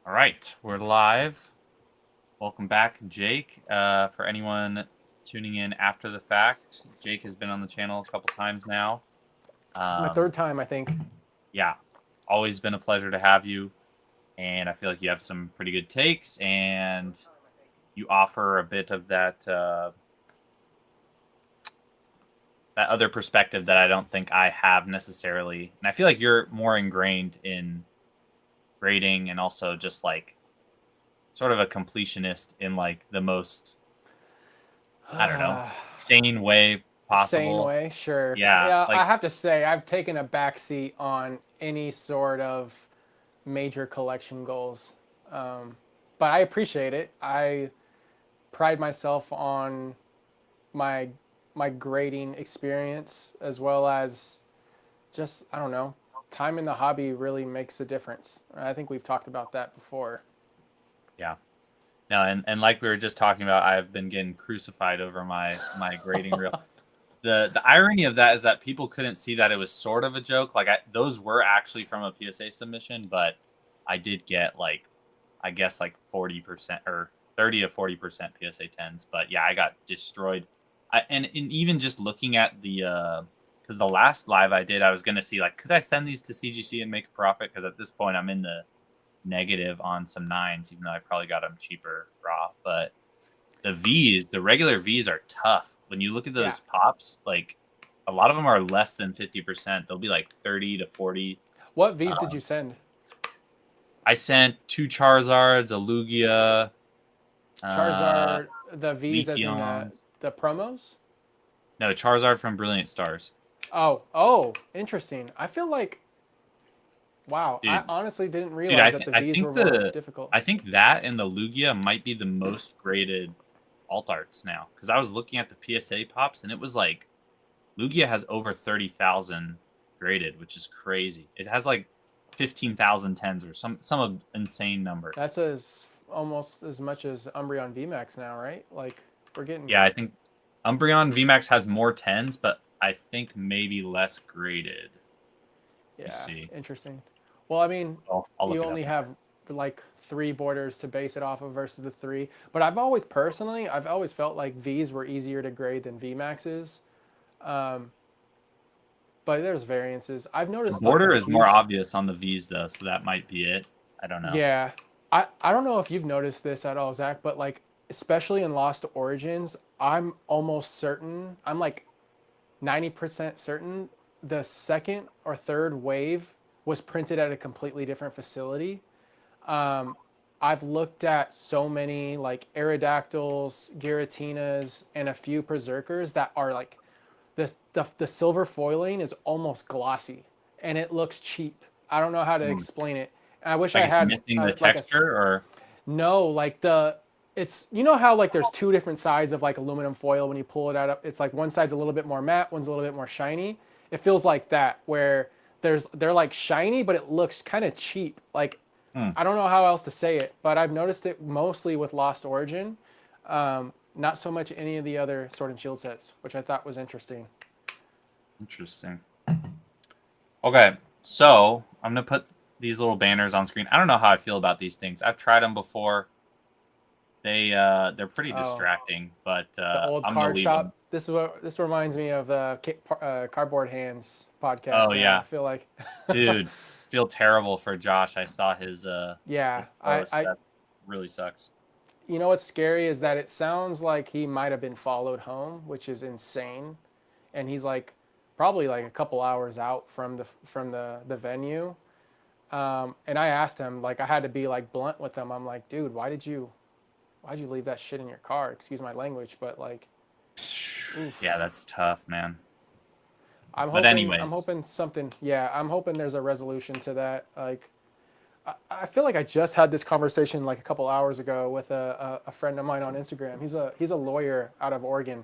All right, we're live. Welcome back, Jake. For anyone tuning in after the fact, Jake has been on the channel a couple times now. It's my third time, I think. Yeah, always been a pleasure to have you, and I feel like you have some pretty good takes, and you offer a bit of that that other perspective that I don't think I have necessarily. And I feel like you're more ingrained in grading and also just like sort of a completionist in like the most, I don't know, sane way Sane possible. way, sure. Yeah, Yeah, I like have to say, I've taken a backseat on any sort of major collection goals. Um, but I appreciate it. I pride myself on my my grading experience as well as just, I don't know, time in the hobby really makes a difference. I think we've talked about that before. yeah. No, and like we were just talking about, I've been getting crucified over my grading reel. The irony of that is that people couldn't see that it was sort of a joke. Like those were actually from a PSA submission, but I did get like I guess like 40% or 30 to 40% PSA 10s. But yeah, I got destroyed. And even just looking at the because the last live I did, I was gonna see like could I send these to CGC and make a profit? Because at this point I'm in the negative on some nines, even though I probably got them cheaper raw. But the regular Vs are tough. When you look at Yeah. those pops, like a lot of them are less than 50%. They'll be like 30 to 40. What Vs did you send? I sent 2 Charizards, a Lugia, Charizard, the Vs as in Leafeons. the promos? No, Charizard from Brilliant Stars. Oh, interesting. I feel like, wow, I Dude, honestly didn't dude, realize that the Vs were more difficult. I think that and the Lugia might be the most graded alt arts now. Because I was looking at the PSA pops and it was like Lugia has over 30,000 graded, which is crazy. It has like 15,000 tens or some insane number. That's almost as much as Umbreon VMAX now, right? Like we're getting Yeah, I think Umbreon VMAX has more tens, but I think maybe less graded. Let me yeah, see. interesting. Well, I mean, I'll look you it up only now. have like three borders to base it off of versus the three. But I've always felt like Vs were easier to grade than VMAXs. Um, but there's variances. I've The noticed like a border is more huge. obvious on the V's though, so that might be it. I don't know. Yeah. I don't know if you've noticed this at all, Zach, but like especially in Lost Origins, I'm almost certain, I'm like 90% certain the second or third wave was printed at a completely different facility. Um, I've looked at so many like Aerodactyls, Giratinas, and a few Berserkers that are like the silver foiling is almost glossy and it looks cheap. I don't know how to Hmm. explain it. I wish Like I it's had missing the like a texture or no, like it's you know how like there's two different sides of like aluminum foil when you pull it out. It's like one side's a little bit more matte, one's a little bit more shiny. It feels like that where they're like shiny, but it looks kind of cheap. Like hmm, I don't know how else to say it, but I've noticed it mostly with Lost Origin. Not so much any of the other Sword and Shield sets, which I thought was interesting. interesting. Okay, so I'm gonna put these little banners on screen. I don't know how I feel about these things. I've tried them before. They're pretty Oh, distracting, but the old I'm gonna card leave them. shop. This reminds me of the Cardboard Hands podcast. Oh Now I yeah, feel like, dude, feel terrible for Josh. I saw yeah, his post. I That really sucks. you know what's scary is that it sounds like he might have been followed home, which is insane, and he's like probably like a couple hours out from the venue. And I asked him, like I had to be like blunt with him. I'm like, dude, why'd you leave that shit in your car? Excuse my language, but like, Yeah, oof. that's tough, man. I'm But hoping I'm anyways, hoping something. Yeah, I'm hoping there's a resolution to that. Like, I feel like I just had this conversation like a couple hours ago with a friend of mine on Instagram. He's a lawyer out of Oregon,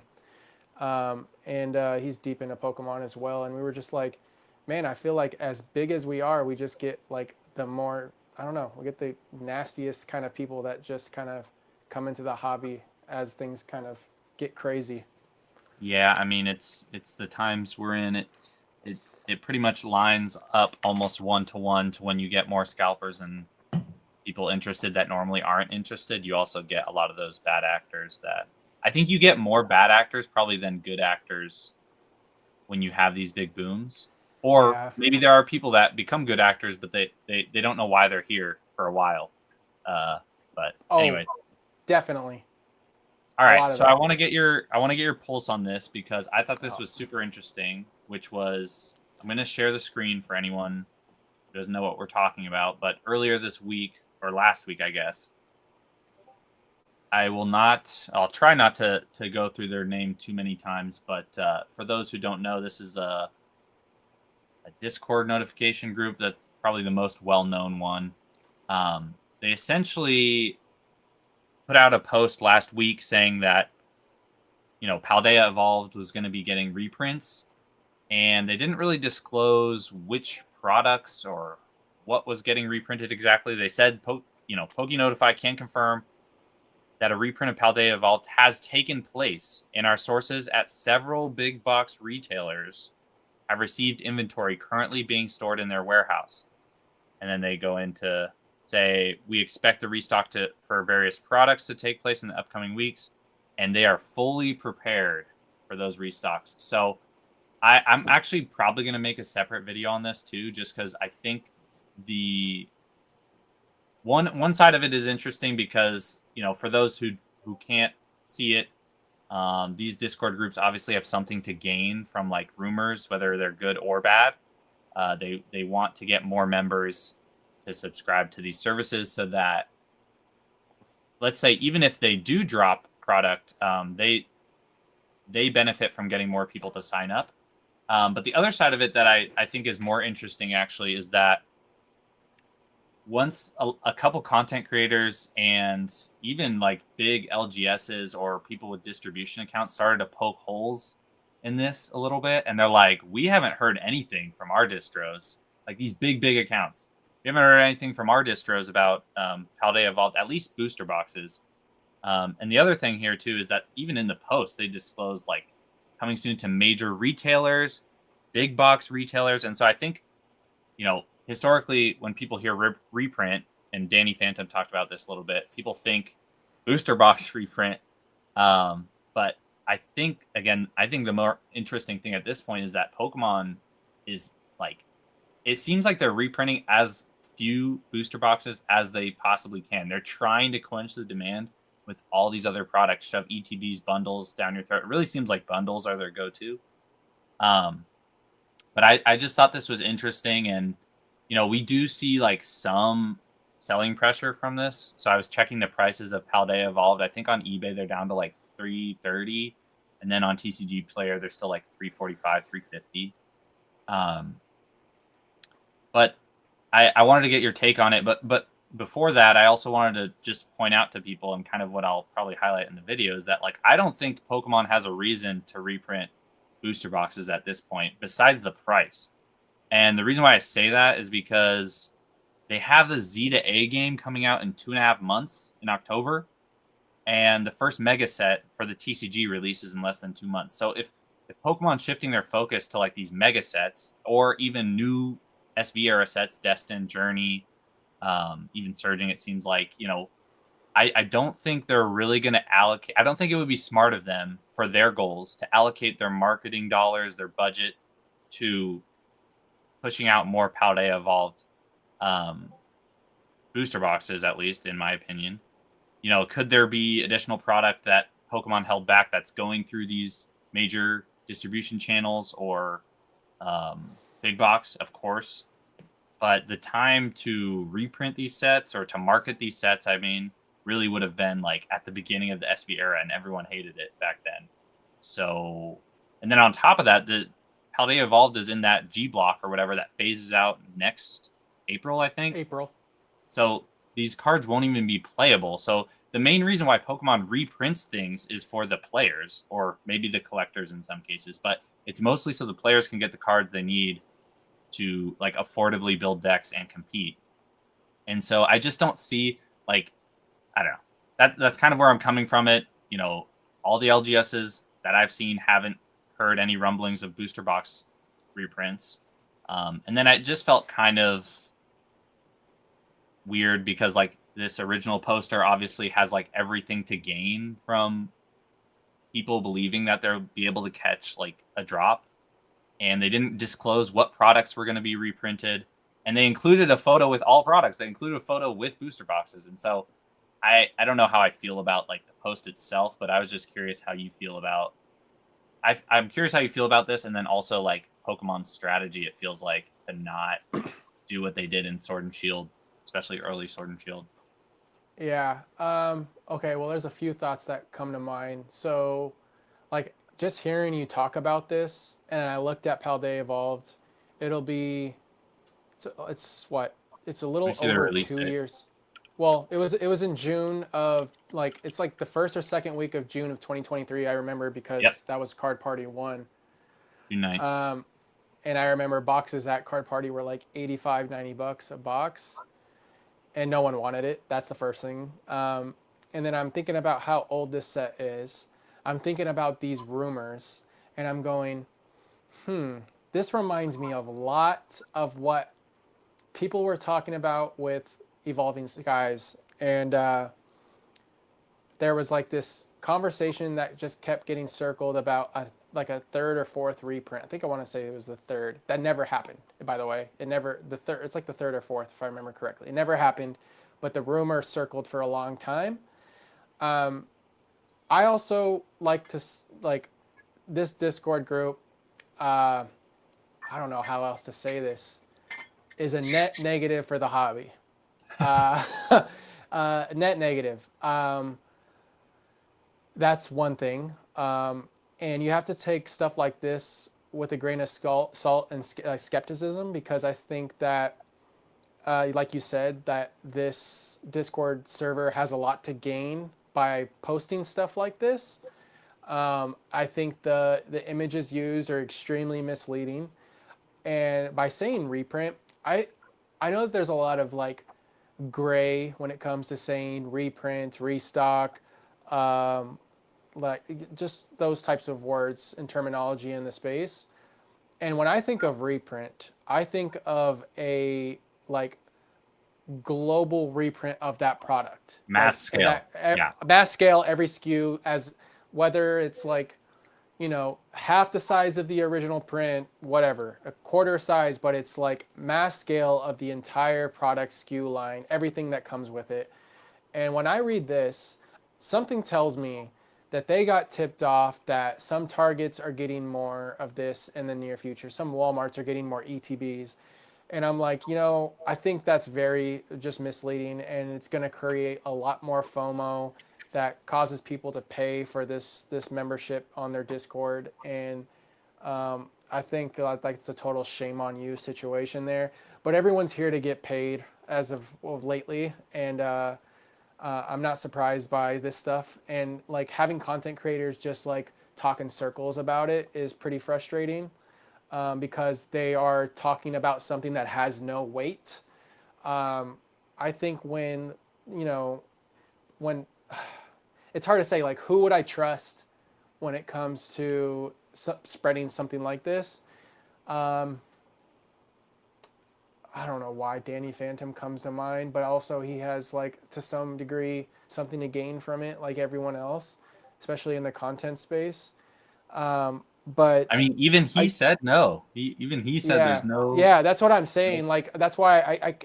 and he's deep into Pokemon as well. And we were just like, man, I feel like as big as we are, we just get like the more, I don't know, we get the nastiest kind of people that just kind of come into the hobby as things kind of get crazy. yeah, I mean it's the times we're in. It pretty much lines up almost one to one to when you get more scalpers and people interested that normally aren't interested. You also get a lot of those bad actors that I think you get more bad actors probably than good actors when you have these big booms. Or Yeah. maybe there are people that become good actors, but they don't know why they're here for a while. But Oh, anyways, definitely. all A right. lot of So I that. want to get your pulse on this because I thought this was super interesting. Which was I'm going to share the screen for anyone who doesn't know what we're talking about. But earlier this week or last week, I guess, I'll try not to go through their name too many times. But for those who don't know, this is a Discord notification group that's probably the most well-known one. They essentially put out a post last week saying that, Paldea Evolved was going to be getting reprints, and they didn't really disclose which products or what was getting reprinted exactly. They said, PokeNotify can confirm that a reprint of Paldea Evolved has taken place, and our sources at several big box retailers have received inventory currently being stored in their warehouse. And then they go into say, we expect the restock for various products to take place in the upcoming weeks, and they are fully prepared for those restocks. So I'm actually probably going to make a separate video on this too, just because I think the one side of it is interesting because, for those who can't see it, these Discord groups obviously have something to gain from like rumors, whether they're good or bad. They want to get more members to subscribe to these services so that, let's say, even if they do drop product, they benefit from getting more people to sign up. But the other side of it that I think is more interesting actually is that once a couple content creators and even like big LGSs or people with distribution accounts started to poke holes in this a little bit, and they're like, we haven't heard anything from our distros, like these big accounts. We haven't heard anything from our distros about Paldea Evolved, at least booster boxes. And the other thing here too is that even in the post, they disclose like coming soon to major retailers, big box retailers, and so I think, historically, when people hear reprint, and Danny Phantom talked about this a little bit, people think booster box reprint. But I think the more interesting thing at this point is that Pokemon is like, it seems like they're reprinting as few booster boxes as they possibly can. They're trying to quench the demand with all these other products, shove ETBs, bundles down your throat. It really seems like bundles are their go-to. But I just thought this was interesting, and we do see like some selling pressure from this. So I was checking the prices of Paldea Evolved. I think on eBay they're down to like $330, and then on TCG Player they're still like $345, $350. But I wanted to get your take on it. But before that, I also wanted to just point out to people, and kind of what I'll probably highlight in the video, is that like I don't think Pokemon has a reason to reprint booster boxes at this point besides the price. And the reason why I say that is because they have the Z to A game coming out in 2.5 months in October, and the first mega set for the TCG releases in less than 2 months. So if Pokemon's shifting their focus to like these mega sets or even new SV era sets, Destin, Journey, even Surging, it seems like, I don't think they're really going to allocate. I don't think it would be smart of them for their goals to allocate their marketing dollars, their budget, to pushing out more Paldea Evolved booster boxes, at least in my opinion. Could there be additional product that Pokemon held back that's going through these major distribution channels or big box? Of course. But the time to reprint these sets or to market these sets, I mean, really would have been like at the beginning of the SV era, and everyone hated it back then. So, and then on top of that, the Paldea Evolved is in that G block or whatever that phases out next April, I think. April. So these cards won't even be playable. So the main reason why Pokemon reprints things is for the players, or maybe the collectors in some cases, but it's mostly so the players can get the cards they need to like affordably build decks and compete. And so I just don't see, like, I don't know. That's kind of where I'm coming from it. All the LGSs that I've seen haven't heard any rumblings of booster box reprints. And then I just felt kind of weird because like this original poster obviously has like everything to gain from people believing that they'll be able to catch like a drop, and they didn't disclose what products were going to be reprinted, and they included a photo with all products. They included a photo with booster boxes, and so I don't know how I feel about like the post itself, but I was just curious how you feel about. I'm curious how you feel about this, and then also like Pokemon's strategy. It feels like to not do what they did in Sword and Shield, especially early Sword and Shield. Yeah. Okay. Well, there's a few thoughts that come to mind. So, like, just hearing you talk about this, and I looked at Paldea Evolved, it'll be, it's what? It's a Let me little see the over release two date. years. Well, it was in June of like it's like the first or second week of June of 2023. I remember Yep, because that was Card Party 1. June 9th. And I remember boxes at Card Party were like 85, $90 a box, and no one wanted it. That's the first thing. And then I'm thinking about how old this set is. I'm thinking about these rumors, and I'm going, this reminds me of a lot of what people were talking about with Evolving Skies. And there was like this conversation that just kept getting circled about like a third or fourth reprint. I think I want to say it was the third. That never happened, by the way. It never, the third, it's like the third or fourth, if I remember correctly. It never happened, but the rumor circled for a long time. I also like to, like, this Discord group, I don't know how else to say this, is a net negative for the hobby. Uh, net negative. That's one thing. And you have to take stuff like this with a grain of salt and skepticism, because I think that, like you said, that this Discord server has a lot to gain by posting stuff like this. I think the images used are extremely misleading, and by saying reprint, I know that there's a lot of like gray when it comes to saying reprint, restock, um, like just those types of words and terminology in the space. And when I think of reprint, I think of a like global reprint of that product, Mass like scale. that Yeah. mass scale, every SKU, as whether it's like, half the size of the original print, whatever, a quarter size, but it's like mass scale of the entire product SKU line, everything that comes with it. And when I read this, something tells me that they got tipped off that some Targets are getting more of this in the near future. Some Walmarts are getting more ETBs. And I'm like, I think that's very just misleading, and it's going to create a lot more FOMO that causes people to pay for this membership on their Discord. And I think like it's a total shame on you situation there. But everyone's here to get paid as of lately, and I'm not surprised by this stuff. And like having content creators just like talk in circles about it is pretty frustrating, because they are talking about something that has no weight. I think you know, when it's hard to say, like, who would I trust when it comes to spreading something like this? Um, I don't know why Danny Phantom comes to mind, but also he has, like, to some degree, something to gain from it, like everyone else, especially in the content space. I But mean, even he I, said no. Even he said there's yeah, no. yeah, that's what I'm No. saying. Like, that's why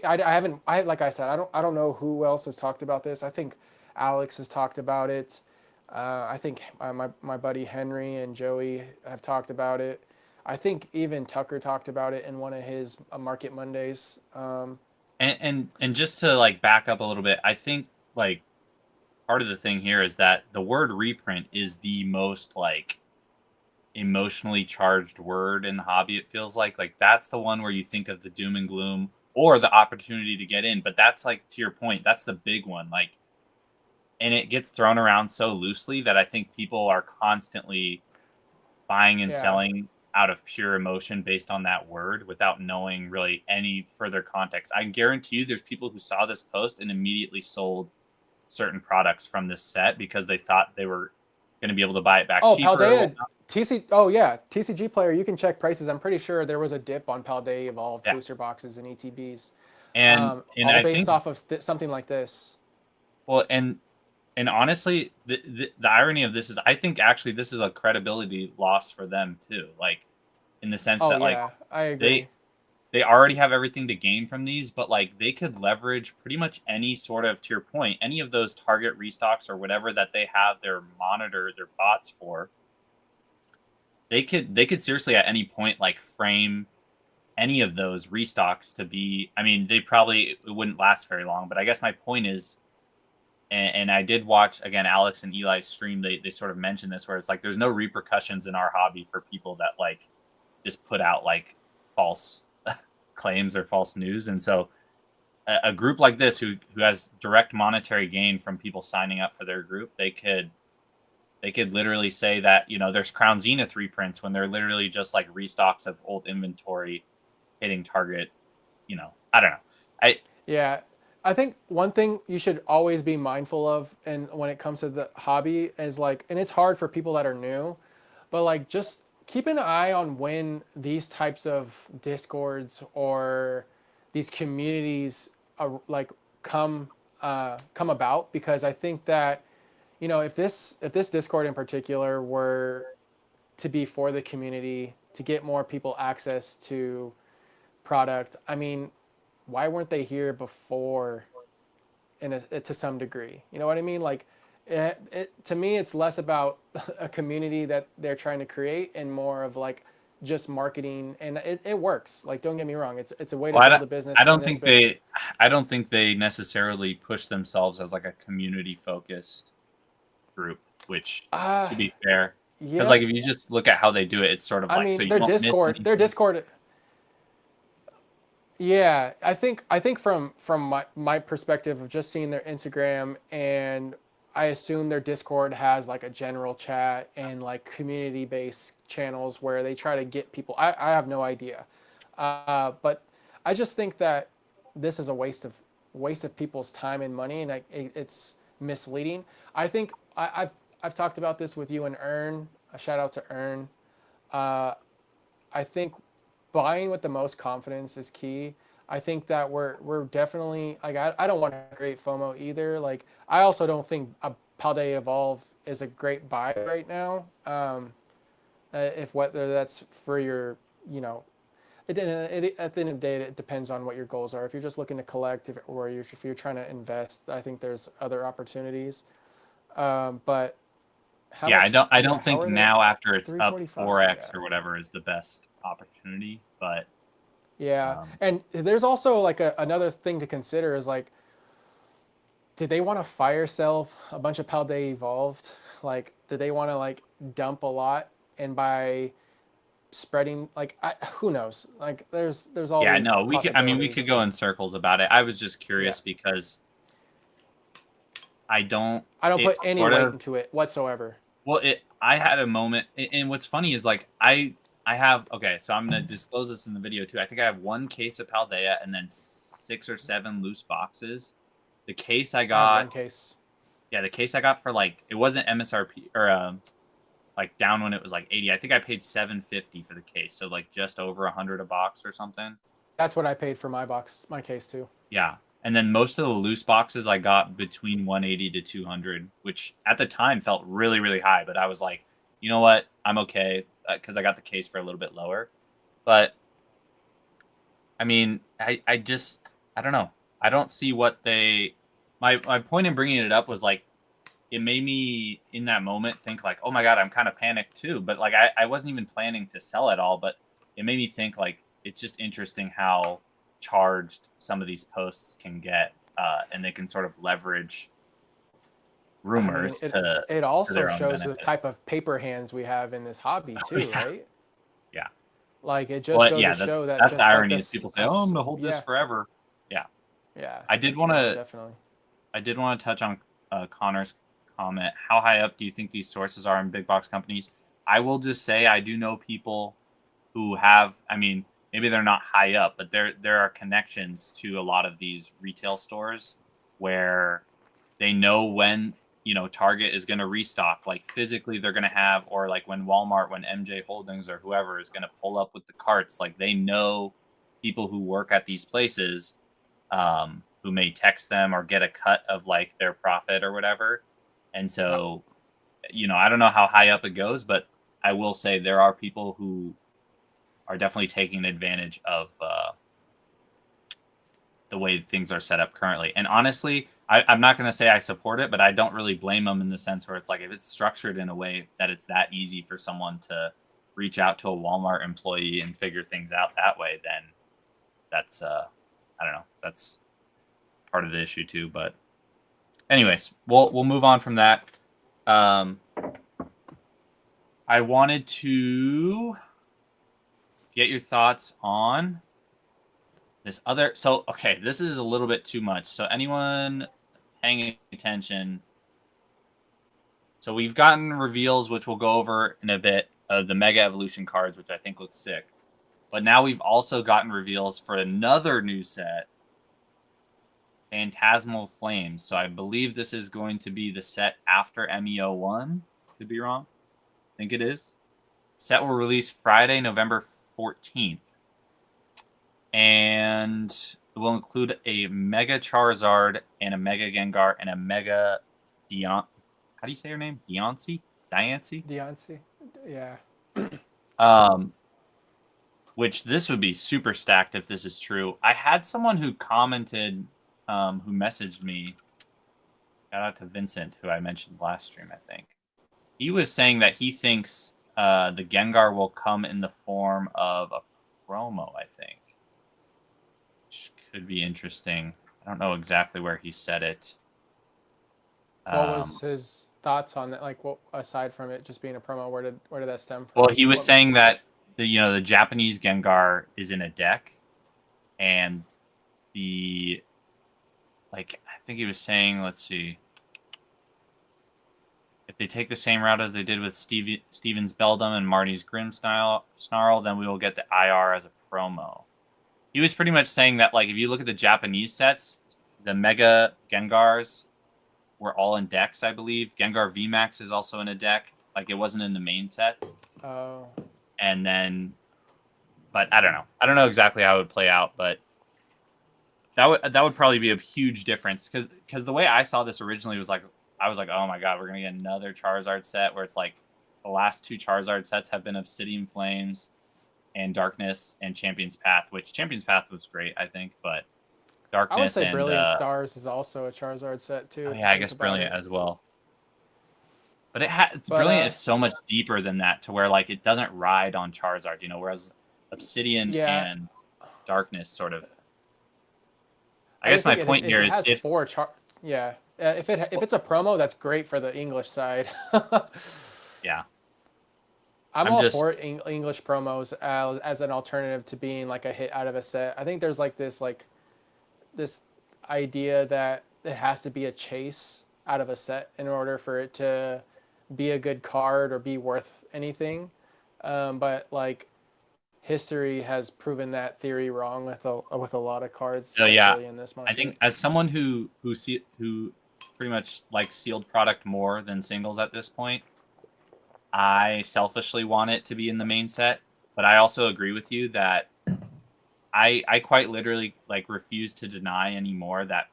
I haven't, like I said, I don't know who else has talked about this. I think Alex has talked about it. I think my buddy Henry and Joey have talked about it. I think even Tucker talked about it in one of his Market Mondays. And just to like back up a little bit, I think like part of the thing here is that the word reprint is the most like emotionally charged word in the hobby. It feels like that's the one where you think of the doom and gloom or the opportunity to get in, but that's like, to your point, that's the big one. Like, and it gets thrown around so loosely that I think people are constantly buying and Yeah. selling out of pure emotion based on that word without knowing really any further context. I guarantee you there's people who saw this post and immediately sold certain products from this set because they thought they were going to be able to buy it back Oh, cheaper or Paldea whatnot. Oh yeah, TCG player. You can check prices. I'm pretty sure there was a dip on Paldea Evolved Yeah. booster boxes and ETBs. And all I based think, off of something like this. well, and honestly, the irony of this is, I think actually this is a credibility loss for them too. Like, in the sense Oh that, like, yeah, I agree. they they already have everything to gain from these, but like they could leverage pretty much any sort of, to your point, any of those target restocks or whatever that they have their monitor, their bots for. They could seriously at any point like frame any of those restocks to be. I mean, they probably, it wouldn't last very long, but I guess my point is, and I did watch again Alex and Eli's stream. They sort of mentioned this, where it's like there's no repercussions in our hobby for people that like just put out like false claims or false news. And so a group like this who has direct monetary gain from people signing up for their group, they could literally say that, there's Crown Zenith reprints when they're literally just like restocks of old inventory hitting target. I don't know. Yeah, I think one thing you should always be mindful of, and when it comes to the hobby, is like, and it's hard for people that are new, but like just keep an eye on when these types of discords or these communities like come come about, because I think that if this discord in particular were to be for the community to get more people access to product, I mean, why weren't they here before to some degree? You know what I mean? Like, to me, it's less about a community that they're trying to create and more of like just marketing, and it works. Like, don't get me wrong, it's a way to Well, build a I business in don't this think space. I don't think they necessarily push themselves as like a community focused group, which, Uh to be fair, because yeah, like if you just look at how they do it, it's sort of I like, so mean you won't miss Their anything. Discord. Yeah, I think from my perspective of just seeing their Instagram, and I assume their Discord has like a general chat and like community based channels where they try to get people. I have no idea, but I just think that this is a waste of people's time and money, and it's misleading. I think I've talked about this with you and Ern. A shout out to Ern. Uh, I think buying with the most confidence is key. I think that we're definitely like, I don't want to create FOMO either. Like, I also don't think a Paldea Evolve is a great buy right now. If whether that's for your, at the end of the day, it depends on what your goals are. If you're just looking to collect, if you're trying to invest, I think there's other opportunities. But how Yeah, much? I Yeah, don't how think are they? now after it's up 345. 4x Yeah. or whatever is the best opportunity, but Yeah, um, and there's also like another thing to consider is like, did they want to fire sell a bunch of Paldea Evolved? Like, did they want to like dump a lot, and by spreading, like, who knows? Like, there's all yeah, these no, we could possibilities. go in circles about it. I was just Yeah, curious because I don't. I don't put It's any sort weight of, into it whatsoever. well, I had a moment, and what's funny is like I have, okay, so I'm gonna disclose this in the video too. I think I have one case of Paldea and then 6 or 7 loose boxes. The case I I have got, one case. yeah, the case I got for like, it wasn't MSRP or like down when it was like 80. I think I paid 750 for the case, so like just over 100 a box or something. That's what I paid for my case too. Yeah. And then most of the loose boxes I got between 180 to 200, which at the time felt really, really high. But I was like, you know what? I'm okay, because I got the case for a little bit lower. But I mean, I don't know. I don't see what they. My point in bringing it up was like, it made me in that moment think like, oh my God, I'm kind of panicked too. But like, I wasn't even planning to sell at all. But it made me think like, it's just interesting how charged some of these posts can get, and they can sort of leverage I mean, rumors it to also their own shows the benefit. type of paper hands we have in this hobby too, Yeah, right? yeah. Like, it just Well, goes yeah, to that's show that that's the just like irony is this people say, oh, I'm us. gonna hold this Yeah, forever. Yeah, yeah, I did want no, to definitely. I did want to touch on Connor's comment. How high up do you think these sources are in big box companies? I will just say I do know people who have. I mean, maybe they're not high up, but there are connections to a lot of these retail stores where they know when Target is going to restock. Like physically, they're going to have, or like when MJ Holdings or whoever is going to pull up with the carts. Like they know people who work at these places, who may text them or get a cut of like their profit or whatever. And so, I don't know how high up it goes, but I will say there are people who are definitely taking advantage of the way things are set up currently. And honestly, I'm not going to say I support it, but I don't really blame them in the sense where it's like if it's structured in a way that it's that easy for someone to reach out to a Walmart employee and figure things out that way, then that's I don't know, that's part of the issue too. But anyways, we'll move on from that. I wanted to get your thoughts on this other. So, okay, this is a little bit too much. So anyone paying attention. So we've gotten reveals, which we'll go over in a bit, of the Mega Evolution cards, which I think look sick. But now we've also gotten reveals for another new set, Phantasmal Flames. So I believe this is going to be the set after MEO1. Could be wrong. I think it is. Set will release Friday, November 14th. And it will include a Mega Charizard and a Mega Gengar and a Mega How do you say her name? Diancie? Yeah. Which this would be super stacked if this is true. I had someone who commented, who messaged me. Shout out to Vincent, who I mentioned last stream, I think. He was saying that he thinks the Gengar will come in the form of a promo, I think. Which could be interesting. I don't know exactly where he said it. What was his thoughts on it? Like, what aside from it just being a promo, where did that stem from? Well, he was saying that the Japanese Gengar is in a deck, and I think he was saying, let's see, if they take the same route as they did with Steven's Beldum and Marty's Snarl, then we will get the IR as a promo. He was pretty much saying that, like, if you look at the Japanese sets, the Mega Gengars were all in decks, I believe. Gengar VMAX is also in a deck. Like, it wasn't in the main sets. Oh. And then, but I don't know. I don't know exactly how it would play out, but that would probably be a huge difference. Because the way I saw this originally was like, I was like, oh my god, we're going to get another Charizard set where it's like the last two Charizard sets have been Obsidian Flames and Darkness and Champion's Path, which Champion's Path was great, I think, but Darkness I would say and Brilliant Stars is also a Charizard set too. Oh, yeah, I guess Brilliant as well. But Brilliant is so much deeper than that, to where like it doesn't ride on Charizard, whereas Obsidian and Darkness sort of. I guess my point here is if it's a promo, that's great for the English side. Yeah. I'm all for English promos as an alternative to being like a hit out of a set. I think there's this idea that it has to be a chase out of a set in order for it to be a good card or be worth anything. But like history has proven that theory wrong with a lot of cards. So yeah, in this market. I think as someone who pretty much likes sealed product more than singles at this point, I selfishly want it to be in the main set, but I also agree with you that I quite literally refuse to deny anymore that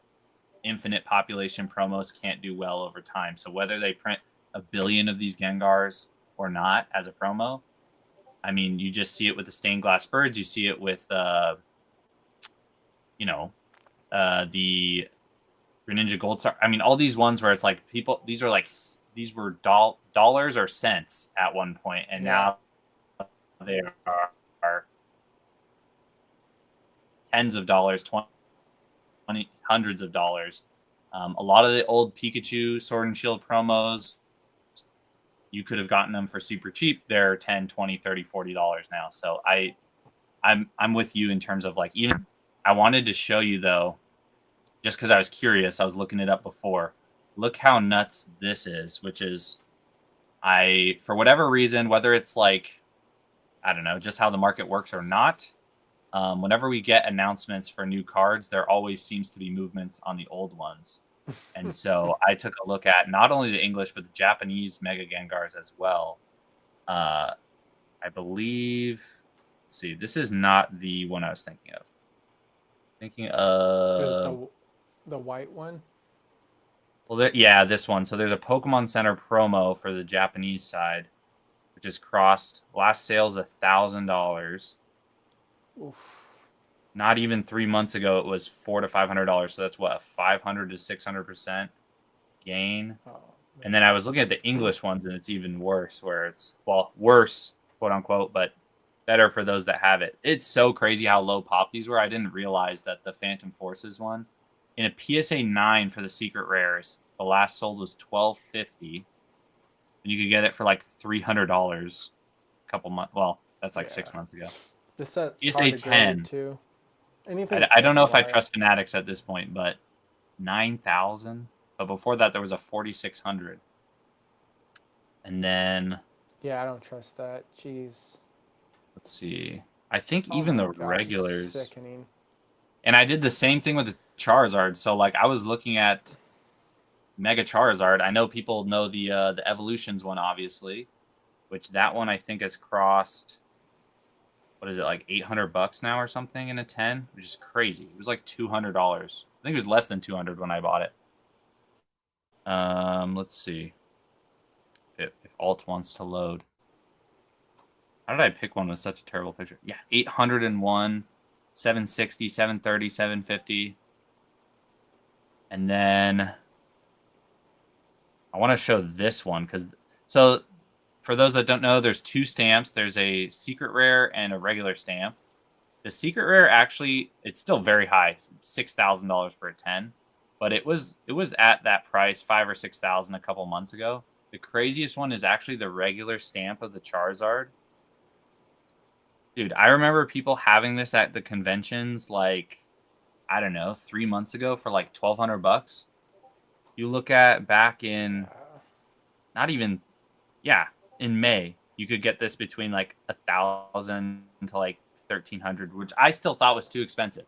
infinite population promos can't do well over time. So whether they print 1 billion of these Gengars or not as a promo, I mean, you just see it with the stained glass birds. You see it with the Greninja Gold Star. I mean, all these ones where it's like these were dollars or cents at one point, and now they are tens of dollars, 20 hundreds of dollars. A lot of the old Pikachu Sword and Shield promos, you could have gotten them for super cheap. They're $10, $20, $30, $40 now. So I'm with you in terms of even I wanted to show you though, just because I was curious. I was looking it up before. Look how nuts this is, which is for whatever reason, whether it's I don't know, just how the market works or not, whenever we get announcements for new cards, there always seems to be movements on the old ones. And so I took a look at not only the English, but the Japanese Mega Gengars as well. I believe, let's see, this is not the one I was thinking of. Thinking Is of the white one? well, yeah, this one. So there's a Pokemon Center promo for the Japanese side, which is crossed. Last sale's $1,000. Oof. Not even 3 months ago, it was $400 to $500. So that's what, a 500 to 600% gain. Oh, And man. then I was looking at the English ones, and it's even worse, where it's, well, worse, quote unquote, but better for those that have it. It's so crazy how low pop these were. I didn't realize that the Phantom Forces one, in a PSA 9 for the secret rares, the last sold was $1,250, and you could get it for like $300 a couple months. Well, that's like Yeah. 6 months ago. This set's PSA hard to grade 10. too. Anything I don't know if I ancillary. trust Fanatics at this point, but 9,000. But before that, there was a 4,600. And then Yeah, I don't trust that. Jeez. let's see. I think Oh even my the gosh, it's regulars. sickening. And I did the same thing with the Charizard. So like I was looking at Mega Charizard. I know people know the Evolutions one, obviously, which that one I think has crossed. What is it, like $800 now or something in a 10, which is crazy. It was like $200. I think it was less than 200 when I bought it. Let's see if Alt wants to load. How did I pick one with such a terrible picture? Yeah, 801, 760, 730, 750. And then I want to show this one because so for those that don't know, there's two stamps. There's a secret rare and a regular stamp. The secret rare actually, it's still very high, $6,000 for a 10, but it was at that price, 5 or 6,000 a couple months ago. The craziest one is actually the regular stamp of the Charizard. Dude, I remember people having this at the conventions like, I don't know, 3 months ago for like $1,200. You look at back in Yeah. not even, yeah, in May, you could get this between like 1,000 to like 1,300, which I still thought was too expensive.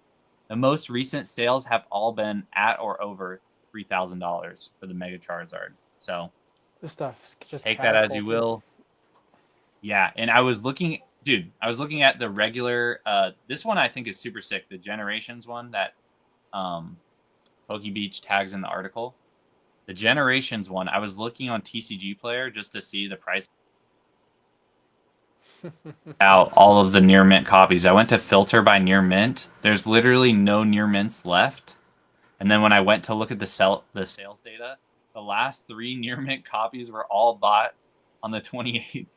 The most recent sales have all been at or over $3,000 for the Mega Charizard. So This stuff's just take that as you catapulted. will. Yeah, and I was looking, dude, I was looking at the regular. This one I think is super sick. The Generations one that Poke Beach tags in the article. The Generations one, I was looking on TCG Player just to see the price out all of the near mint copies. I went to filter by near mint. There's literally no near mints left. And then when I went to look at the sales data, the last 3 near mint copies were all bought on the 28th.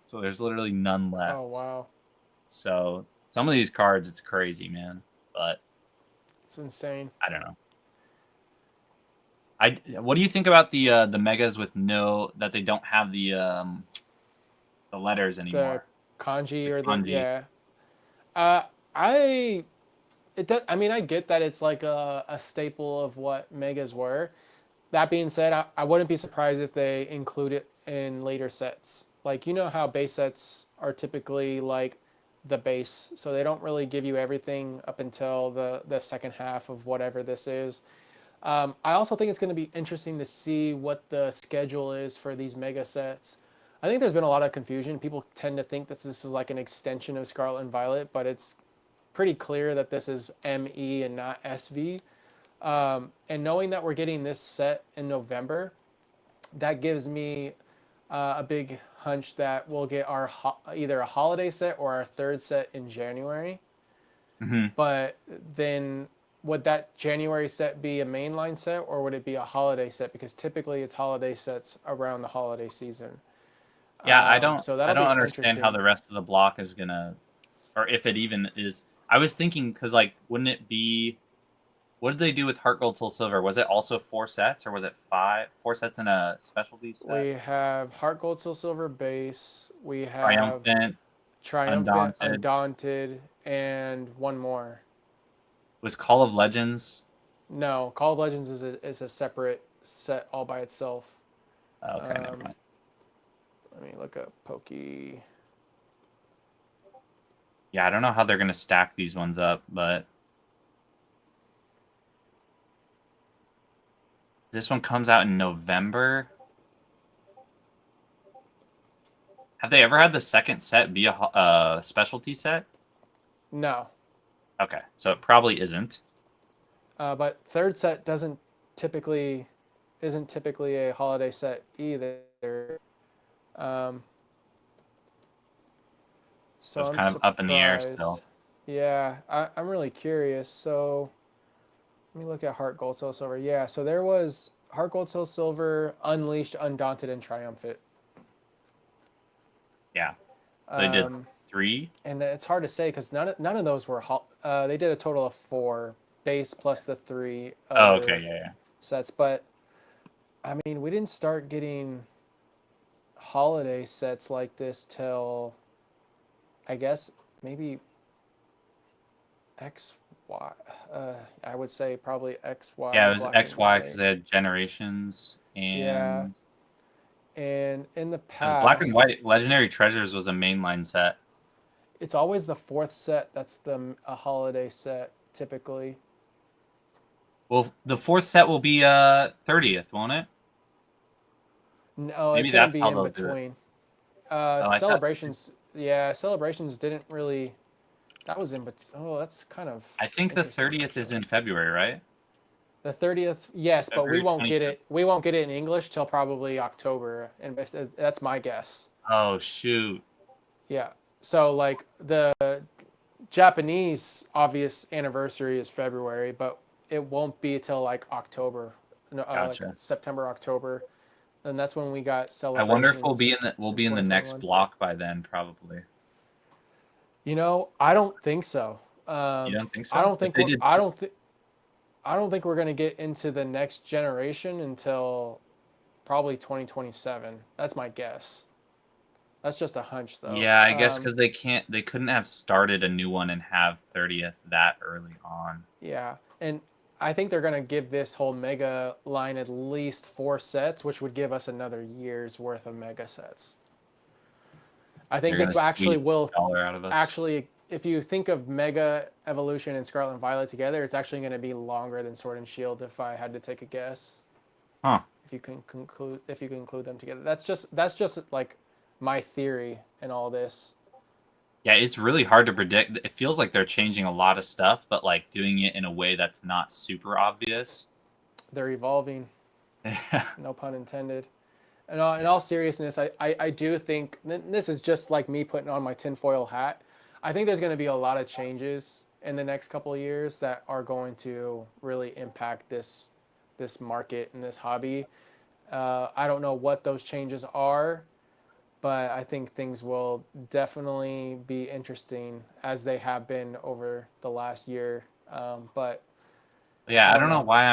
So there's literally none left. Oh wow, So some of these cards, it's crazy, man. But it's insane. I don't know. What do you think about the megas with no that they don't have the letters The anymore? kanji The or the kanji. yeah. I it does. I mean, I get that it's like a staple of what megas were. That being said, I wouldn't be surprised if they include it in later sets. Like, you know how base sets are typically like the base, so they don't really give you everything up until the second half of whatever this is. I also think it's going to be interesting to see what the schedule is for these mega sets. I think there's been a lot of confusion. People tend to think that this is like an extension of Scarlet and Violet, but it's pretty clear that this is ME and not SV. And knowing that we're getting this set in November, that gives me a big hunch that we'll get our either a holiday set or our third set in January. Mm-hmm. But then would that January set be a mainline set or would it be a holiday set? Because typically it's holiday sets around the holiday season. Yeah, So I that'll don't be understand how interesting. the rest of the block is gonna, or if it even is. I was thinking because like, wouldn't it be? What did they do with Heart Gold Soul Silver? Was it also 4 sets or was it 4 sets in a specialty set? We have Heart Gold Soul Silver base. We have Triumphant, Triumphant, Undaunted. Undaunted, and one more. Was Call of Legends? No, Call of Legends is a separate set all by itself. Okay, never Um, mind. let me look up Pokey. Yeah, I don't know how they're gonna stack these ones up, but this one comes out in November. Have they ever had the second set be a specialty set? No, Okay, so it probably isn't. But third set isn't typically a holiday set either. Um, So so it's I'm kind of up in the air surprised. still. Yeah, I'm really curious. So let me look at Heart Gold Soul Silver. Yeah, so there was Heart Gold Soul Silver, Unleashed, Undaunted, and Triumphant. Yeah. So they did Um, 3. and it's hard to say because none of those were. They did a total of 4 base plus the 3 Oh, okay, other yeah. sets. But I mean, we didn't start getting holiday sets like this till I guess maybe X Y. I would say probably X Yeah, Y it was Black and XY because White. they had Generations Yeah, and and in the because Black and past, White Legendary Treasures was a mainline set. it's always the fourth set that's a holiday set typically. Well, the 4th set will be 30th, won't it? No, it's Maybe gonna that's be how in they'll do it. between. Oh, I thought. Celebrations. Yeah, celebrations didn't really. That was in, but oh, that's kind of I think the interesting 30th is actually. in February, right? The 30th, yes, but we February won't get 25th. it. We won't get it in English till probably October, and that's my guess. Oh shoot! Yeah. So like the Japanese obvious anniversary is February, but it won't be till like October, no, like Gotcha. September, October, and that's when we got I wonder if celebrations we'll in be in the next 2021. block by then, probably. I don't think so. You don't think I so? don't If think they did, I don't think we're gonna get into the next generation until probably 2027. That's my guess. That's just a hunch, though. yeah, I guess because they couldn't have started a new one and have 30th that early on. Yeah, and I think they're gonna give this whole mega line at least 4 sets, which would give us another year's worth of mega sets. I think They're gonna this actually squeeze will a dollar out of us. actually, if you think of Mega Evolution and Scarlet and Violet together, it's actually going to be longer than Sword and Shield if I had to take a guess. Huh? If you can include them together, that's just like my theory in all this. Yeah, it's really hard to predict. It feels like they're changing a lot of stuff, but like doing it in a way that's not super obvious. They're evolving, no pun intended. And in all seriousness, I do think this is just like me putting on my tinfoil hat. I think there's going to be a lot of changes in the next couple of years that are going to really impact this market and this hobby. I don't know what those changes are, but I think things will definitely be interesting as they have been over the last year. But Yeah, I I don't don't know know. why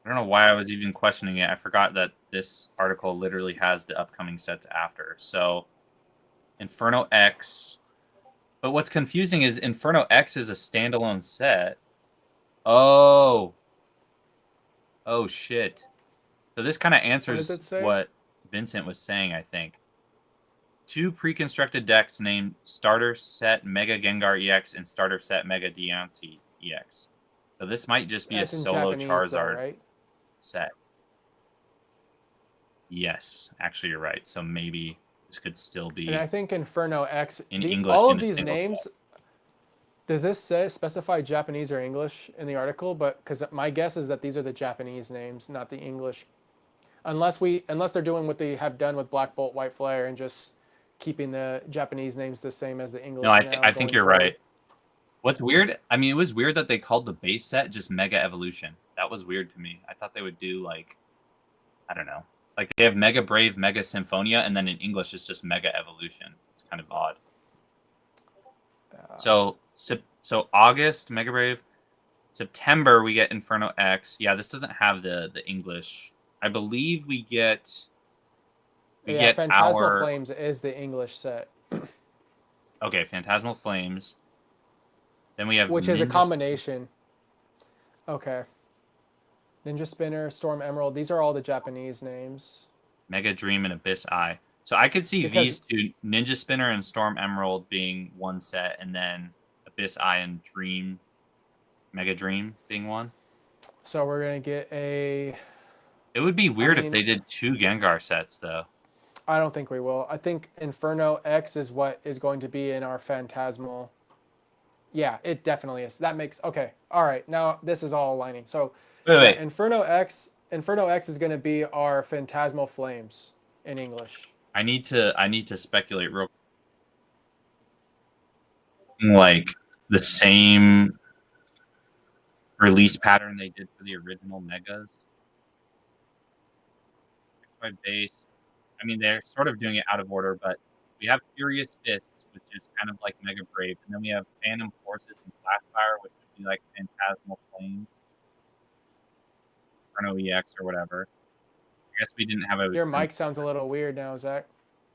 I don't know why I was even questioning it. I forgot that this article literally has the upcoming sets after. So Inferno X. But what's confusing is Inferno X is a standalone set. Oh. Oh shit. So this kind of What does answers it say? what Vincent was saying, I think. 2 pre-constructed decks named Starter Set Mega Gengar EX and Starter Set Mega Deontay EX. So this might just be a That's in solo Japanese, though, Charizard right? set. Yes, actually you're right. So maybe this could still And I be think Inferno X, in these English all of in a these single set. names, does this say specify Japanese or English in the article? But because my guess is that these are the Japanese names, not the English. Unless they're doing what they have done with Black Bolt, White Flare, and just keeping the Japanese names the same as the No, English now I think going you're forward. right. What's weird? I mean, it was weird that they called the base set just Mega Evolution. That was weird to me. I thought they would do like, I don't know, like they have Mega Brave, Mega Symphonia, and then in English it's just Mega Evolution. It's kind of odd. So August Mega Brave, September we get Inferno X. Yeah, this doesn't have the English. I believe we Yeah, get Phantasmal our Flames is the English set, okay Phantasmal Flames. Then we have which is a Ninja combination. Okay, Ninja Spinner, Storm Emerald. These are all the Japanese names Mega Dream, and Abyss Eye. So I could see because these two, Ninja Spinner and Storm Emerald, being one set, and then Abyss Eye and Dream, Mega Dream being one. so we're gonna get a. It would be I weird if mean, they did 2 Gengar sets, though. I don't think we will. I think Inferno X is what is going to be in our Phantasmal Yeah, it definitely is. That makes okay. All right, now this is all aligning. So, yeah, Wait. Inferno X is going to be our Phantasmal Flames in English. I need to speculate real like the same release pattern they did for the original Megas. By base. I mean, they're sort of doing it out of order, but we have Furious Fists, which is kind of like Mega Brave, and then we have Phantom Forces and Flashfire, which would be like Phantasmal Flames, Inferno EX or whatever. I guess we didn't have a. Your mic sounds a little weird now, Zach.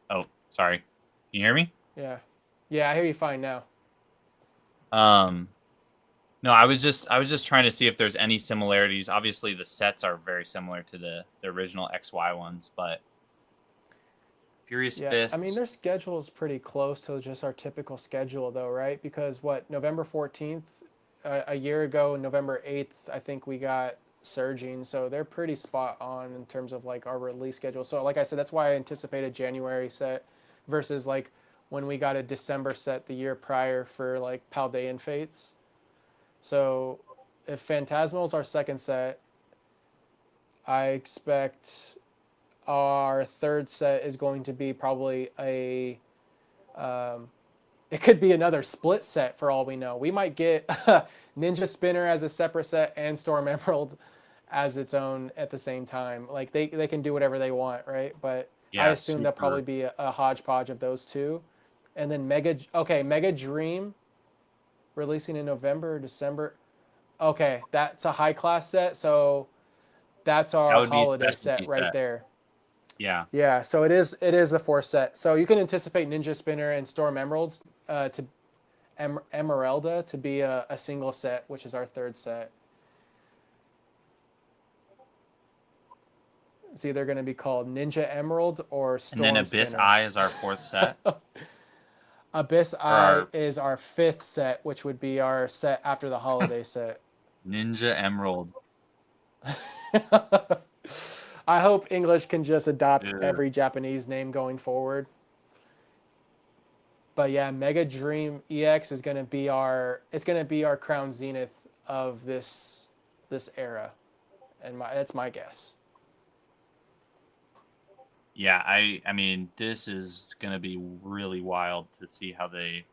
Oh, sorry. Can you hear me? Yeah, yeah, I hear you fine now. Um, no, I was just trying to see if there's any similarities. Obviously, the sets are very similar to the original XY ones, but Furious Yeah, I mean Fists. their schedule is pretty close to just our typical schedule, though, right? Because what November 14th, a year ago, November 8th, I think we got Surging, so they're pretty spot on in terms of like our release schedule. So, like I said, that's why I anticipated January set versus like when we got a December set the year prior for like Paldean Fates. So, if Phantasmal is our second set, I expect our third set is going to be probably a um, it could be another split set for all we know. We might get Ninja Spinner as a separate set and Storm Emerald as its own at the same time. Like they can do whatever they want, right? But I Yeah, assume there'll probably super. be a hodgepodge of those two. And then Mega Dream releasing in November or December. Okay, that's a high class set, so that's That our would be a holiday specialty set right set. there. Yeah. Yeah, so it is the fourth set. So you can anticipate Ninja Spinner and Storm Emeralds to Emeralda to be a single set, which is our third set. It's either going to be called Ninja Emerald or And then Storm Abyss Spinner. Eye is our fourth set. Abyss Or Eye our is our fifth set, which would be our set after the holiday set. Ninja Emerald. I hope English can just adopt Ugh. every Japanese name going forward. But yeah, Mega Dream EX is going to be our crown zenith of this era, and that's my guess. Yeah, I mean, this is gonna be really wild to see how they.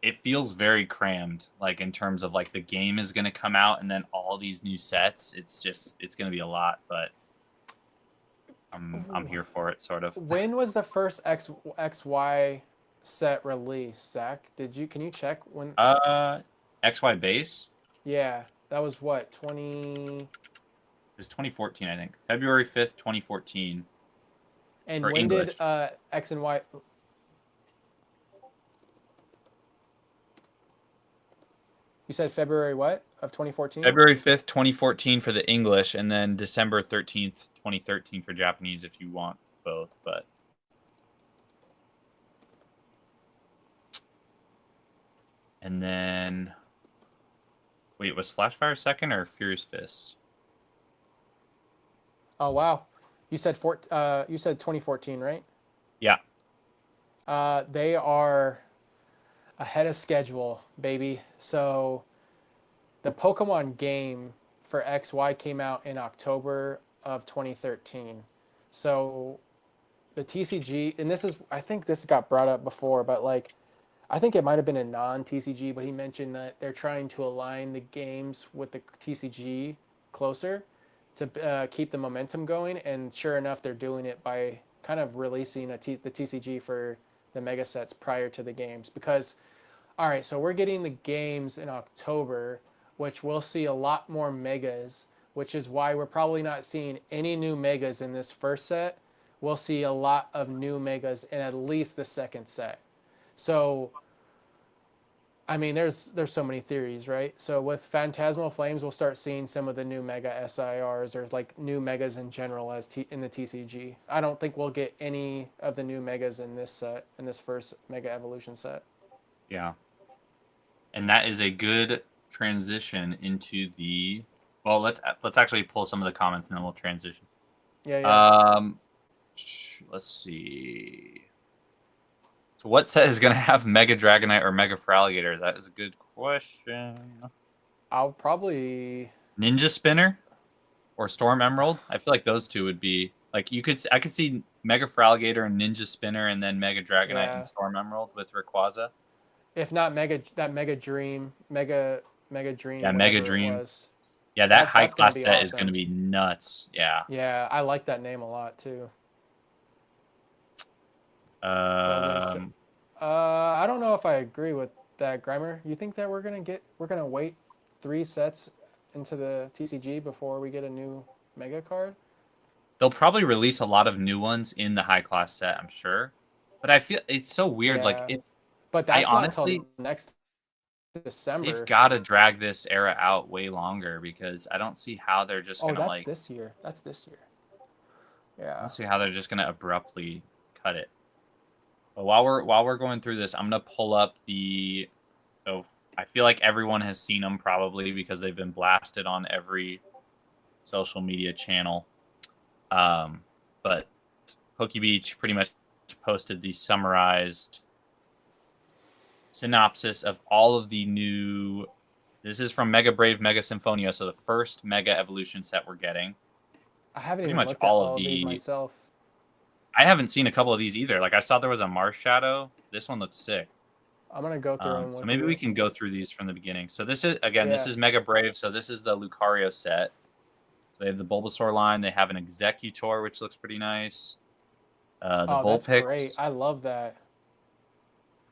It feels very crammed, like in terms of like the game is gonna come out and then all these new sets. It's gonna be a lot, but I'm Ooh. here for it, sort of. When was the first XY set released, Zach? Can you check when? XY base. Yeah, that was what 20. It was 2014, I think. February 5th, 2014 And for when did English. X and Y? You said February what of 2014? February 5th, 2014 for the English, and then December 13th, 2013 for Japanese if you want both. But and then wait, was Flashfire second or Furious Fists? Oh wow, you said you said 2014, right? Yeah. They are ahead of schedule, baby. So the Pokemon game for XY came out in October of 2013. So the TCG, and I think this got brought up before, but like, I think it might have been a non-TCG, but he mentioned that they're trying to align the games with the TCG closer to keep the momentum going. And sure enough, they're doing it by kind of releasing the TCG for the mega sets prior to the games. Because, all right, so we're getting the games in October, which we'll see a lot more megas, which is why we're probably not seeing any new megas in this first set. We'll see a lot of new megas in at least the second set. So, I mean, there's so many theories, right? So with Phantasmal Flames, we'll start seeing some of the new Mega SIRs or like new Megas in general in the TCG. I don't think we'll get any of the new Megas in this set, in this first Mega Evolution set. Yeah. And that is a good transition into the. Well, let's actually pull some of the comments and then we'll transition. Yeah, yeah. Um, let's see. So what set is going to have Mega Dragonite or Mega Feraligatr? That is a good question. I'll probably Ninja Spinner or Storm Emerald. I feel like those two would be like I could see Mega Feraligatr and Ninja Spinner, and then Mega Dragonite and Storm Emerald with Rayquaza. If not Mega Dream, Mega Dream, Yeah, whatever Mega it Dream. was. Yeah, that high that's gonna class be set is awesome. going to be nuts. Yeah. Yeah, I like that name a lot too. I don't know if I agree with that, Grimer. You think that we're gonna wait 3 sets into the TCG before we get a new Mega card? They'll probably release a lot of new ones in the high class set, I'm sure. But I feel it's so weird. Like Yeah, if but I that's not honestly, till next they've December. got to drag this era out way longer because I don't see how they're just Oh, gonna that's like. this year. That's this year. I Yeah. don't see how they're just gonna abruptly cut it. But while we're going through this, I'm gonna pull up the. So I feel like everyone has seen them probably because they've been blasted on every social media channel. But PokeBeach pretty much posted the summarized synopsis of all of the new. This is from Mega Brave Mega Symphonia, so the first Mega Evolution set we're getting. I haven't Pretty even much looked at all all of of these the. myself. I haven't seen a couple of these either. Like I saw there was a Marshadow. This one looks sick. I'm gonna go through them So with maybe you. we can go through these from the beginning. So this is this is Mega Brave. So this is the Lucario set. So they have the Bulbasaur line. They have an Executor, which looks pretty nice. The that's Vulpix. great. I love that.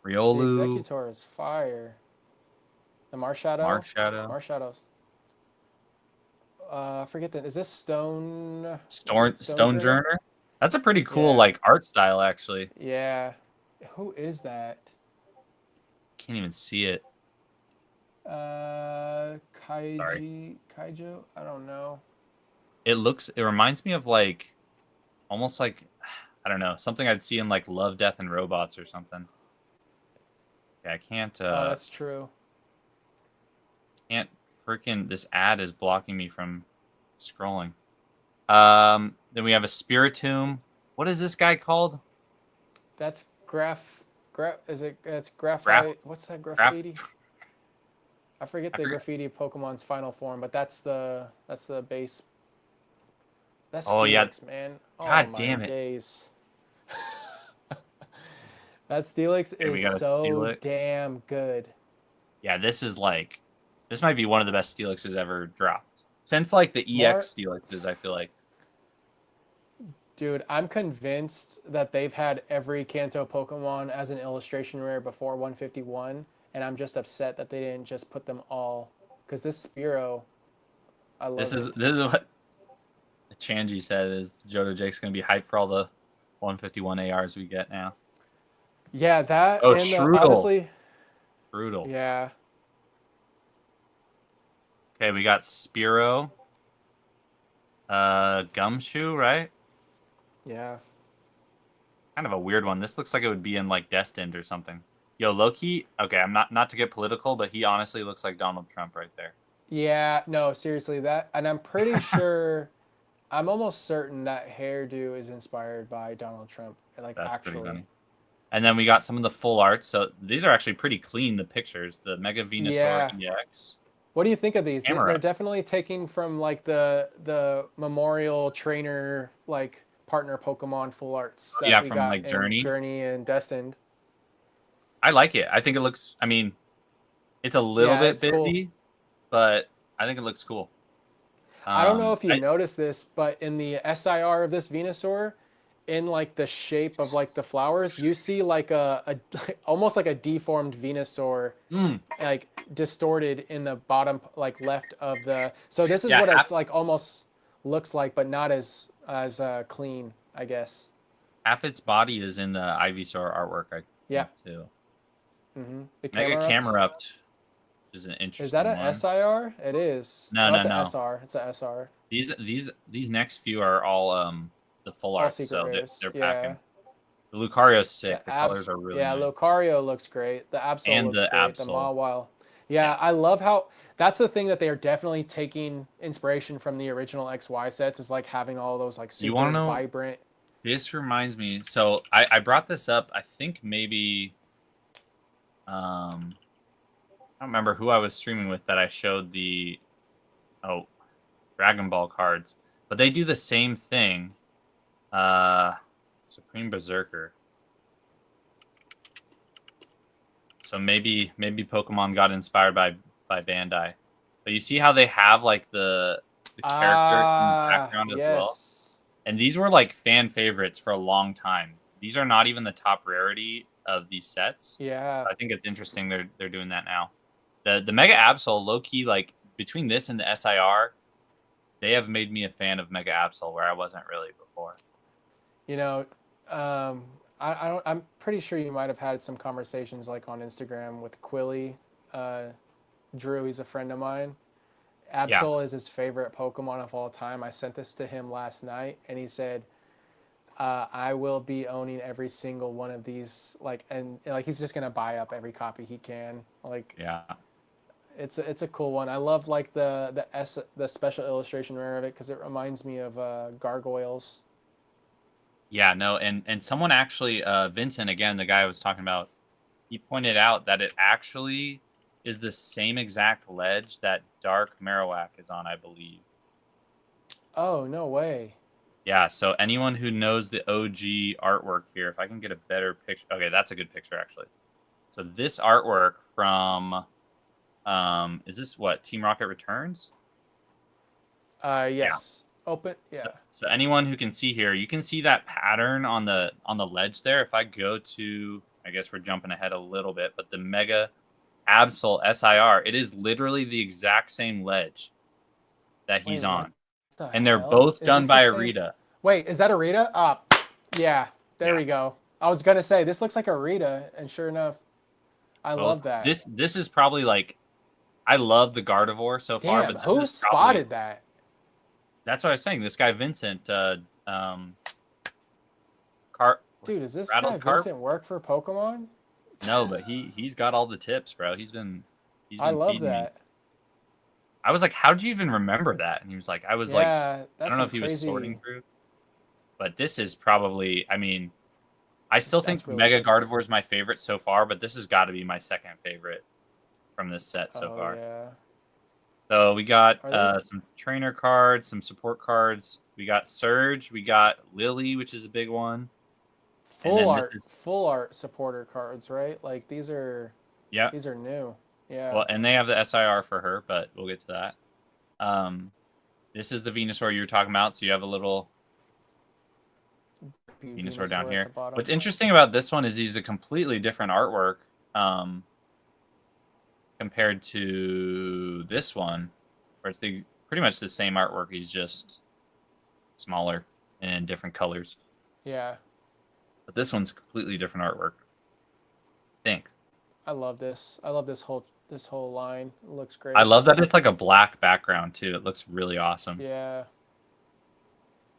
Riolu. The Executor is fire. The Marshadow. Marshadow's. Forget that. Is this Stonejourner? That's a pretty cool like art style, actually. Yeah. Who is that? Can't even see it. Kaijo? I don't know. It reminds me of like almost like I don't know, something I'd see in like Love, Death, and Robots or something. Yeah, I can't oh, that's true. Can't freaking this ad is blocking me from scrolling. Then we have a Spiritomb. What is this guy called? That's it's graphite. What's that graffiti? I forget the graffiti Pokemon's final form, but that's the base. That's Steelix, man. God damn it. Days. That Steelix is so damn good. Yeah, this might be one of the best Steelixes ever dropped. Since like the EX Steelixes, I feel like. Dude, I'm convinced that they've had every Kanto Pokemon as an illustration rare before 151, and I'm just upset that they didn't just put them all. Because this Spearow, I love it. This is what Chanji said is Johto Jake's going to be hyped for all the 151 ARs we get now. Yeah, that and Strudel. Honestly. Brutal. Yeah. Okay, we got Spearow. Gumshoe, right? Yeah. Kind of a weird one. This looks like it would be in like Destined or something. Yo, Loki. Okay, I'm not to get political, but he honestly looks like Donald Trump right there. Yeah, no, seriously, and I'm pretty sure, I'm almost certain that hairdo is inspired by Donald Trump. Like that's actually. Pretty funny. And then we got some of the full art. So these are actually pretty clean. The pictures, the Mega Venusaur EX. What do you think of these? They're definitely taking from like the Memorial Trainer like partner Pokemon full arts. That we from got like Journey and Destined. I like it. I think it looks. I mean, it's a little bit busy, cool. But I think it looks cool. I don't know if you noticed this, but in the SIR of this Venusaur, in like the shape of like the flowers, you see like a almost like a deformed Venusaur, like distorted in the bottom like left of the. So this is what it's like almost looks like, but not as clean, I guess. Half its body is in the Ivysaur artwork. Too. Mm-hmm. The Camerupt is an interesting. Is that an SIR? It is. No, no. An SR. It's a SR. These next few are all the full art, so they're packing. The Lucario's sick. The colors are really nice. Lucario looks great. The Absol looks great. Absol. The Mawile. Yeah, I love how that's the thing that they are definitely taking inspiration from the original XY sets is like having all those like super vibrant. This reminds me. So I brought this up. I think maybe. I don't remember who I was streaming with that I showed the Dragon Ball cards, but they do the same thing. Supreme Berserker. So maybe Pokemon got inspired by Bandai. But you see how they have like the character in the background as well? Yes. And these were like fan favorites for a long time. These are not even the top rarity of these sets. Yeah. I think it's interesting they're doing that now. The Mega Absol, low key, like between this and the SIR, they have made me a fan of Mega Absol where I wasn't really before. You know, I don't. I'm pretty sure you might have had some conversations like on Instagram with Quilly. Drew, he's a friend of mine. Absol is his favorite Pokemon of all time. I sent this to him last night, and he said, "I will be owning every single one of these." Like, and like he's just gonna buy up every copy he can. Like, Yeah. it's a cool one. I love like the special illustration rare of it because it reminds me of gargoyles. Yeah, no, and someone actually, Vincent, again, the guy I was talking about, he pointed out that it actually is the same exact ledge that Dark Marowak is on, I believe. Oh, no way. Yeah, so anyone who knows the OG artwork here, if I can get a better picture. Okay, that's a good picture, actually. So this artwork from, is this what, Team Rocket Returns? Yes. Open. Yeah. So anyone who can see here, you can see that pattern on the ledge there. If I go to, I guess we're jumping ahead a little bit, but the Mega Absol SIR, it is literally the exact same ledge that he's on. And they're both done by Arita. Wait, is that Arita? Yeah, there we go. I was gonna say this looks like Arita, and sure enough, I love that. This is probably like, I love the Gardevoir so far, but who spotted that? That's what I was saying. This guy Vincent, Dude, is this guy Vincent work for Pokemon? No, but he's got all the tips, bro. He's been I love that. Me. I was like, how did you even remember that? And he was like, I was like, I don't know if he was sorting through. But this is probably, I mean, I still think Mega Gardevoir is my favorite so far, but this has got to be my second favorite from this set so far. Yeah. So we got some trainer cards, some support cards. We got Surge. We got Lily, which is a big one. Full art supporter cards, right? Like these are. Yeah. These are new. Yeah. Well, and they have the SIR for her, but we'll get to that. This is the Venusaur you were talking about. So you have a little Venusaur down here. What's interesting about this one is he's a completely different artwork compared to this one, where it's pretty much the same artwork. He's just smaller and in different colors. Yeah. But this one's completely different artwork, I think. I love this. I love this whole line. It looks great. I love that it's like a black background too. It looks really awesome. Yeah.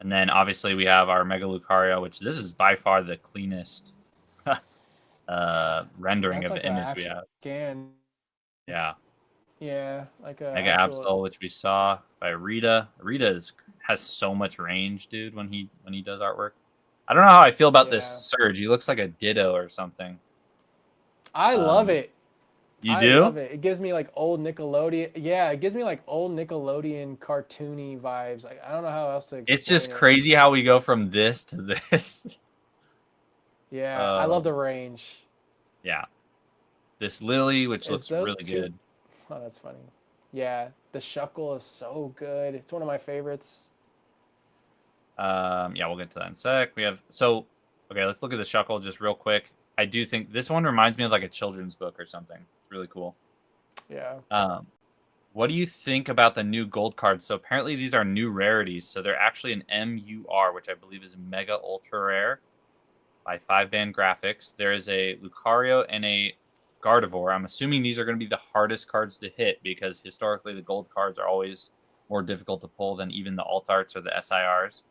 And then obviously we have our Mega Lucario, which this is by far the cleanest rendering of the image we have. Scan. Yeah. Yeah, like a Mega Absol, which we saw by Rita. Rita has so much range, dude, when he does artwork. I don't know how I feel about this Surge. He looks like a Ditto or something. I love it. You do? I love it. It gives me like old Nickelodeon. Yeah, it gives me like old Nickelodeon cartoony vibes. Like I don't know how else to explain It's just crazy how we go from this to this. Yeah, I love the range. Yeah. This Lily, which looks really good. Oh, that's funny. Yeah, the Shuckle is so good. It's one of my favorites. Yeah, we'll get to that in a sec. Okay, let's look at the Shuckle just real quick. I do think this one reminds me of like a children's book or something. It's really cool. Yeah. What do you think about the new gold cards? So apparently these are new rarities. So they're actually an MUR, which I believe is Mega Ultra Rare by 5-band graphics. There is a Lucario and a Gardevoir. I'm assuming these are going to be the hardest cards to hit because historically the gold cards are always more difficult to pull than even the alt arts or the SIRs.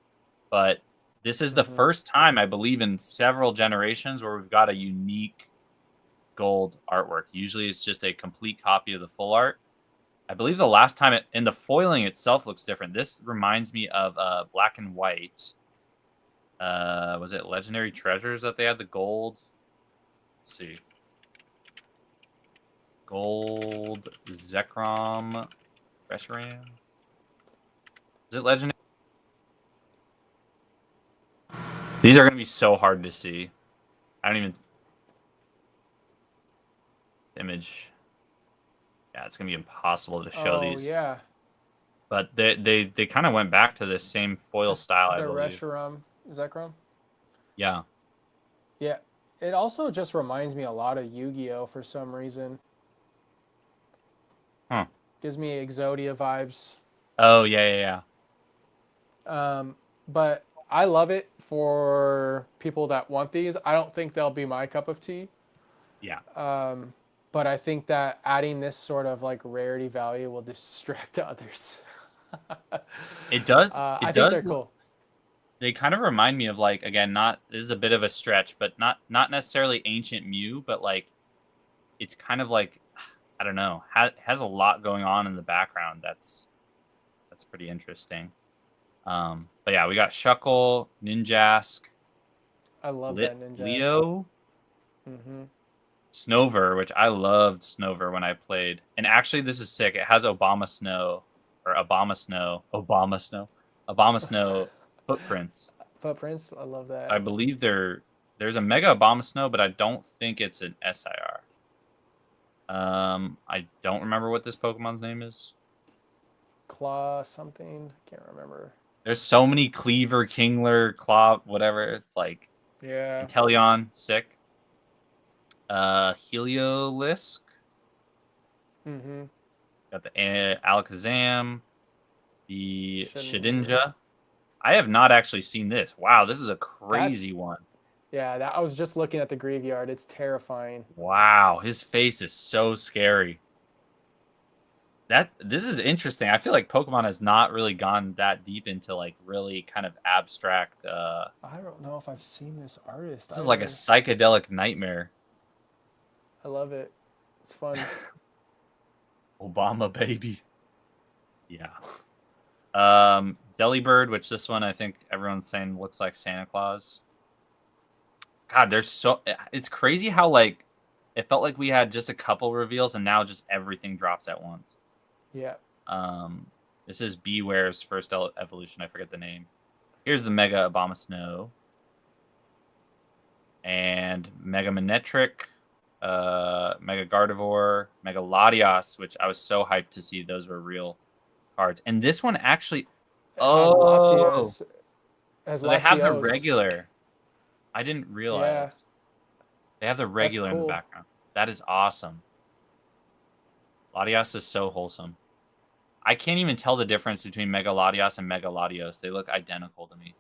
But this is the first time, I believe, in several generations where we've got a unique gold artwork. Usually it's just a complete copy of the full art. I believe the last time and the foiling itself looks different. This reminds me of black and white. Was it Legendary Treasures that they had the gold? Let's see. Gold Zekrom Reshiram. Is it Legendary? These are going to be so hard to see. I don't even... Image. Yeah, it's going to be impossible to show these. Oh, yeah. But they kind of went back to this same foil style, I The believe. Reshiram, Zekrom? Yeah. Yeah. It also just reminds me a lot of Yu-Gi-Oh! For some reason. Huh. Gives me Exodia vibes. Oh, yeah. But I love it for people that want these. I don't think they'll be my cup of tea. Yeah. But I think that adding this sort of like rarity value will distract others. It does. I It think does. they're cool. They kind of remind me of like, again, not this is a bit of a stretch, but not necessarily Ancient Mew, but like it's kind of like I don't know, has a lot going on in the background. That's pretty interesting. But yeah, we got Shuckle, Ninjask, I love that Ninja. Leo, Mm-hmm. Snover, which I loved Snover when I played. And actually, this is sick. It has Obama Snow footprints. Footprints. I love that. I believe there's a Mega Obama Snow, but I don't think it's an SIR. I don't remember what this Pokemon's name is. Claw something. Can't remember. There's so many Cleaver, Kingler, Claw, whatever. It's like Yeah. Inteleon, sick. Heliolisk. Mm-hmm. Got the Alakazam, the Shedinja. Shedinja. I have not actually seen this. Wow, this is a crazy one. Yeah, I was just looking at the graveyard. It's terrifying. Wow, his face is so scary. This is interesting. I feel like Pokemon has not really gone that deep into like really kind of abstract. I don't know if I've seen this artist. This is like a psychedelic nightmare. I love it. It's fun. Obama baby. Yeah. Delibird, which this one I think everyone's saying looks like Santa Claus. God, it's crazy how like it felt like we had just a couple reveals and now just everything drops at once. Yeah. This is Beware's first evolution. I forget the name. Here's the Mega Obama Snow. And Mega Manectric, Mega Gardevoir, Mega Latias, which I was so hyped to see those were real cards. And this one actually Latios. So they have the regular. I didn't realize. Yeah. They have the regular in the background. That is awesome. Latias is so wholesome. I can't even tell the difference between Mega Latias and Mega Latios. They look identical to me.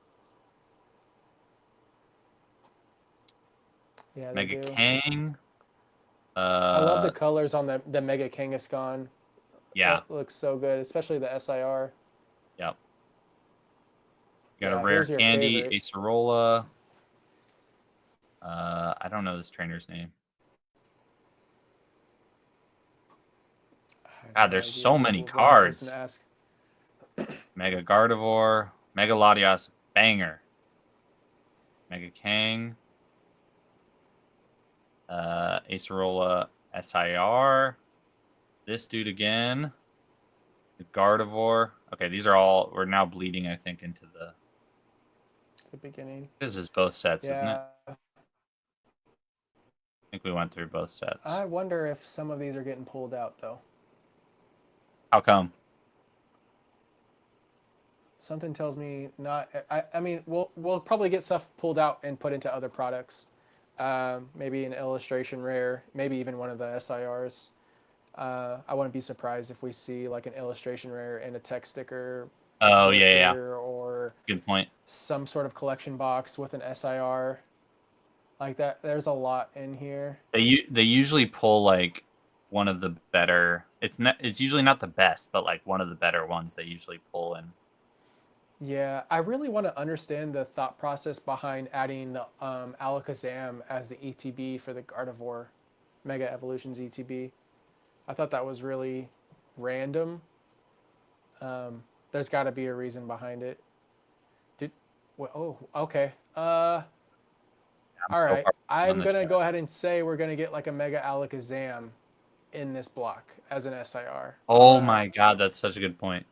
Yeah, Mega Kang. I love the colors on the Mega Kangaskhan. Yeah. It looks so good, especially the SIR. Yep. You got a rare candy, Acerola. I don't know this trainer's name. God, there's so many cards. Mega Gardevoir, Mega Latias, banger. Mega Kang, Acerola, SIR. This dude again. The Gardevoir. Okay, these are all. We're now bleeding, I think, into the beginning. This is both sets, isn't it? I think we went through both sets. I wonder if some of these are getting pulled out, though. How come? Something tells me not. I mean, we'll probably get stuff pulled out and put into other products. Maybe an illustration rare, maybe even one of the SIRs. I wouldn't be surprised if we see like an illustration rare and a text sticker. Oh yeah. Or good point. Some sort of collection box with an SIR. Like that. There's a lot in here. They usually pull like one of the better. It's usually not the best, but like one of the better ones they usually pull in. Yeah, I really want to understand the thought process behind adding the Alakazam as the ETB for the Gardevoir Mega Evolutions ETB. I thought that was really random. There's got to be a reason behind it. Oh, okay. I'm All so right. far on I'm the gonna chat. go ahead and say we're gonna get like a Mega Alakazam in this block as an SIR. Oh my god, that's such a good point.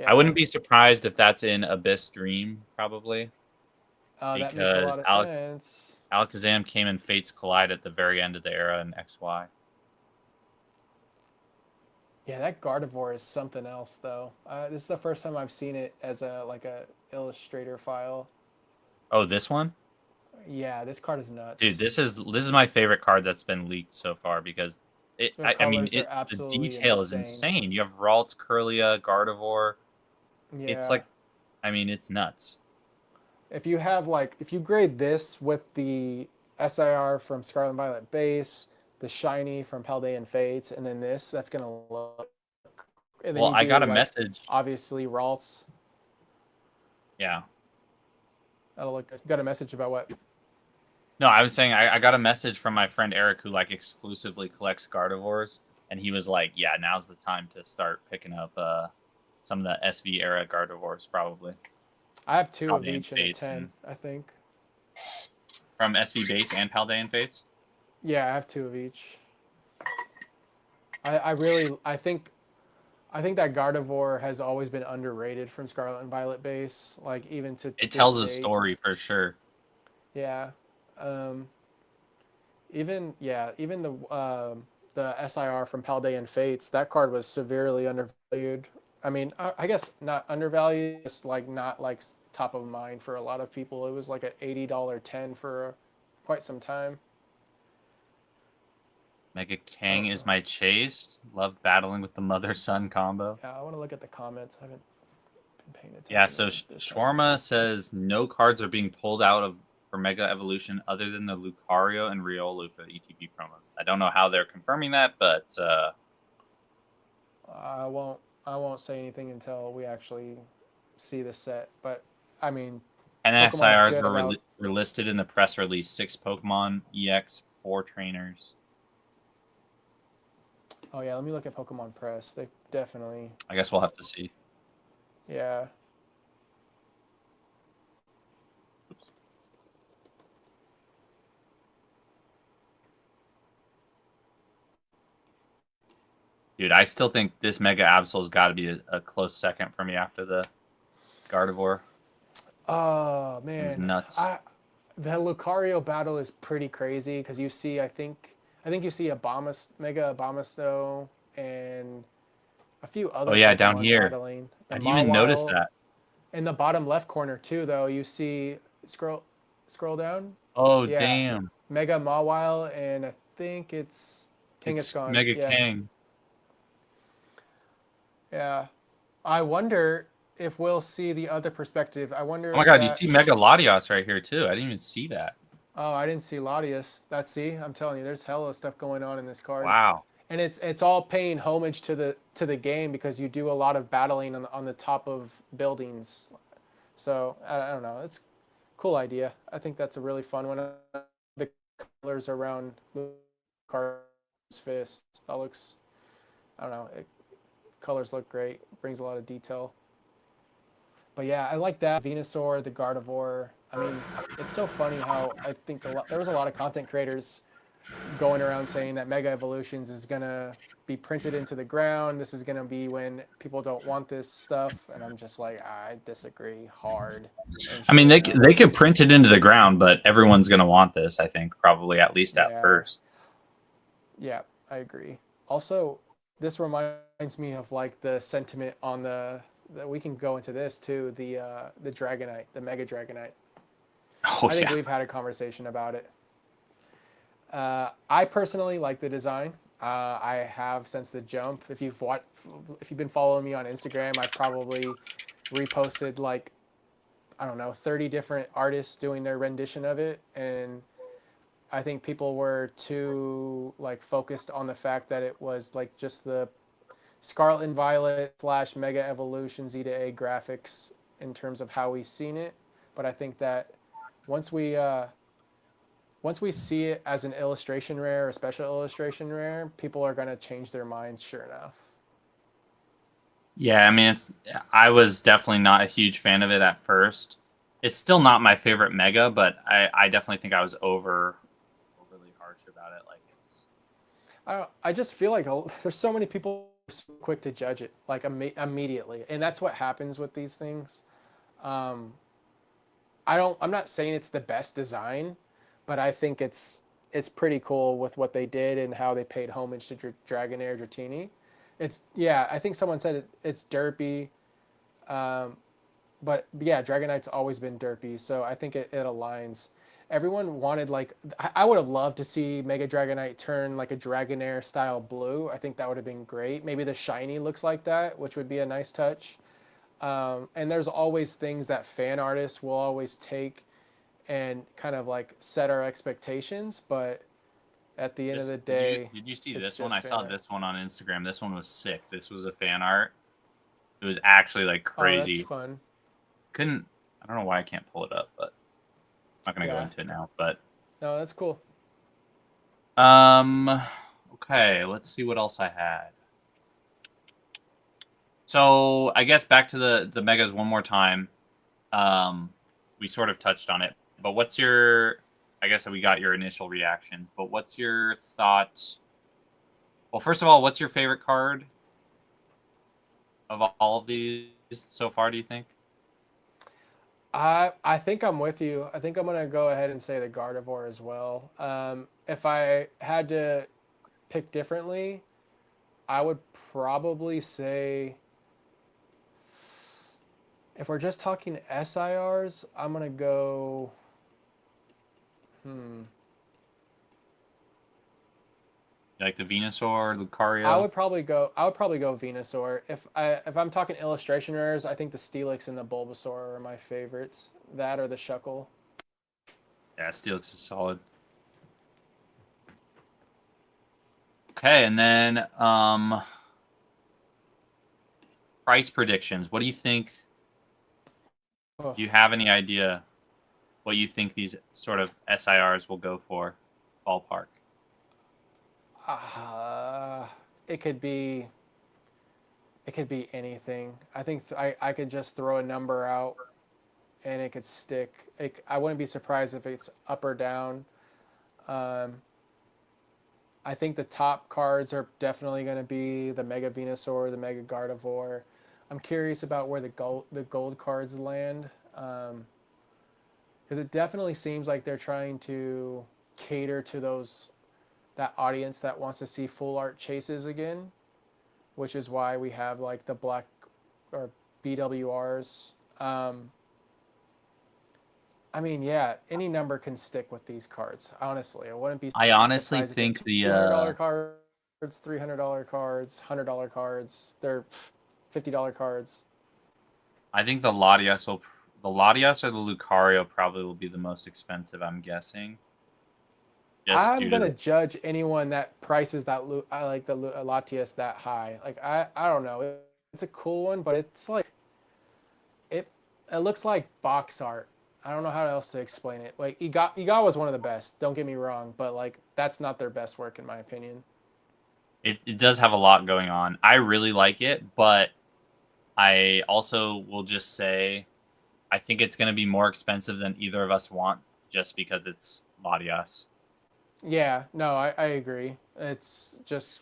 I Yeah. wouldn't be surprised if that's in Abyss Dream, probably, That makes a because lot of sense. Alakazam came in Fates Collide at the very end of the era in XY. Yeah, that Gardevoir is something else though. This is the first time I've seen it as a Illustrator file. Oh, this one? Yeah, this card is Dude, nuts. this is my favorite card that's been leaked so far because The I mean, colors are the absolutely detail is insane. insane. You have Ralts, Curlia, Gardevoir. It's Yeah. like, I mean, it's nuts. If you have like if you grade this with the SIR from Scarlet and Violet base, the shiny from Paldea and Fates, and then this, that's gonna look. And then Well, you I got do a like message. obviously Ralts. Yeah. That'll look good. You got a message about what? No, I was saying I got a message from my friend Eric who like exclusively collects Gardevoirs, and he was like, "Yeah, now's the time to start picking up some of the SV era Gardevoirs, probably I have two of Paldean each in a Fates 10, and I think. from SV base and Paldean Fates." Yeah, I have two of each. I really I think that Gardevoir has always been underrated from Scarlet and Violet base, like even to It this tells a date. story for sure. Yeah. Um, even the SIR from Paldean Fates, that card was severely undervalued. I mean, I guess not undervalued, just like not like top of mind for a lot of people. It was like an $80 10 for quite some time. Mega I Kang don't is know. my chase. Love battling with the mother son combo. Yeah, I want to look at the comments. I haven't been paying Yeah, attention so this time. Shawarma says no cards are being pulled out of for Mega Evolution other than the Lucario and Riolu for the ETB promos. I don't know how they're confirming that, but I won't I won't say anything until we actually see the set. But I mean, Pokemon's NSIRs good were about. listed in the press release. 6 Pokemon EX, 4 trainers. Oh yeah, let me look at Pokemon Press. They definitely. I guess we'll have to see. Yeah. Oops. Dude, I still think this Mega Absol's got to be a close second for me after the Gardevoir. Oh It was man, nuts. I the Lucario battle is pretty crazy because you see, I think you see Mega Abomasto, and a few Oh other yeah, down Pokemon here. battling. The I didn't even notice Mawile that. in the bottom left corner too, though. You see scroll down. Oh Yeah, damn. Mega Mawile, and I think it's It's Kangaskhan. Mega Yeah, Kang. yeah. I wonder if we'll see the other perspective. I wonder Oh my if god, you that. see Mega Latios right here too. I didn't even see that. Oh, I didn't see Latias. That's see, I'm telling you, there's hella stuff going on in this card, Wow. and it's all paying homage to the game because you do a lot of battling on the top of buildings. So I don't know. It's a cool idea. I think that's a really fun one. The colors around Lucario's fist. That looks. I don't know. Colors look great. Brings a lot of detail. But yeah, I like that Venusaur, the Gardevoir. I mean, it's so funny how I think there was a lot of content creators going around saying that Mega Evolutions is gonna be printed into the ground. This is gonna be when people don't want this stuff, and I'm just like, I disagree hard. And I mean, sure enough, they could print it into the ground, but everyone's gonna want this. I think probably at least at yeah, first. yeah, I agree. Also, this reminds me of like the sentiment on the that we can go into this too. The Dragonite, the Mega Dragonite. Oh I think yeah. we've had a conversation about it. I personally like the design. I have since the jump. If you've been following me on Instagram, I probably reposted like I don't know 30 different artists doing their rendition of it, and I think people were too like focused on the fact that it was like just the Scarlet and Violet slash Mega Evolution Z to A graphics in terms of how we seen it. But I think that once we uh, once we see it as an illustration rare, a special illustration rare, people are going to change their minds sure enough. Yeah, I mean, I was definitely not a huge fan of it at first. It's still not my favorite Mega, but I definitely think I was overly harsh about it. Like it's I just feel like there's so many people so quick to judge it like immediately, and that's what happens with these things. Um, I'm not saying it's the best design, but I think it's pretty cool with what they did and how they paid homage to Dragonair Dratini. It's yeah, I think someone said it's derpy, um, but yeah, Dragonite's always been derpy, so I think it aligns. Everyone wanted like I would have loved to see Mega Dragonite turn like a Dragonair style blue. I think that would have been great. Maybe the shiny looks like that, which would be a nice touch. And there's always things that fan artists will always take and kind of like set our expectations, but at the end of just the did you day, did you see it's this one? just I fan saw art. this one on Instagram. This one was sick. This was a fan art. It was actually like Oh, that's crazy. fun. Couldn't I don't know why I can't pull it up, but I'm not gonna go Yeah. into it now. But No, that's cool. um okay, let's see what else I had. So I guess back to the megas one more time. We sort of touched on it, but what's your? I guess we got your initial reactions, but what's your thoughts? Well, first of all, what's your favorite card of all of these so far? Do you think? I think I'm with you. I think I'm gonna go ahead and say the Gardevoir as well. If I had to pick differently, I would probably say if we're just talking SIRs, I'm gonna go. Hmm. Like the Venusaur, I Lucario? would probably go. I would probably go Venusaur. If I'm talking illustration rares, I think the Steelix and the Bulbasaur are my favorites. That or the Shuckle. Yeah, Steelix is solid. Okay, and then price predictions. What do you think? Oh, Do you have any idea what you think these sort of SIRs will go for? Ballpark. uh, it could be. It could be anything. I think I could just throw a number out and it could stick. I wouldn't be surprised if it's up or down. Um, I think the top cards are definitely going to be the Mega Venusaur, the Mega Gardevoir. I'm curious about where the gold cards land, because it definitely seems like they're trying to cater to that audience that wants to see full art chases again, which is why we have like the black or BWRs. Um, I mean, yeah, any number can stick with these cards. Honestly, I wouldn't be I honestly surprised if they're think the $200 cards, $300 cards, $100 cards. They're $50 cards. I think the Latias or the Lucario probably will be the most expensive. I'm guessing, just I'm due to gonna the. judge anyone that prices I like the Latias that high. Like I don't know. It's a cool one, but it's like it it looks like box art. I don't know how else to explain it. Like Iga was one of the best. Don't get me wrong, but like that's not their best work in my opinion. It does have a lot going on. I really like it, but I also will just say I think it's going to be more expensive than either of us want, just because it's Latias. Yeah, no, I agree. It's just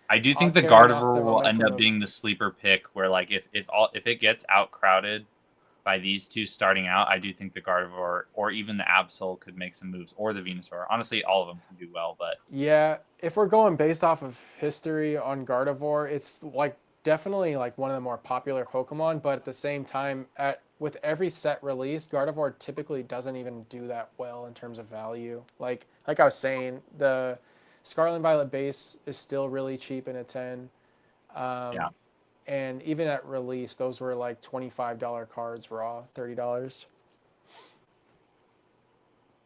I do think the carrying off the Gardevoir will end momentum up of being the sleeper pick, where like if it gets out crowded by these two starting out, I do think the Gardevoir or even the Absol could make some moves, or the Venusaur. Honestly, all of them can do well, but yeah. If we're going based off of history on Gardevoir, it's like definitely like one of the more popular Pokemon. But at the same time, at with every set release, Gardevoir typically doesn't even do that well in terms of value. Like I was saying, the Scarlet and Violet base is still really cheap in a 10. yeah. Um, and even at release, those were like $25 cards raw, $30.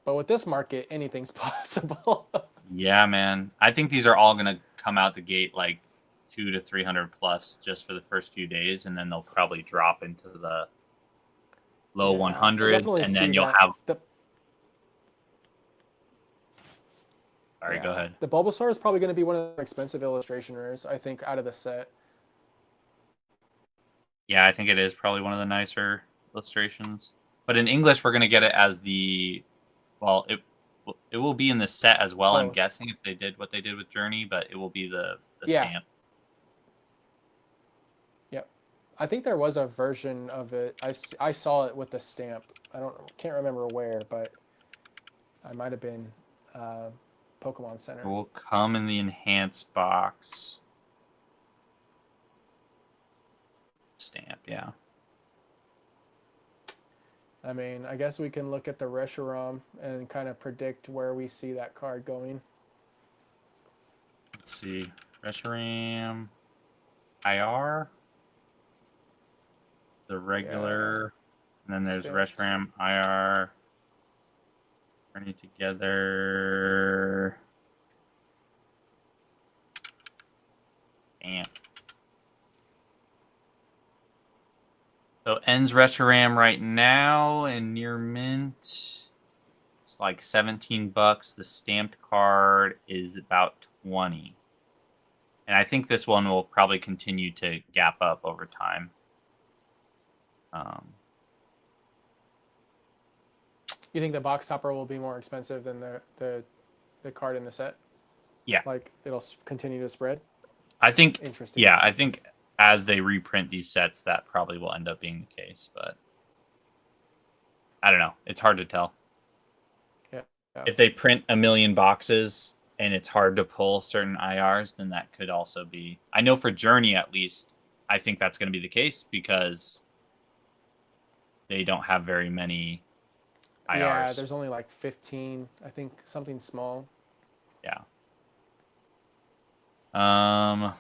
But with this market, anything's possible. Yeah, man. I think these are all gonna come out the gate like 200 to 300 plus just for the first few days, and then they'll probably drop into the low Yeah, I 100s, definitely and see then you'll that. have. The Sorry, go Yeah, ahead. the Bulbasaur is probably going to be one of the expensive illustration rares, I think, out of the set. Yeah, I think it is probably one of the nicer illustrations. But in English, we're gonna get it as well. It will be in the set as well. I'm Both. guessing if they did what they did with Journey, but it will be the Yeah. stamp. Yep. I think there was a version of it. I saw it with the stamp. Can't remember where, but I might have been Pokemon Center. It will come in the enhanced box. Stamp, yeah. I mean, I guess we can look at the Reshiram and kind of predict where we see that card going. Let's see. Reshiram IR. The regular. Yeah. And then there's Reshiram IR. Running together. Damn. So ends Reshiram right now and near mint. It's like $17. The stamped card is about 20. And I think this one will probably continue to gap up over time. You think the box topper will be more expensive than the card in the set? Yeah. Like it'll continue to spread? I think. Interesting. Yeah, I think as they reprint these sets, that probably will end up being the case. But I don't know. It's hard to tell. Yeah. If they print 1 million boxes and it's hard to pull certain IRs, then that could also be. I know for Journey, at least, I think that's going to be the case because they don't have very many IRs. Yeah, there's only like 15. I think something small. Yeah.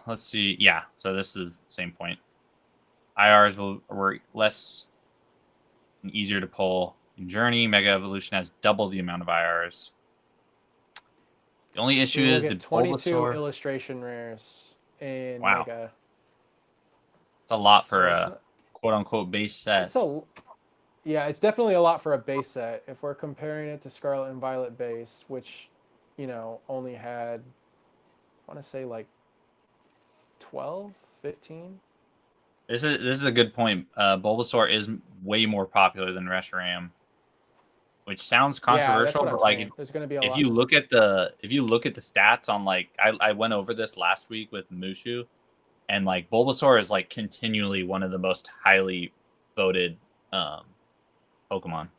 Let's see. Yeah, so this is the same point. IRs were less and easier to pull in Journey. Mega Evolution has double the amount of IRs. The only issue is the 22 Bulbasaur illustration rares in Wow. Mega. It's a lot for a quote unquote base set. Yeah, it's definitely a lot for a base set. If we're comparing it to Scarlet and Violet base, which, only had, I want to say like 12, 15. This is a good point. Bulbasaur is way more popular than Reshiram, which sounds controversial, but like there's going to be a lot. if you look at the stats on like I went over this last week with Mushu, and like Bulbasaur is like continually one of the most highly voted Pokemon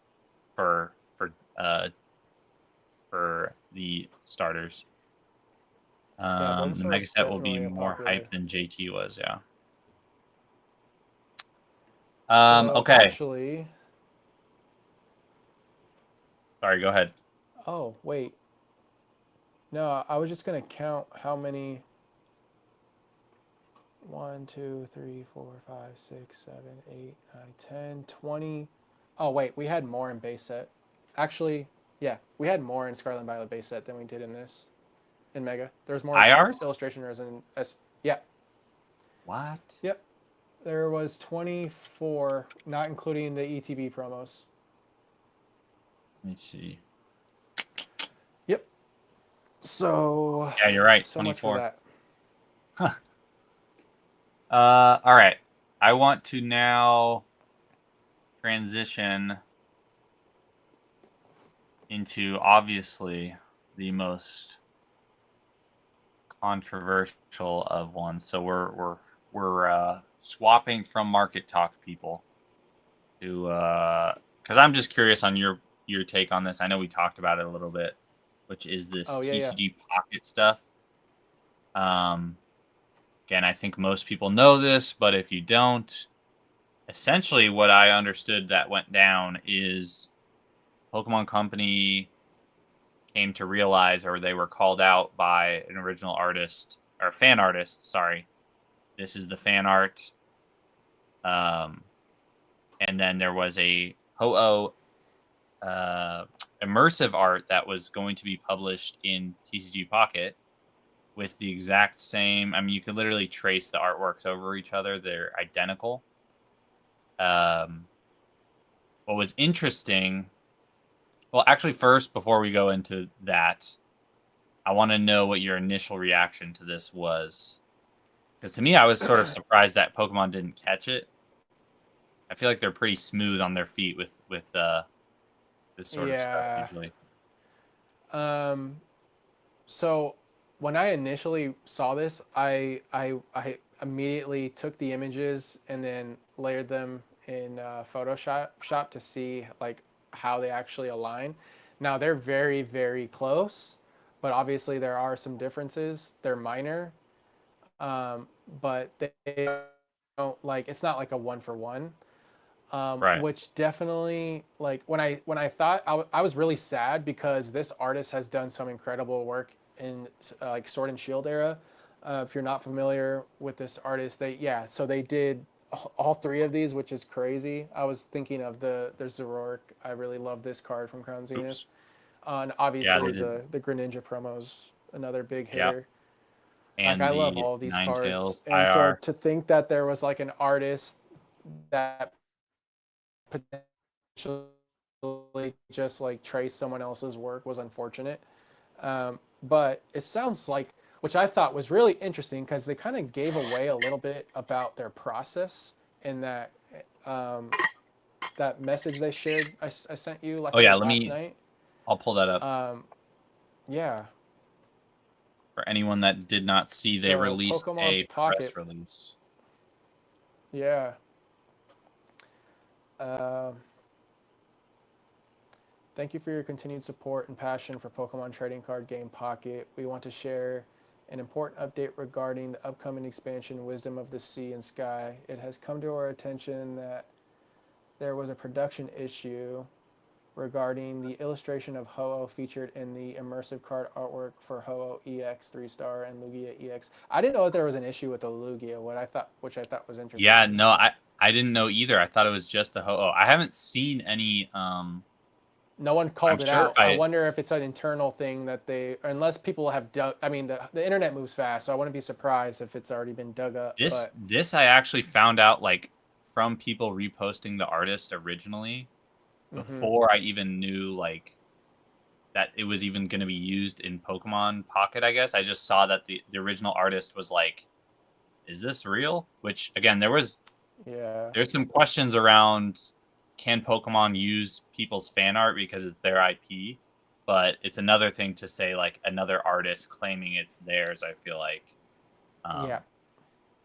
for the starters. The Mega Set will be more hype than JT was, yeah. Okay. Actually, sorry, go ahead. Oh, wait. No, I was just going to count how many. 1, 2, 3, 4, 5, 6, 7, 8, 9, 10, 20. Oh, wait, we had more in base set. Actually, yeah, we had more in Scarlet and Violet base set than we did in this. In Mega. There's more IRs? illustration rares in S. Yeah. What? Yep. There was 24, not including the ETB promos. Let me see. Yep. So. Yeah, you're right. So 24. much for that. All right. I want to now transition into obviously the most controversial of ones. So we're swapping from Market Talk people to because I'm just curious on your take on this. I know we talked about it a little bit, which is this TCG Pocket stuff. Again, I think most people know this, but if you don't, essentially what I understood that went down is Pokemon Company came to realize, or they were called out by an original artist, or fan artist, sorry. This is the fan art. And then there was a Ho-Oh immersive art that was going to be published in TCG Pocket with the exact same. I mean, you could literally trace the artworks over each other. They're identical. What was interesting... Well, actually, first, before we go into that, I want to know what your initial reaction to this was. Because to me, I was sort of surprised that Pokemon didn't catch it. I feel like they're pretty smooth on their feet with this sort of stuff Yeah. usually. So when I initially saw this, I immediately took the images and then layered them in Photoshop to see like how they actually align. Now they're very, very close, but obviously there are some differences. They're minor, but they don't like it's not like a one for one. Right. Which definitely like when I thought I was really sad because this artist has done some incredible work in like Sword and Shield era. If you're not familiar with this artist, so they did all three of these, which is crazy. I was thinking of there's Zerork. I really love this card from Crown Zenith. Oops. And Yeah, obviously they did. the Greninja promos, another big Yep. hitter. Like And I love the all these Ninetales cards, and so IR. to think that there was like an artist that potentially just like trace someone else's work was unfortunate. But it sounds like, which I thought was really interesting because they kind of gave away a little bit about their process in um, that message they shared. I sent you like Oh it yeah, was last night. I'll pull that up. Um, yeah. For anyone that did not see, they So released Pokemon a press Pocket. release. Yeah. Um, Thank you for your continued support and passion for Pokemon trading card game Pocket. We want to share an important update regarding the upcoming expansion Wisdom of the Sea and Sky. It has come to our attention that there was a production issue regarding the illustration of Ho-Oh featured in the immersive card artwork for Ho-Oh EX 3-star and Lugia EX. I didn't know that there was an issue with the Lugia, which I thought was Yeah, interesting. no, I didn't know either. I thought it was just the Ho-Oh. I haven't seen any. No one I'm called it sure if out. I I wonder if it's an internal thing that unless people have dug. I mean, the internet moves fast, so I wouldn't be surprised if it's already been dug up. But this I actually found out like from people reposting the artist originally mm-hmm. before I even knew like that it was even going to be used in Pokemon Pocket. I guess I just saw that the original artist was like, "Is this real?" Which again, there's some questions around can Pokemon use people's fan art because it's their IP, but it's another thing to say like another artist claiming it's theirs. I feel like. Yeah.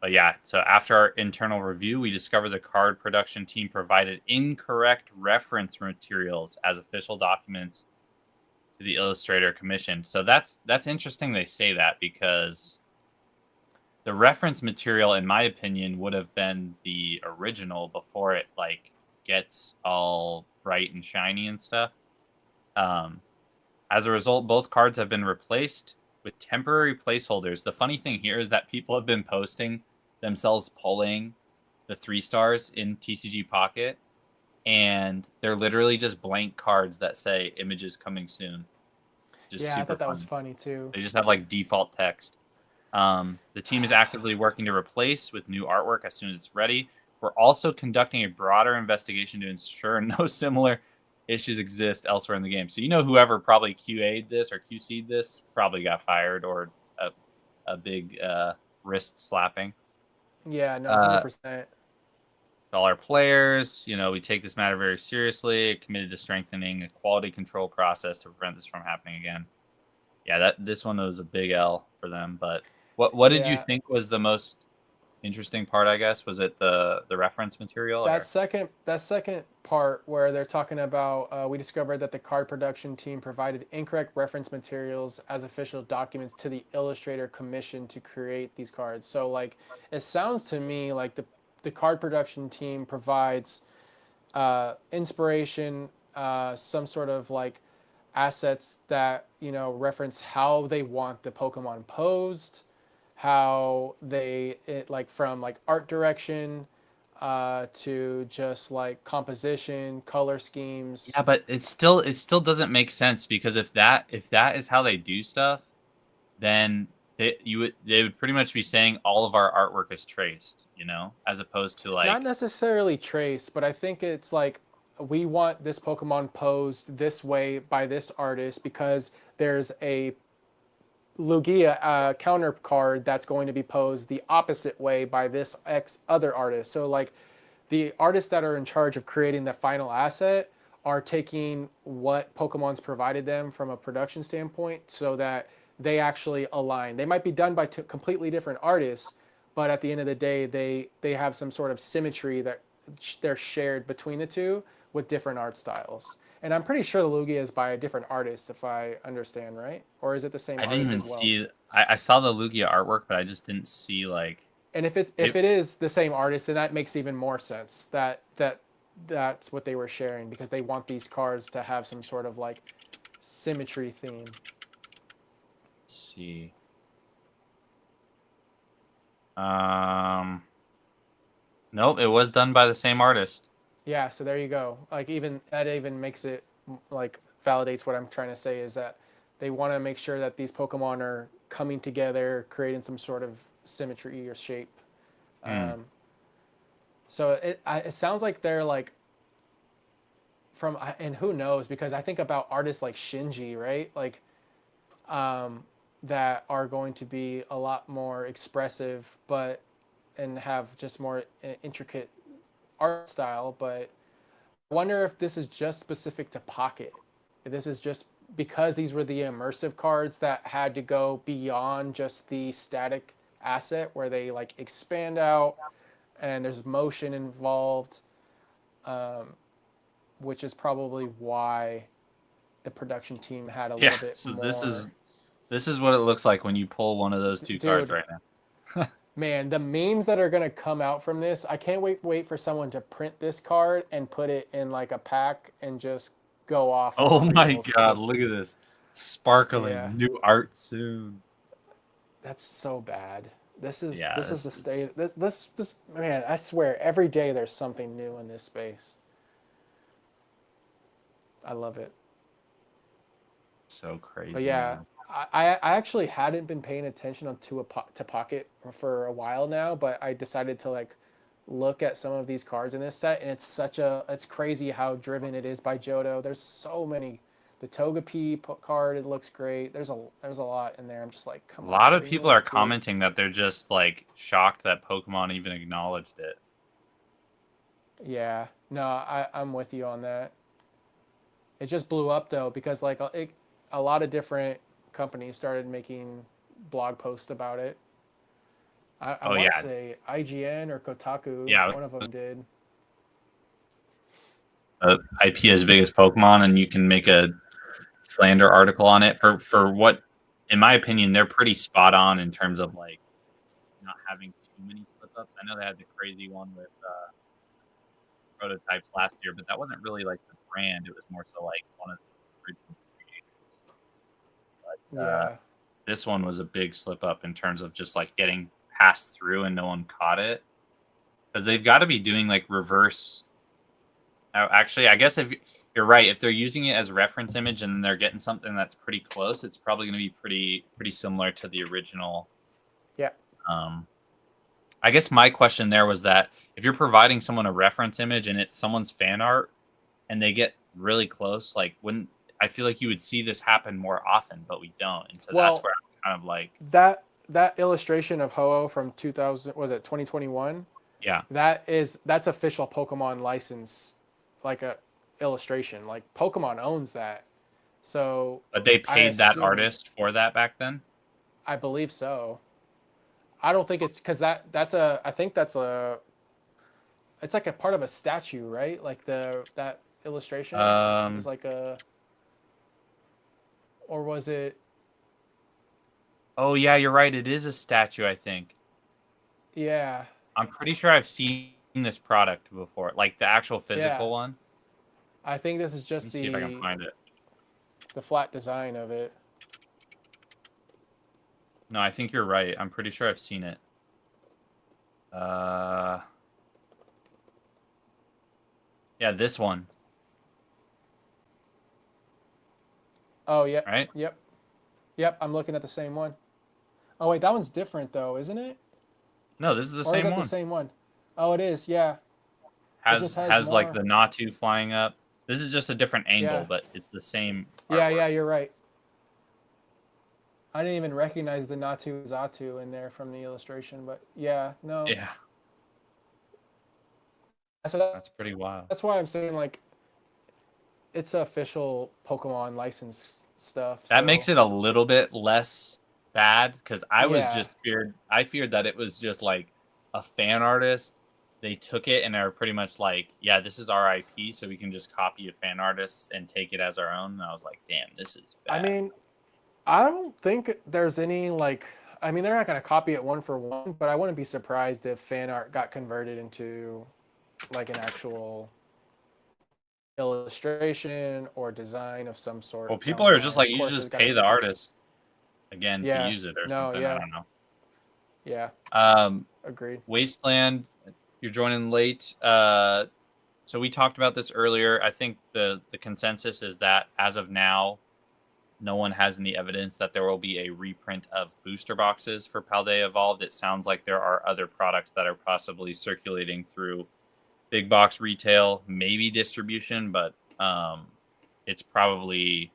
But yeah, so after our internal review, we discovered the card production team provided incorrect reference materials as official documents to the illustrator commission. So that's interesting they say that because the reference material, in my opinion, would have been the original before it like gets all bright and shiny and stuff. As a result, both cards have been replaced with temporary placeholders. The funny thing here is that people have been posting themselves pulling the 3-stars in TCG Pocket, and they're literally just blank cards that say images coming soon. Just I super thought that was funny. funny too. They just have like default text. The team is actively working to replace with new artwork as soon as it's ready. We're also conducting a broader investigation to ensure no similar issues exist elsewhere in the game. So whoever probably QA'd this or QC'd this probably got fired or a big wrist slapping. Yeah, no, Uh, 100%. all our players, we take this matter very seriously, committed to strengthening a quality control process to prevent this from happening again. Yeah, this one was a big L for them. But what did you Yeah, think was the most interesting part? I guess was it the reference material that or second part where they're talking about we discovered that the card production team provided incorrect reference materials as official documents to the illustrator commission to create these cards. So like it sounds to me like the card production team provides inspiration, some sort of like assets that reference how they want the Pokemon posed, how like from like art direction to just like composition, color schemes. yeah, but it still doesn't make sense because if that is how they do stuff, then they would pretty much be saying all of our artwork is traced, as opposed to Not like necessarily trace, but I think it's like we want this Pokemon posed this way by this artist because there's a Lugia counter card that's going to be posed the opposite way by this X other artist. So like the artists that are in charge of creating the final asset are taking what Pokemon's provided them from a production standpoint so that they actually align. They might be done by completely different artists, but at the end of the day, they have some sort of symmetry that they're shared between the two with different art styles. And I'm pretty sure the Lugia is by a different artist, if I understand right, or is it the same I didn't artist even as well? see. I saw the Lugia artwork, but I just didn't see like And if it is the same artist, then that makes even more sense. That's what they were sharing because they want these cards to have some sort of like symmetry theme. Let's see. Um, nope, it was done by the same artist. Yeah, so there you go. Like even that even makes it like validates what I'm trying to say is that they want to make sure that these Pokemon are coming together, creating some sort of symmetry or shape. Hmm. Um, so it sounds like they're like from and who knows because I think about artists like Shinji, right? Like that are going to be a lot more expressive, but and have just more intricate art style. But I wonder if this is just specific to Pocket. If this is just because these were the immersive cards that had to go beyond just the static asset where they like expand out and there's motion involved, um, which is probably why the production team had a Yeah. little bit So more. this is what it looks like when you pull one of those two cards Dude, right now. man, the memes that are gonna come out from this, I can't wait for someone to print this card and put it in like a pack and just go off Oh on my reels. god, Cause look at this. Sparkling yeah, new art soon. that's so bad. This Yeah, is the it's state. This man, I swear, every day there's something new in this space. I love it. so But crazy, yeah, man. I actually hadn't been paying attention to Pocket for a while now, but I decided to like look at some of these cards in this set, and it's crazy how driven it is by Johto. There's so many. The Togepi card, it looks great. There's a lot in there. I'm just like, A come on, lot of people are Remus, dude. commenting that they're just like shocked that Pokemon even acknowledged it. Yeah, no, I'm with you on that. It just blew up though because like a lot of different companies started making blog posts about it. I Oh want to yeah, say IGN or Kotaku, yeah. one of them did. IP as big as Pokemon, and you can make a slander article on it for what, in my opinion, they're pretty spot on in terms of like not having too many slip ups. I know they had the crazy one with prototypes last year, but that wasn't really like the brand. It was more so like one of the original creators. But Yeah. this one was a big slip up in terms of just like getting passed through and no one caught it because they've got to be doing like reverse. Actually, I guess if you're right, if they're using it as reference image and they're getting something that's pretty close, it's probably going to be pretty similar to the original. Yeah. Um, I guess my question there was that if you're providing someone a reference image and it's someone's fan art and they get really close, like wouldn't I feel like you would see this happen more often, but we don't, and so that's Well, where I'm kind of like, that illustration of Ho-Oh from 2000 was it 2021? yeah. That's official Pokemon license, like a illustration. Like Pokemon owns that, so But they I paid that assume artist for that back then. I believe so. I don't think it's because that's a I think that's a it's like a part of a statue, right? Like that illustration is Um. like a or was it Oh yeah, you're right. It is a statue. I think. yeah. I'm pretty sure I've seen this product before, like the actual Yeah. physical one. I think this is Let me just see if I can find it. the flat design of it. No, I think you're right. I'm pretty sure I've seen it. Uh, yeah, this one, Oh, yep. right? Yep. Yep, I'm looking at the same one. Oh wait, that one's different though, isn't it? No, this is the Or is same that the one. same one? Oh, it is. Yeah. It just has Has like more. the Natu flying up. This is just a different angle, Yeah. but it's the same Yeah, artwork. yeah, you're right. I didn't even recognize the Natu Zatu in there from the illustration, but yeah, no. Yeah. So That's pretty wild. that's why I'm saying like it's official Pokemon license stuff. That So makes it a little bit less bad because yeah, I feared that it was just like a fan artist. They took it and are pretty much like, yeah, this is our IP, so we can just copy a fan artist and take it as our own. And I was like, damn, this is I bad. mean, I don't think there's any like. I mean, they're not going to copy it one for one, but I wouldn't be surprised if fan art got converted into like an actual illustration or design of some Well, sort down people the are just line. like, Of you should course, there's just got to pay the be. artist again to Yeah. use it or No. something. I Yeah. don't know. Yeah. Um, Agreed. Wasteland, you're joining late. So we talked about this earlier. I think the consensus is that as of now, no one has any evidence that there will be a reprint of booster boxes for Paldea Evolved. It sounds like there are other products that are possibly circulating through big box retail, maybe distribution, but it's probably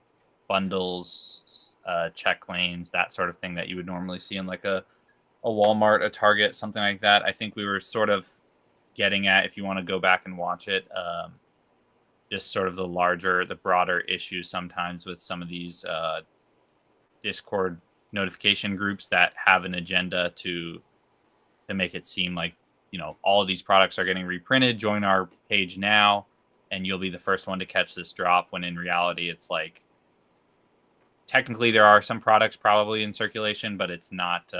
bundles, check lanes, that sort of thing that you would normally see in like a Walmart, a Target, something like that. I think we were sort of getting at, if you want to go back and watch it, just sort of the broader issues sometimes with some of these Discord notification groups that have an agenda to make it seem like, you know, all of these products are getting reprinted. Join our page now, and you'll be the first one to catch this drop. When in reality, it's like technically there are some products probably in circulation, but it's not.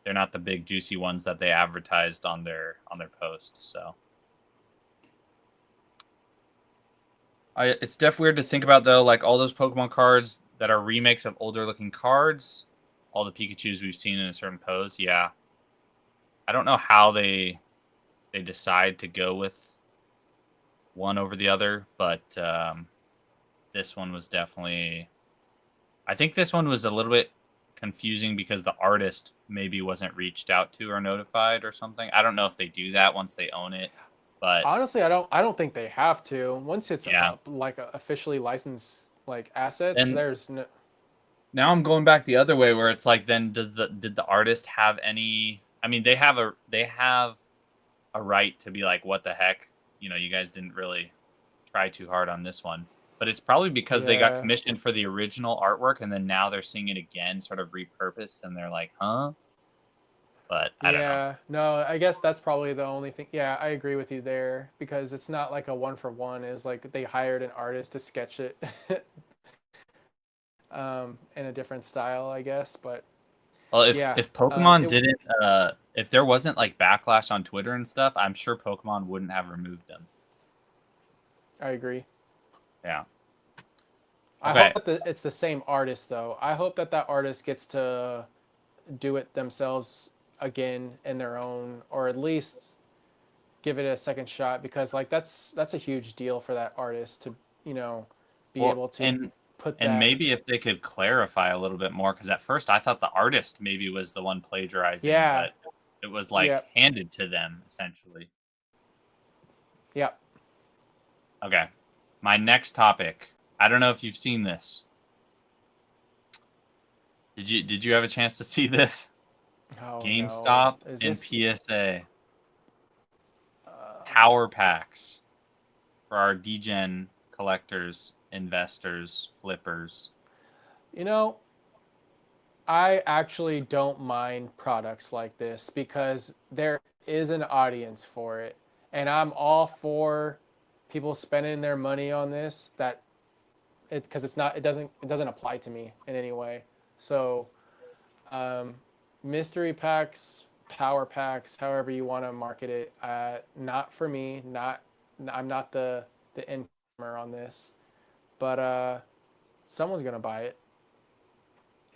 They're not the big juicy ones that they advertised on their post. So. It's definitely weird to think about, though, like all those Pokemon cards that are remakes of older looking cards, all the Pikachus we've seen in a certain pose. Yeah. I don't know how they decide to go with one over the other, but this one was definitely... I think this one was a little bit confusing because the artist maybe wasn't reached out to or notified or something. I don't know if they do that once they own it, but Honestly, I don't think they have to. Once it's yeah. like officially licensed like assets, And there's no. now I'm going back the other way where it's like, then did the artist have any... I mean, they have a right to be like, what the heck? You know, you guys didn't really try too hard on this one. But it's probably because they got Yeah. commissioned for the original artwork and then now they're seeing it again, sort of repurposed, and they're like, huh? But I don't know. Yeah, no, I guess that's probably the only thing. Yeah, I agree with you there because it's not like a one for one. It's like they hired an artist to sketch it in a different style, I guess. But Well, yeah, if Pokemon it, didn't, if there wasn't like backlash on Twitter and stuff, I'm sure Pokemon wouldn't have removed them. I agree. Yeah. I Okay. hope that it's the same artist though. I hope that that artist gets to do it themselves again in their own, or at least give it a second shot because like that's a huge deal for that artist to be Well, able to put and that. maybe if they could clarify a little bit more, because at first I thought the artist maybe was the one plagiarizing, Yeah, but it was like yeah, handed to them essentially. yeah. Okay. My next topic. I don't know if you've seen this. Did you have a chance to see this? Oh no, GameStop is and this? PSA Uh, power packs for our degen collectors, investors, flippers. you know, I actually don't mind products like this because there is an audience for it, and I'm all for people spending their money on this. That it because it doesn't apply to me in any way. So, um, mystery packs, power packs, however you want to market it, not for me. Not I'm not the incomer on this, but someone's gonna buy it.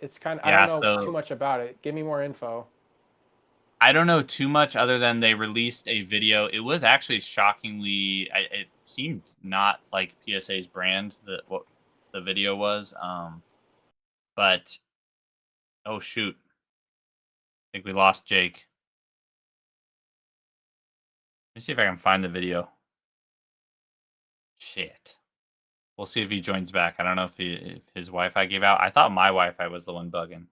It's kind of, I don't Yeah, know too so much about it. Give me more info. I don't know too much other than they released a video. It was actually shockingly, it seemed not like PSA's brand, that what the video was. But oh shoot, I think we lost Jake. Let me see if I can find the video. Shit. We'll see if he joins back. I don't know if his Wi-Fi gave out. I thought my Wi-Fi was the one bugging.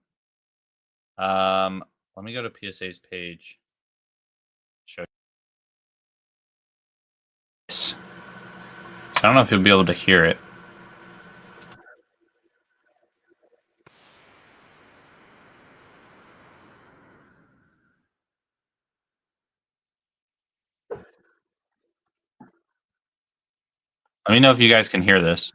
Let me go to PSA's page. Show I don't know if you'll be able to hear it. Let me know if you guys can hear this.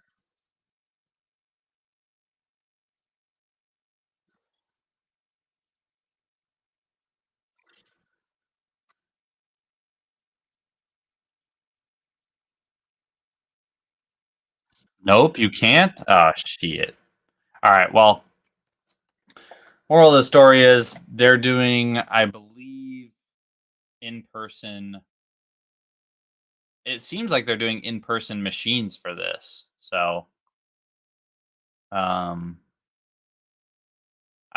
Nope, you can't? Oh, shit. All right, well, moral of the story is they're doing, I believe, in-person. It seems like they're doing in-person machines for this. So, I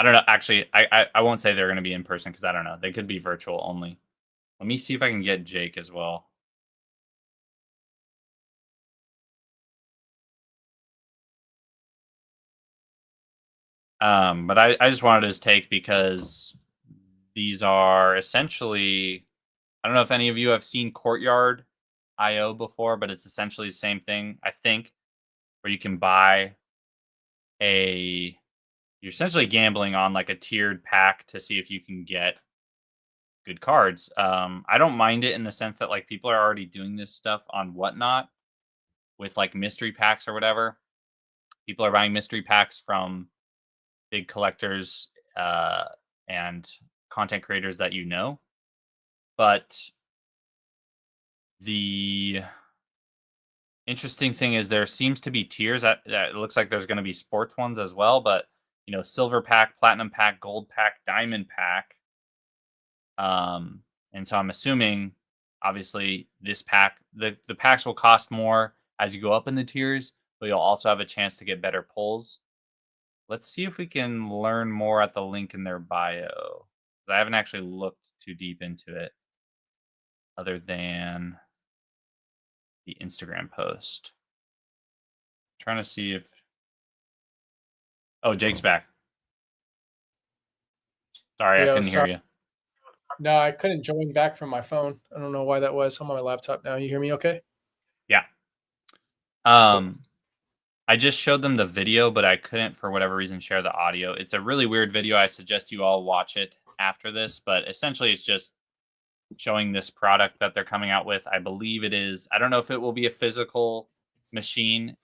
don't know. Actually, I won't say they're going to be in person because I don't know. They could be virtual only. Let me see if I can get Jake as well. But I just wanted his take because these are essentially, I don't know if any of you have seen Courtyard IO before, but it's essentially the same thing, I think, where you can buy you're essentially gambling on like a tiered pack to see if you can get good cards. I don't mind it in the sense that like people are already doing this stuff on Whatnot with like mystery packs or whatever. People are buying mystery packs from big collectors and content creators that you know. But the interesting thing is there seems to be tiers. That it looks like there's going to be sports ones as well. But, you know, silver pack, platinum pack, gold pack, diamond pack. And so I'm assuming, obviously, this pack, the packs will cost more as you go up in the tiers, but you'll also have a chance to get better pulls. Let's see if we can learn more at the link in their bio. I haven't actually looked too deep into it other than the Instagram post. I'm trying to see if... Oh, Jake's back. Sorry, I couldn't hear you. No, I couldn't join back from my phone. I don't know why that was. I'm on my laptop now. You hear me okay? Yeah. I just showed them the video, but I couldn't, for whatever reason, share the audio. It's a really weird video. I suggest you all watch it after this, but essentially it's just showing this product that they're coming out with. I believe it is, I don't know if it will be a physical machine,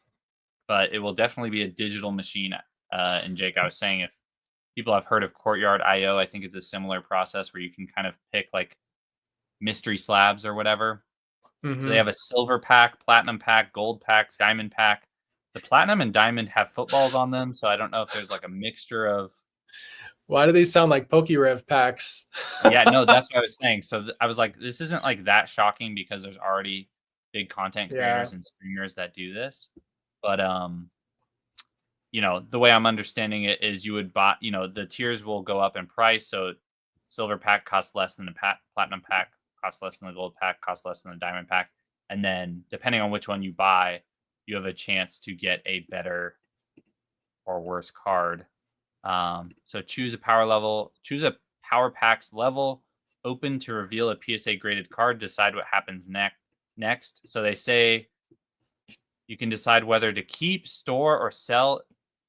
but it will definitely be a digital machine. And Jake, I was saying, if people have heard of Courtyard IO, I think it's a similar process where you can kind of pick like mystery slabs or whatever. Mm-hmm. So they have a silver pack, platinum pack, gold pack, diamond pack. The platinum and diamond have footballs on them, so I don't know if there's like a mixture of... Why do these sound like PokeRev packs? Yeah, no, that's what I was saying. So I was like, this isn't like that shocking because there's already big content creators and streamers that do this. But you know, the way I'm understanding it is you would buy, you know, the tiers will go up in price. So silver pack costs less than the platinum pack, costs less than the gold pack, costs less than the diamond pack. And then depending on which one you buy, you have a chance to get a better or worse card. So choose a power packs level, open to reveal a PSA graded card, decide what happens next. So they say you can decide whether to keep, store, or sell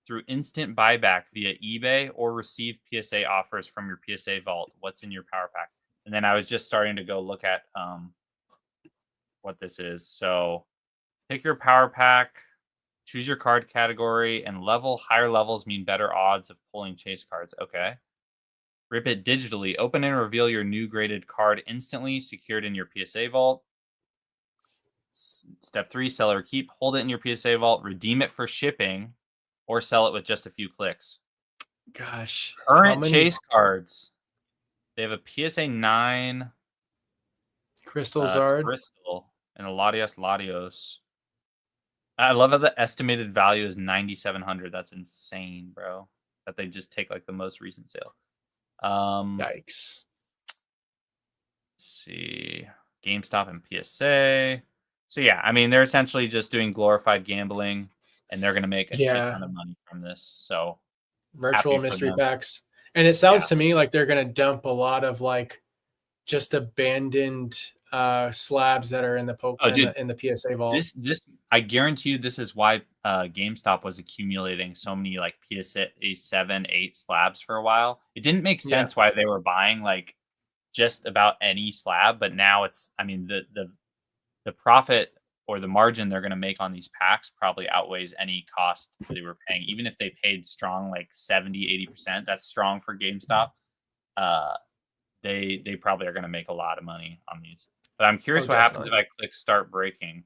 through instant buyback via eBay or receive PSA offers from your PSA vault. What's in your power pack? And then I was just starting to go look at what this is. So pick your power pack, choose your card category, and level. Higher levels mean better odds of pulling chase cards. Okay. Rip it digitally. Open and reveal your new graded card instantly, secured in your PSA vault. Step 3, sell or keep. Hold it in your PSA vault. Redeem it for shipping, or sell it with just a few clicks. Gosh. Current chase cards. They have a PSA 9 Crystal Zard. Crystal and a Latios. I love how the estimated value is 9,700. That's insane, bro. That they just take like the most recent sale. Yikes. Let's see. GameStop and PSA. So yeah, I mean, they're essentially just doing glorified gambling, and they're going to make a shit ton of money from this. So virtual mystery packs. And it sounds to me like they're going to dump a lot of like just abandoned slabs that are in the in the PSA vault. I guarantee you this is why GameStop was accumulating so many like PSA 7, 8 slabs for a while. It didn't make sense why they were buying like just about any slab, but now it's, I mean, the profit or the margin they're going to make on these packs probably outweighs any cost they were paying. Even if they paid strong like 70-80%, that's strong for GameStop. They probably are going to make a lot of money on these. But I'm curious what happens if I click start breaking.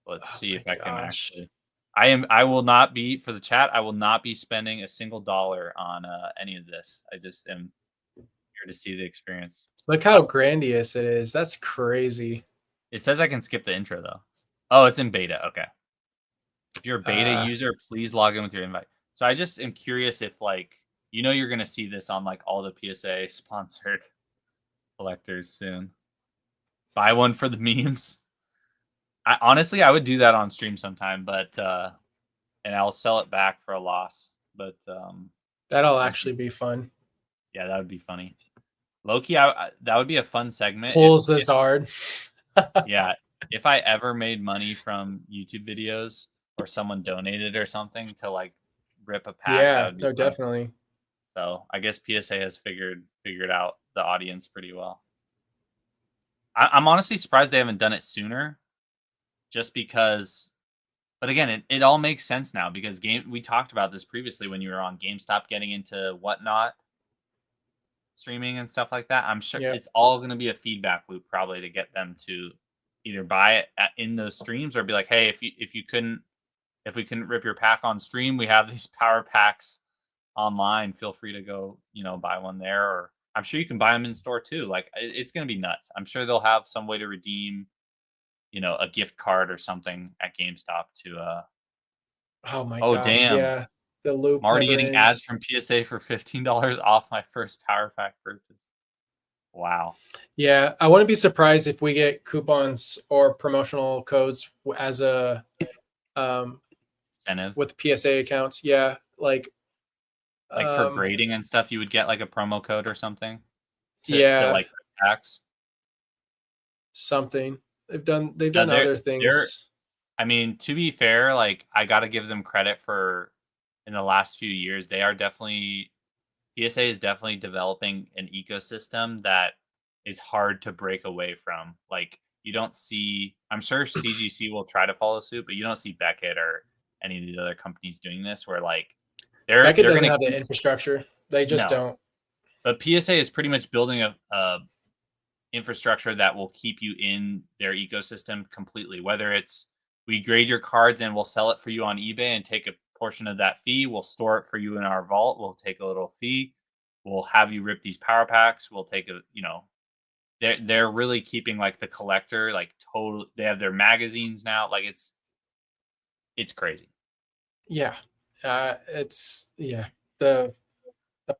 Let's see if I can actually. I will not be, for the chat, I will not be spending a single dollar on any of this. I just am here to see the experience. Look how grandiose it is. That's crazy. It says I can skip the intro though. Oh, it's in beta. Okay. If you're a beta user, please log in with your invite. So I just am curious if like, you're going to see this on like all the PSA sponsored collectors soon. Buy one for the memes. Honestly, I would do that on stream sometime, but and I'll sell it back for a loss. But that'll actually be fun. Yeah, that would be funny. Loki, that would be a fun segment. Pulls the Zard. Yeah, if I ever made money from YouTube videos or someone donated or something to like rip a pack, yeah, that would be fun. Definitely. So I guess PSA has figured out the audience pretty well. I'm honestly surprised they haven't done it sooner. Just because, but again, it all makes sense now because we talked about this previously when you were on GameStop getting into whatnot streaming and stuff like that. I'm sure it's all going to be a feedback loop probably to get them to either buy it in those streams or be like, hey, if we couldn't rip your pack on stream, we have these power packs online. Feel free to go, buy one there. Or I'm sure you can buy them in store too. Like it's going to be nuts. I'm sure they'll have some way to redeem a gift card or something at GameStop to oh my gosh, damn. Yeah. The loop. I'm already getting ads from PSA for $15 off my first power pack purchase. Wow. Yeah, I wouldn't be surprised if we get coupons or promotional codes as a incentive with PSA accounts. Yeah, like for grading and stuff, you would get like a promo code or something. To like packs. Something. They've done other things. I mean, to be fair, like I got to give them credit for in the last few years, they are definitely PSA is definitely developing an ecosystem that is hard to break away from. Like you don't see, I'm sure CGC will try to follow suit, but you don't see Beckett or any of these other companies doing this where like Beckett doesn't have the infrastructure. They just don't. But PSA is pretty much building a infrastructure that will keep you in their ecosystem completely. Whether it's we grade your cards and we'll sell it for you on eBay and take a portion of that fee. We'll store it for you in our vault. We'll take a little fee. We'll have you rip these power packs. We'll take they're really keeping like the collector, like total. They have their magazines now. Like it's crazy. Yeah. The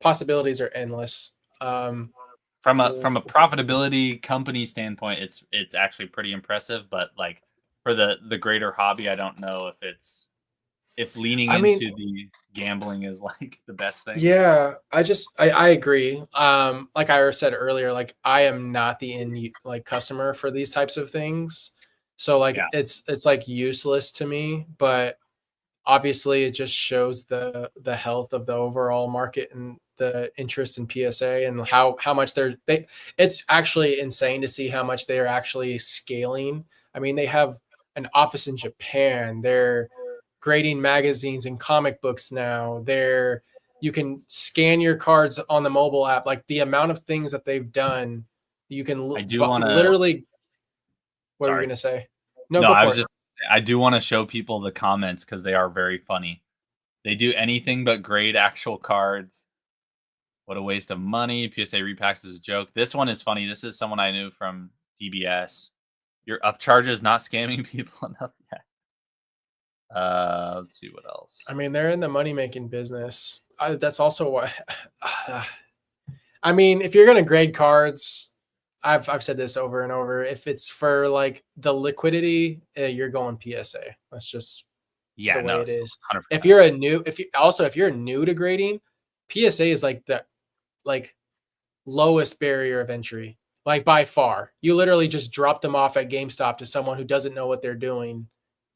possibilities are endless. From a profitability company standpoint, it's actually pretty impressive. But like for the greater hobby, I don't know if leaning into the gambling is like the best thing. Yeah, I agree. Like I said earlier, like I am not the end customer for these types of things. So like it's like useless to me, but obviously it just shows the health of the overall market and the interest in PSA and how much it's actually insane to see how much they are actually scaling. I mean, they have an office in Japan. They're grading magazines and comic books now. You can scan your cards on the mobile app. Like the amount of things that they've done, you can literally. What were you going to say? No, I do want to show people the comments because they are very funny. They do anything but grade actual cards. What a waste of money. PSA repacks is a joke. This one is funny. This is someone I knew from DBS. Your upcharge is not scamming people enough yet. Let's see what else. I mean, they're in the money-making business. That's also why. I mean, if you're going to grade cards, I've said this over and over. If it's for like the liquidity, you're going PSA. That's just the way it is. 100%. If you're new to grading, PSA is like the lowest barrier of entry, like by far. You literally just drop them off at GameStop to someone who doesn't know what they're doing,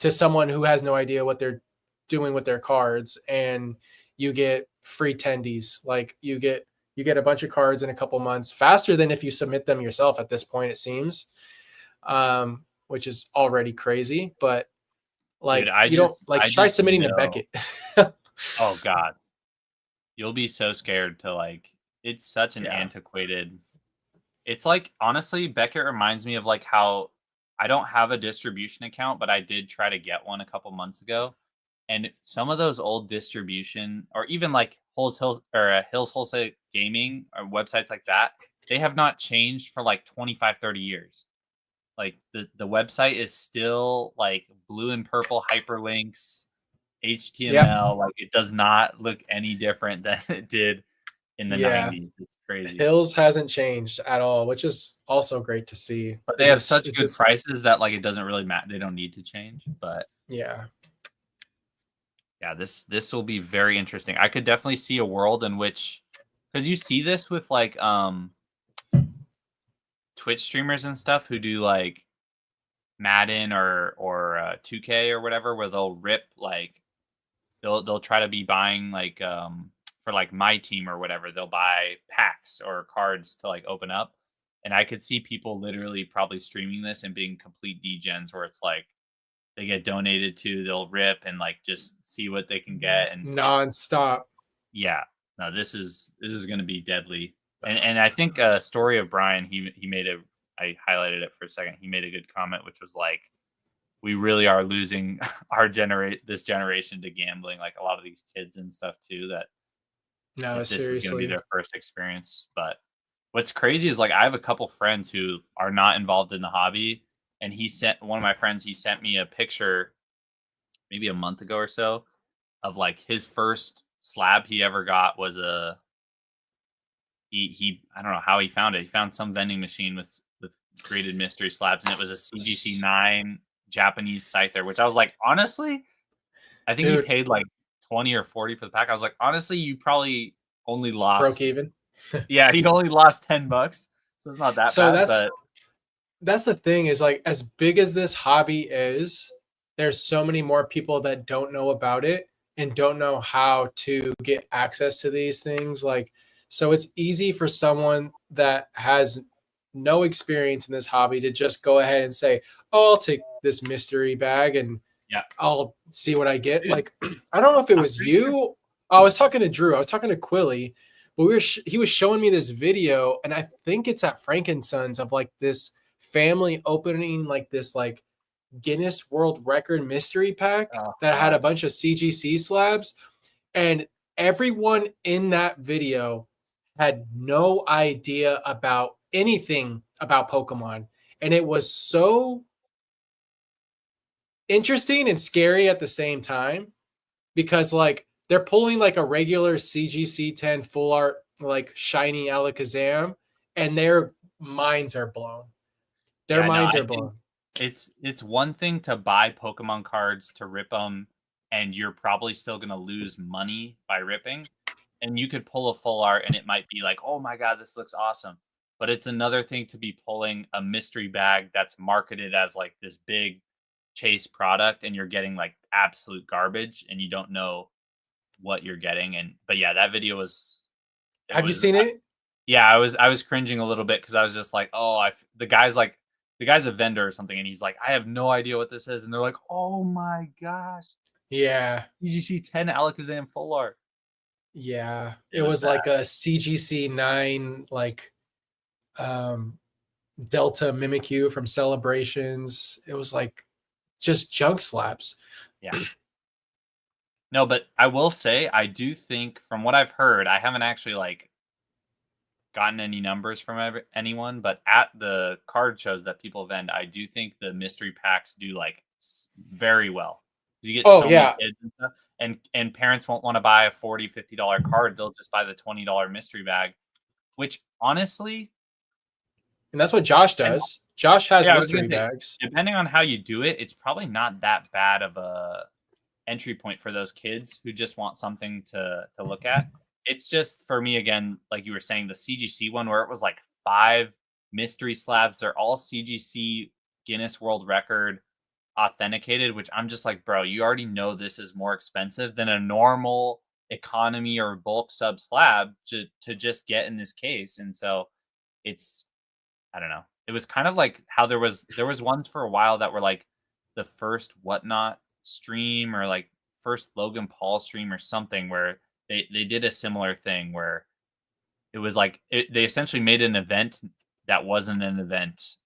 to someone who has no idea what they're doing with their cards, and you get free tendies. Like you get a bunch of cards in a couple months faster than if you submit them yourself at this point, it seems, which is already crazy. But Dude, like you don't like I try just submitting to know. Beckett. Oh God, you'll be so scared to like. It's such an Yeah. antiquated. It's like honestly, Beckett reminds me of like how I don't have a distribution account, but I did try to get one a couple months ago. And some of those old distribution, or even like Hills Wholesale Gaming or websites like that, they have not changed for like 25, 30 years. Like the website is still like blue and purple hyperlinks, Yep. HTML. Like it does not look any different than it did in the Yeah. 90s. It's crazy. Hills hasn't changed at all, which is also great to see. But they have such good prices that like it doesn't really matter. They don't need to change. But yeah. yeah, this will be very interesting. I could definitely see a world in which, because you see this with like Twitch streamers and stuff who do like Madden or 2K or whatever, where they'll rip like they'll try to be buying like for like my team or whatever, they'll buy packs or cards to like open up. And I could see people literally probably streaming this and being complete degens where it's like they get donated to, they'll rip and like just see what they can get. And Non-stop. yeah, no, this is going to be deadly. And I think a story of Brian, he made a, I highlighted it for a second. He made a good comment, which was like, we really are losing this generation to gambling. Like a lot of these kids and stuff too, that No, if this is going to be seriously. their first experience. But what's crazy is like, I have a couple friends who are not involved in the hobby. And one of my friends, he sent me a picture maybe a month ago or so of like his first slab he ever got was he I don't know how he found it. He found some vending machine with graded mystery slabs, and it was a CGC 9 Japanese scyther, which I was like, honestly, I think he Dude, paid like 20 or 40 for the pack. I was like, honestly, you probably only broke lost. even. Yeah, he only lost $10, so it's not that So bad. But that's the thing, is like, as big as this hobby is, there's so many more people that don't know about it and don't know how to get access to these things. Like, so it's easy for someone that has no experience in this hobby to just go ahead and say, "Oh, I'll take this mystery bag and yeah, I'll see what I get." dude, Like, I don't know if it I'm was pretty sure. you. I was talking to Drew. I was talking to Quilly, but he was showing me this video, and I think it's at Frankensons, of like this family opening like this like Guinness World Record mystery pack Oh that had a God, bunch of CGC slabs, and everyone in that video had no idea about anything about Pokemon, and it was so interesting and scary at the same time, because like they're pulling like a regular CGC 10 full art like shiny Alakazam, and their minds are blown. Their yeah, no, minds I are think blown. it's one thing to buy Pokemon cards to rip them, and you're probably still gonna lose money by ripping. And you could pull a full art, and it might be like, oh my god, this looks awesome. But it's another thing to be pulling a mystery bag that's marketed as like this big chase product, and you're getting like absolute garbage, and you don't know what you're getting. And but yeah, that video was it Have you was seen it? yeah, I was cringing a little bit because I was just like, oh, the guy's a vendor or something, and he's like, I have no idea what this is, and they're like, oh my gosh, Yeah. CGC 10 Alakazam full art. Yeah. It It was was bad. like a CGC 9 like um Delta Mimikyu from Celebrations. It was like just junk slaps. Yeah. No, but I will say I do think from what I've heard, I haven't actually like gotten any numbers from anyone, but at the card shows that people vend, I do think the mystery packs do like very well. You get Oh so many yeah. kids and stuff, and parents won't want to buy a $40-$50 card. They'll just buy the $20 mystery bag, which honestly, And that's what Josh and does. Josh has yeah, I was gonna mystery say, bags. depending on how you do it, it's probably not that bad of a entry point for those kids who just want something to look at. It's just for me again, like you were saying, the CGC one where it was like 5 mystery slabs. They're all CGC Guinness World Record. authenticated, which I'm just like, bro, you already know this is more expensive than a normal economy or bulk sub slab to just get in this case. And so it's, I don't know. It was kind of like how there was ones for a while that were like the first whatnot stream or like first Logan Paul stream or something where they did a similar thing where it was like they essentially made an event that wasn't an event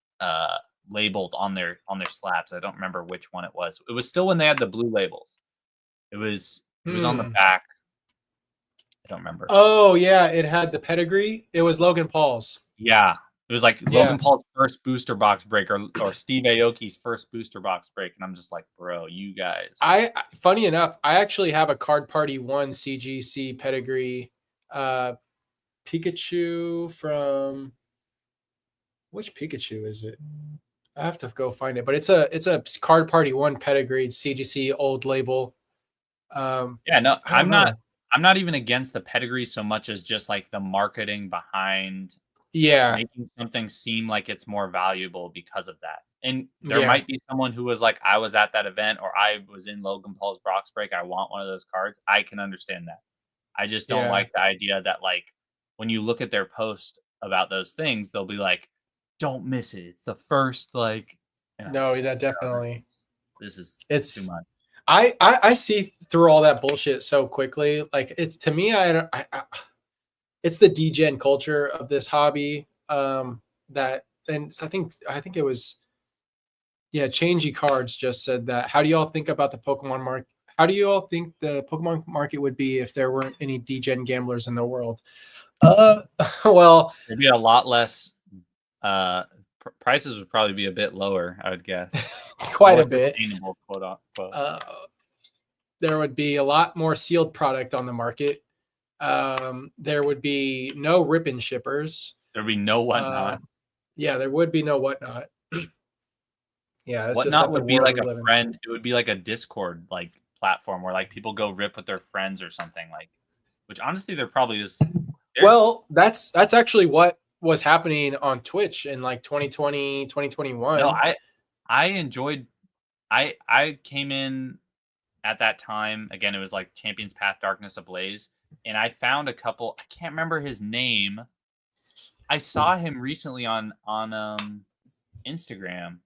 labeled on their slabs. I don't remember which one it was. It was still when they had the blue labels. It was on the back. I don't remember. Oh yeah, it had the pedigree. It was Logan Paul's. Yeah. It was like Logan Paul's first booster box break or Steve Aoki's first booster box break. And I'm just like, bro, you guys. Funny enough, I actually have a Card Party 1 CGC pedigree Pikachu from, which Pikachu is it? I have to go find it, but it's a Card Party 1 pedigreed CGC old label. Yeah, no, I'm not even against the pedigree so much as just like the marketing behind making something seem like it's more valuable because of that. And there might be someone who was like, I was at that event or I was in Logan Paul's box break. I want one of those cards. I can understand that. I just don't like the idea that like when you look at their post about those things, they'll be like, don't miss it. It's the first like. No, that definitely. It's too much. I see through all that bullshit so quickly. Like it's to me, it's the degen culture of this hobby. That and so I think it was, Changey Cards just said that. How do you all think about the Pokemon market? How do you all think the Pokemon market would be if there weren't any degen gamblers in the world? Well, there'd be a lot less. Prices would probably be a bit lower, I would guess. Quite a bit. Quote unquote. There would be a lot more sealed product on the market. There would be no rip-in shippers. There'd be no whatnot. There would be no whatnot. Yeah, whatnot would be like a friend. It would be like a Discord like platform where like people go rip with their friends or something like. Which honestly, there probably is. Well, that's actually what was happening on Twitch in like 2020, 2021. No, I enjoyed. I came in at that time. Again, it was like Champions Path Darkness Ablaze. And I found a couple. I can't remember his name. I saw him recently on Instagram.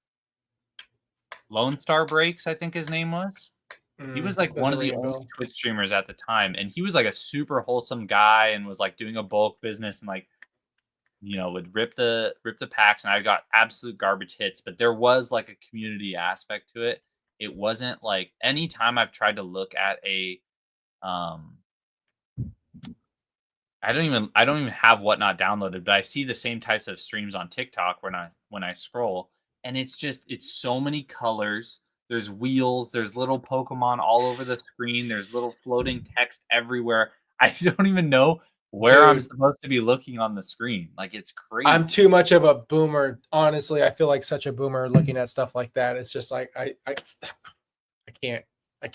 Lone Star Breaks, I think his name was. He was like one of the only Twitch streamers at the time, and he was like a super wholesome guy and was like doing a bulk business and like, would rip the packs. And I got absolute garbage hits, but there was like a community aspect to it. It wasn't like anytime I've tried to look at a I don't even have whatnot downloaded, but I see the same types of streams on TikTok when I scroll, and it's so many colors. There's wheels, there's little Pokemon all over the screen, there's little floating text everywhere. I don't even know where I'm supposed to be looking on the screen. Like it's crazy. I'm too much of a boomer. Honestly, I feel like such a boomer looking at stuff like that. It's just like I can't.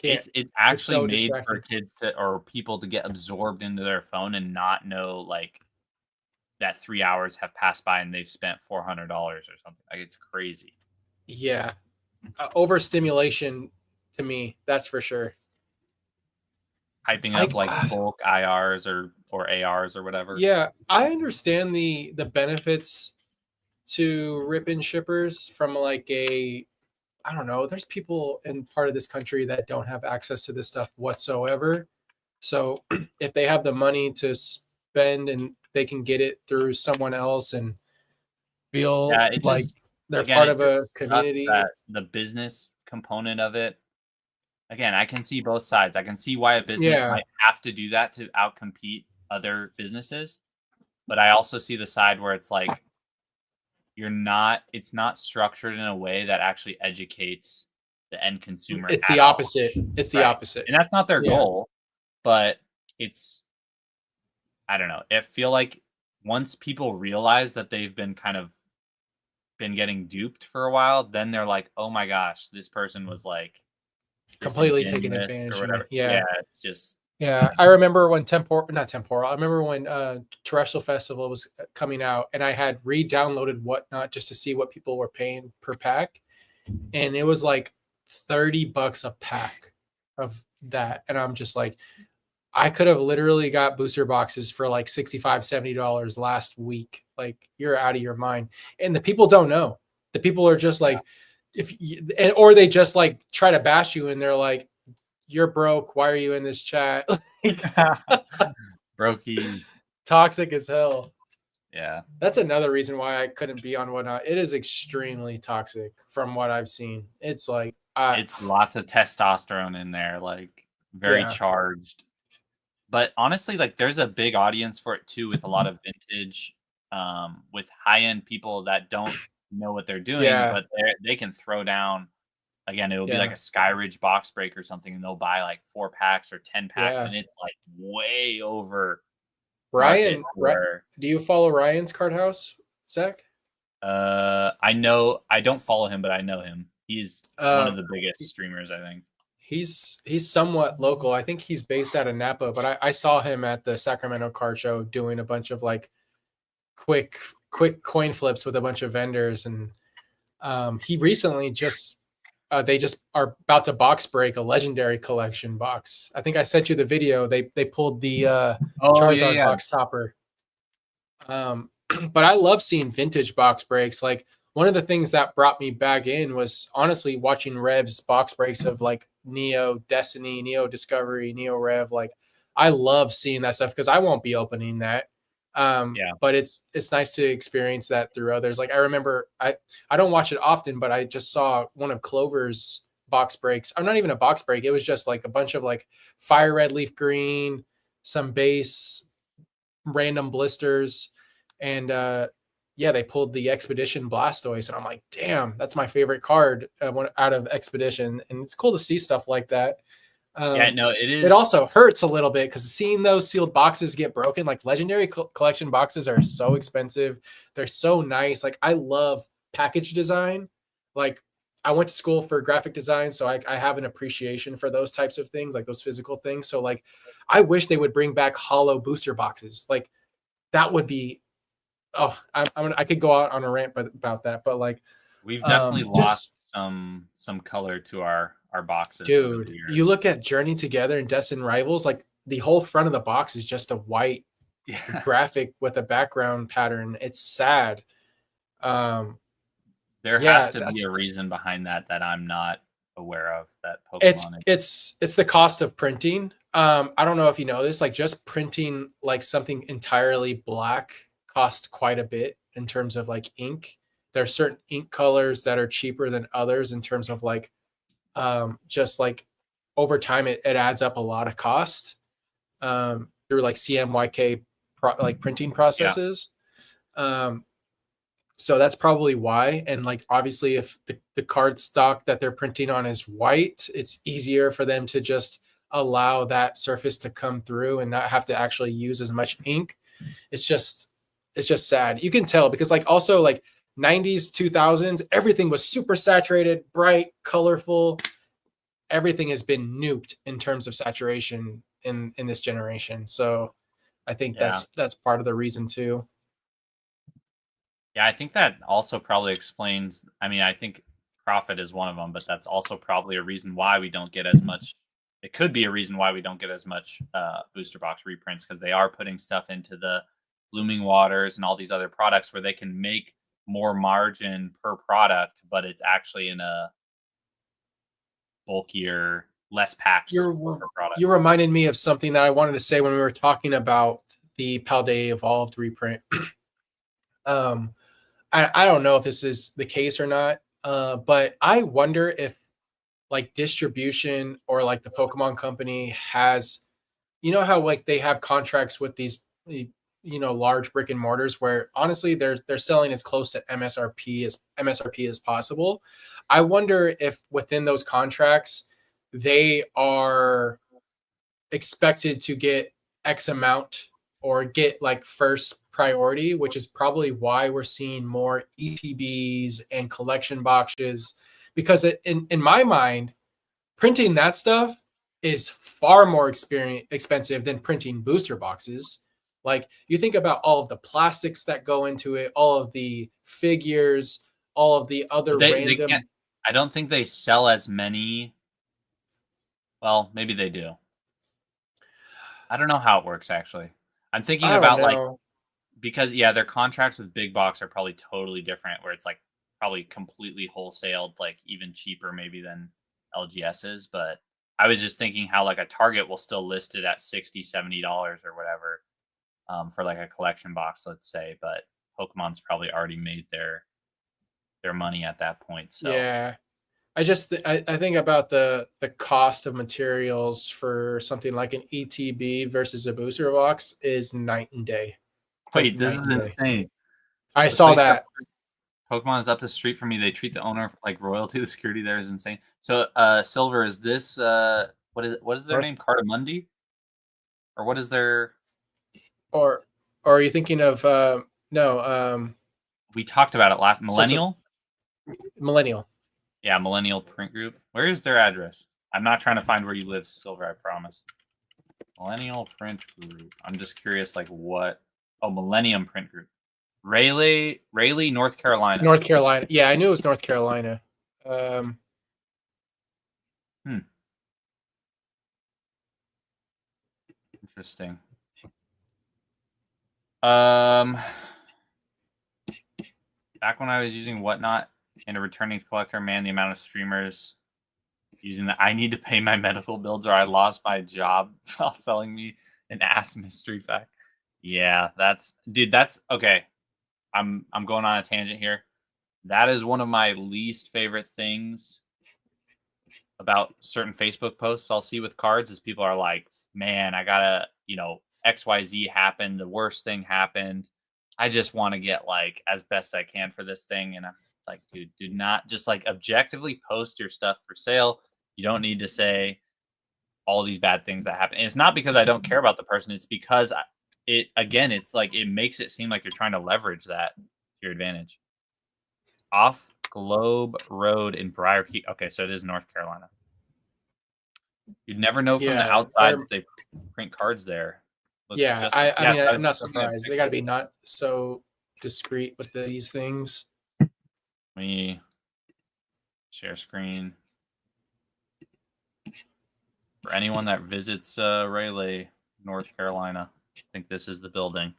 It's actually made for kids or people to get absorbed into their phone and not know like that 3 hours have passed by and they've spent $400 or something. Like it's crazy. Yeah, overstimulation to me, that's for sure. Hyping up like bulk IRs or ARs or whatever. Yeah, I understand the benefits to rip-in shippers from like I don't know. There's people in part of this country that don't have access to this stuff whatsoever. So if they have the money to spend and they can get it through someone else and feel like they're part of a community. The business component of it. Again, I can see both sides. I can see why a business might have to do that to outcompete other businesses. But I also see the side where it's like, it's not structured in a way that actually educates the end consumer. It's the opposite. It's the opposite. And that's not their goal, but I don't know. I feel like once people realize that they've been been getting duped for a while, then they're like, oh my gosh, this person was like completely taking advantage of it. Yeah, it's just. Yeah, I remember when I remember when Terrestrial Festival was coming out, and I had re-downloaded Whatnot just to see what people were paying per pack, and it was like $30 a pack of that. And I'm just like, I could have literally got booster boxes for like $65, $70 last week. Like, you're out of your mind. And the people don't know. The people are just like, or they just like try to bash you and they're like, you're broke. Why are you in this chat? Brokey. Toxic as hell. Yeah. That's another reason why I couldn't be on Whatnot. It is extremely toxic from what I've seen. It's like, it's lots of testosterone in there, like very charged. But honestly, like there's a big audience for it too, with a lot of vintage, with high-end people that don't know what they're doing, but they can throw down. Again, it'll be like a Skyridge box break or something, and they'll buy like 4 packs or 10 packs, and it's like way over. Ryan, do you follow Ryan's Card House, Zach? I know, I don't follow him, but I know him. He's one of the biggest streamers, I think. He's somewhat local. I think he's based out of Napa, but I saw him at the Sacramento Card Show doing a bunch of like quick coin flips with a bunch of vendors, and he recently they just are about to box break a legendary collection box. I think I sent you the video. They pulled the Charizard box topper. But I love seeing vintage box breaks. Like, one of the things that brought me back in was honestly watching Rev's box breaks of like Neo Destiny, Neo Discovery, Neo Rev. Like, I love seeing that stuff because I won't be opening that. But it's nice to experience that through others. Like, I remember I don't watch it often, but I just saw one of Clover's box breaks. I'm not even a box break. It was just like a bunch of like fire red, leaf green, some base, random blisters, and they pulled the Expedition Blastoise, and I'm like, damn, that's my favorite card out of Expedition, and it's cool to see stuff like that. It is. It also hurts a little bit because seeing those sealed boxes get broken, like legendary collection boxes are so expensive. They're so nice. Like, I love package design. Like, I went to school for graphic design, so I have an appreciation for those types of things, like those physical things. So like, I wish they would bring back hollow booster boxes. Like, that would be, I could go out on a rant about that, but like, we've definitely lost some color to our boxes. Dude, you look at Journey Together and Destined Rivals, like the whole front of the box is just a white graphic with a background pattern. It's sad. There has to be a reason behind that I'm not aware of. That Pokemon it's the cost of printing. I don't know if you know this, like just printing like something entirely black cost quite a bit in terms of like ink. There are certain ink colors that are cheaper than others in terms of like just like over time it adds up a lot of cost through like CMYK like printing processes. So that's probably why. And like, obviously if the card stock that they're printing on is white, it's easier for them to just allow that surface to come through and not have to actually use as much ink. It's just sad. You can tell because like also like 90s, 2000s, everything was super saturated, bright, colorful. Everything has been nuked in terms of saturation in this generation. So I think that's part of the reason too. Yeah, I think that also probably explains, I mean, I think profit is one of them, but that's also probably a reason why we don't get as much. It could be a reason why we don't get as much booster box reprints, because they are putting stuff into the Blooming Waters and all these other products where they can make more margin per product, but it's actually in a bulkier, less packs per product. You reminded me of something that I wanted to say when we were talking about the Paldea Evolved reprint. I don't know if this is the case or not, but I wonder if like distribution or like the Pokemon Company has, you know how like they have contracts with these large brick and mortars where honestly they're selling as close to MSRP as possible. I wonder if within those contracts they are expected to get X amount or get like first priority, which is probably why we're seeing more ETBs and collection boxes, because in my mind, printing that stuff is far more expensive than printing booster boxes. Like, you think about all of the plastics that go into it, all of the figures, all of the other random. I don't think they sell as many. Well, maybe they do. I don't know how it works actually. I'm thinking I don't about like know. because their contracts with big box are probably totally different where it's like probably completely wholesaled, like even cheaper maybe than LGS's. But I was just thinking how like a Target will still list it at $60-$70 or whatever for like a collection box, let's say. But Pokemon's probably already made their money at that point. So Yeah. I think about the cost of materials for something like an ETB versus a booster box is night and day. Like wait, this night is and day. insane. I The saw place that. where Pokemon is up the street from me. They treat the owner like royalty. The security there is insane. So, Silver, is this what is it? What is their North- name? Cardamundi, or what is their? Or are you thinking of no We talked about it last. So it's a- Millennial. Millennial? Yeah, Millennial Print Group. Where is their address? I'm not trying to find where you live, Silver. I promise. Millennial Print Group. I'm just curious, like what? Oh, Millennium Print Group. Raleigh, North Carolina. North Carolina. Yeah, I knew it was North Carolina. Interesting. Back when I was using Whatnot and a returning collector, man, the amount of streamers using the I need to pay my medical bills or I lost my job while selling me an ass mystery pack. Yeah, that's okay. I'm going on a tangent here. That is one of my least favorite things about certain Facebook posts I'll see with cards is people are like, man, I gotta, XYZ happened, the worst thing happened. I just want to get like as best I can for this thing. And I'm like, dude, do not just like objectively post your stuff for sale. You don't need to say all these bad things that happen. And it's not because I don't care about the person. It's because it's like it makes it seem like you're trying to leverage that to your advantage. Off Globe Road in Briarkey. Okay, so it is North Carolina. You'd never know from the outside that they print cards there. I mean, I'm not surprised. They got to be not so discreet with these things. Let me share screen. For anyone that visits Raleigh, North Carolina, I think this is the building.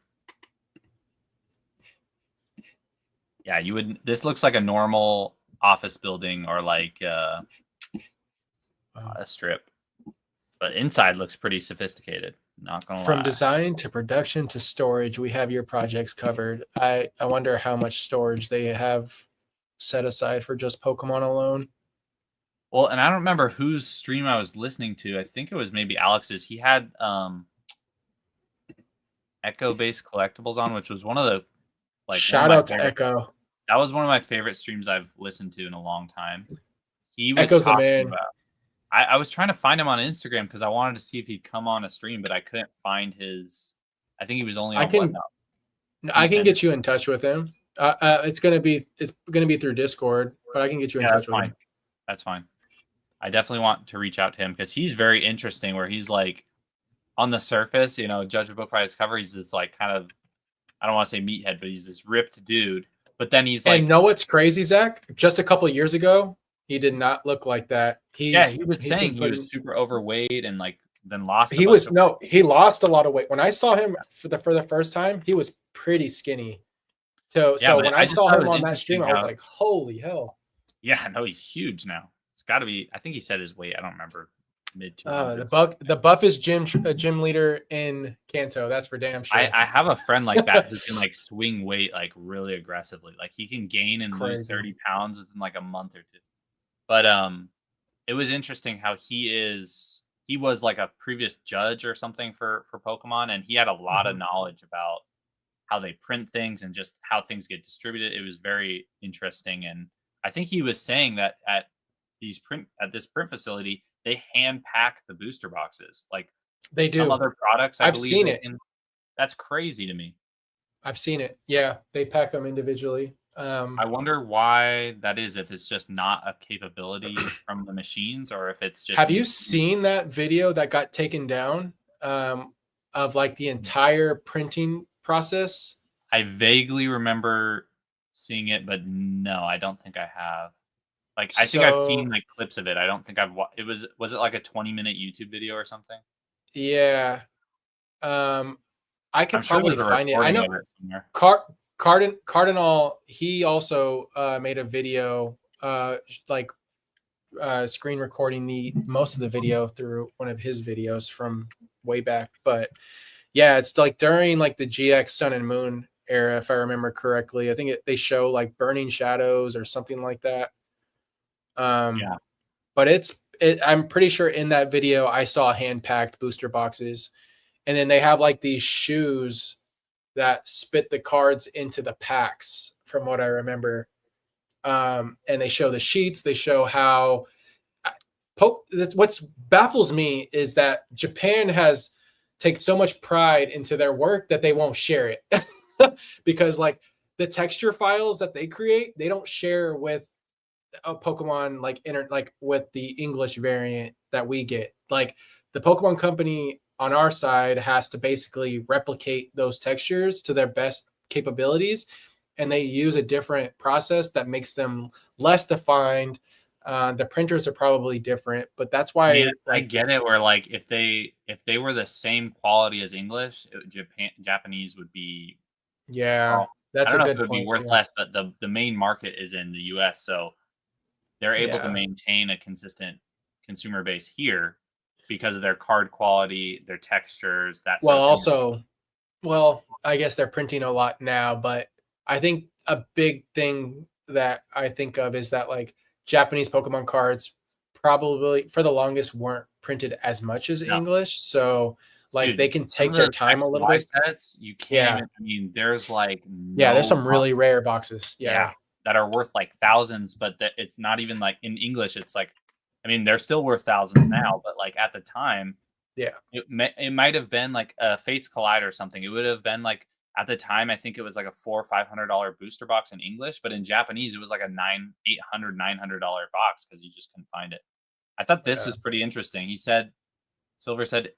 Yeah, you would. This looks like a normal office building or like a strip, but inside looks pretty sophisticated. Not gonna lie. From design to production to storage, we have your projects covered. I wonder how much storage they have set aside for just Pokemon alone. Well, and I don't remember whose stream I was listening to. I think it was maybe Alex's. He had Echo-based collectibles on, which was one of the shout out to Echo. That was one of my favorite streams I've listened to in a long time. He was Echo's the man. about. I was trying to find him on Instagram because I wanted to see if he'd come on a stream, but I couldn't find his. I think he was only on Whatnot. I can get you in touch with him. It's gonna be through Discord, but I can get you in touch with him. That's fine. I definitely want to reach out to him because he's very interesting. Where he's like, on the surface, judge a book by his cover. He's this like kind of, I don't want to say meathead, but he's this ripped dude. But then he's like, and know what's crazy, Zach? Just a couple of years ago, he did not look like that. He was saying he was super overweight and like then lost. He lost a lot of weight. When I saw him for the first time, he was pretty skinny. So when I saw him on that stream, I was like, holy hell. Yeah, no, he's huge now. It's got to be. I think he said his weight. I don't remember. Mid 200s. The buff is gym leader in Kanto. That's for damn sure. I have a friend like that who can like swing weight like really aggressively. Like he can gain and lose 30 pounds within like a month or two. But it was interesting how he was like a previous judge or something for Pokemon, and he had a lot of knowledge about how they print things and just how things get distributed. It was very interesting, and I think he was saying that at this print facility, they hand pack the booster boxes like they do some other products. I've seen it. That's crazy to me. I've seen it. Yeah, they pack them individually. I wonder why that is. If it's just not a capability from the machines, or if it's just. Have you seen that video that got taken down of like the entire printing process? I vaguely remember seeing it, but no, I don't think I have. Like I think I've So seen like clips of it. I don't think I've it was it like a 20-minute YouTube video or something? yeah, I I'm could sure probably there's a find it. I recording know of it somewhere. Cardinal. He also made a video, like screen recording the most of the video through one of his videos from way back. But yeah, it's like during like the GX Sun and Moon era, if I remember correctly. I think they show like Burning Shadows or something like that. Yeah. But I'm pretty sure in that video I saw hand packed booster boxes, and then they have like these shoes that spit the cards into the packs, from what I remember. And they show the sheets. They show how. What's baffles me is that Japan has takes so much pride into their work that they won't share it, because like the texture files that they create, they don't share with a Pokemon like with the English variant that we get. Like the Pokemon Company on our side has to basically replicate those textures to their best capabilities, and they use a different process that makes them less defined. The printers are probably different, but that's I mean, why I like get it. Where like if they were the same quality as English, Japanese would be. yeah, Well, I that's don't a know if it good would be point worth too. less, but the main market is in the U.S., so they're able to Yeah. maintain a consistent consumer base here because of their card quality, their textures, that sort Well, of thing. also, well, I guess they're printing a lot now, but I think a big thing that I think of is that like Japanese Pokemon cards probably for the longest weren't printed as much as No, English. So like dude, they can some of take their those time X a and little Y bit. sets, you can't Yeah. even. I mean, there's like Yeah. There's no some really rare boxes. yeah, Yeah. that are worth like thousands, but that it's not even like in English. It's like, I mean, they're still worth thousands now, but like at the time, Yeah. it might have been like a Fates Collide or something. It would have been like at the time, I think it was like a $400-$500 booster box in English, but in Japanese, it was like a $900 box because you just couldn't find it. I thought this Yeah. was pretty interesting. He said, Silver said,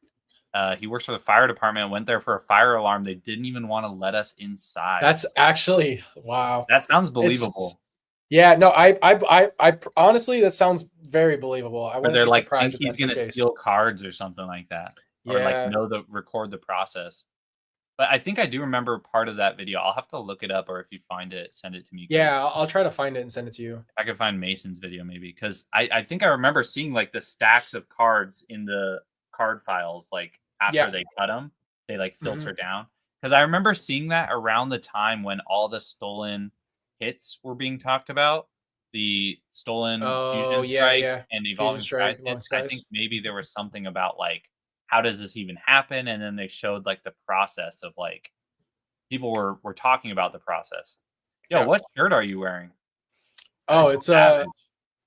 he works for the fire department. Went there for a fire alarm. They didn't even want to let us inside. That's actually wow. That sounds It's believable. yeah, no, I honestly that sounds very believable. I Or wouldn't they're be like think surprised if he's that's the gonna case. steal cards or something like that, or like Yeah. record the process. But I think I do remember part of that video. I'll have to look it up, or if you find it, send it to me. Because Yeah, I'll try to find it and send it to you. I could find Mason's video maybe, because I think I remember seeing like the stacks of cards in the card files, like after Yeah. they cut them, they like Mhm. filter down. Because I remember seeing that around the time when all the stolen hits were being talked about, the stolen Oh, Fusion yeah, Strike yeah. and Fusion Evolving Skies Strike, Long hits. I think Skies. maybe there was something about like how does this even happen, and then they showed like the process of like people were talking about the process. Yo, Yeah. what shirt are you wearing? That Oh, is savage.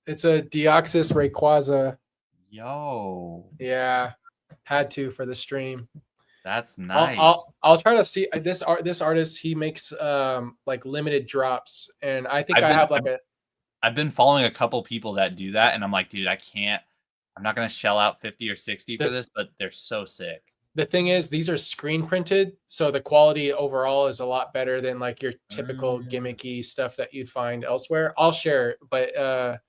it's a Deoxys Rayquaza. Yo, Yeah. Had to for the stream. that's I'll nice. I'll try to see this artist, he makes like limited drops, and I think I've I been have like a I've been following a couple people that do that, and I'm like, dude, I can't. I'm not gonna shell out 50 or 60 for the, this, but they're so sick. the thing is these are screen printed, so the quality overall is a lot better than like your typical Mm. gimmicky stuff that you'd find elsewhere. I'll share it, but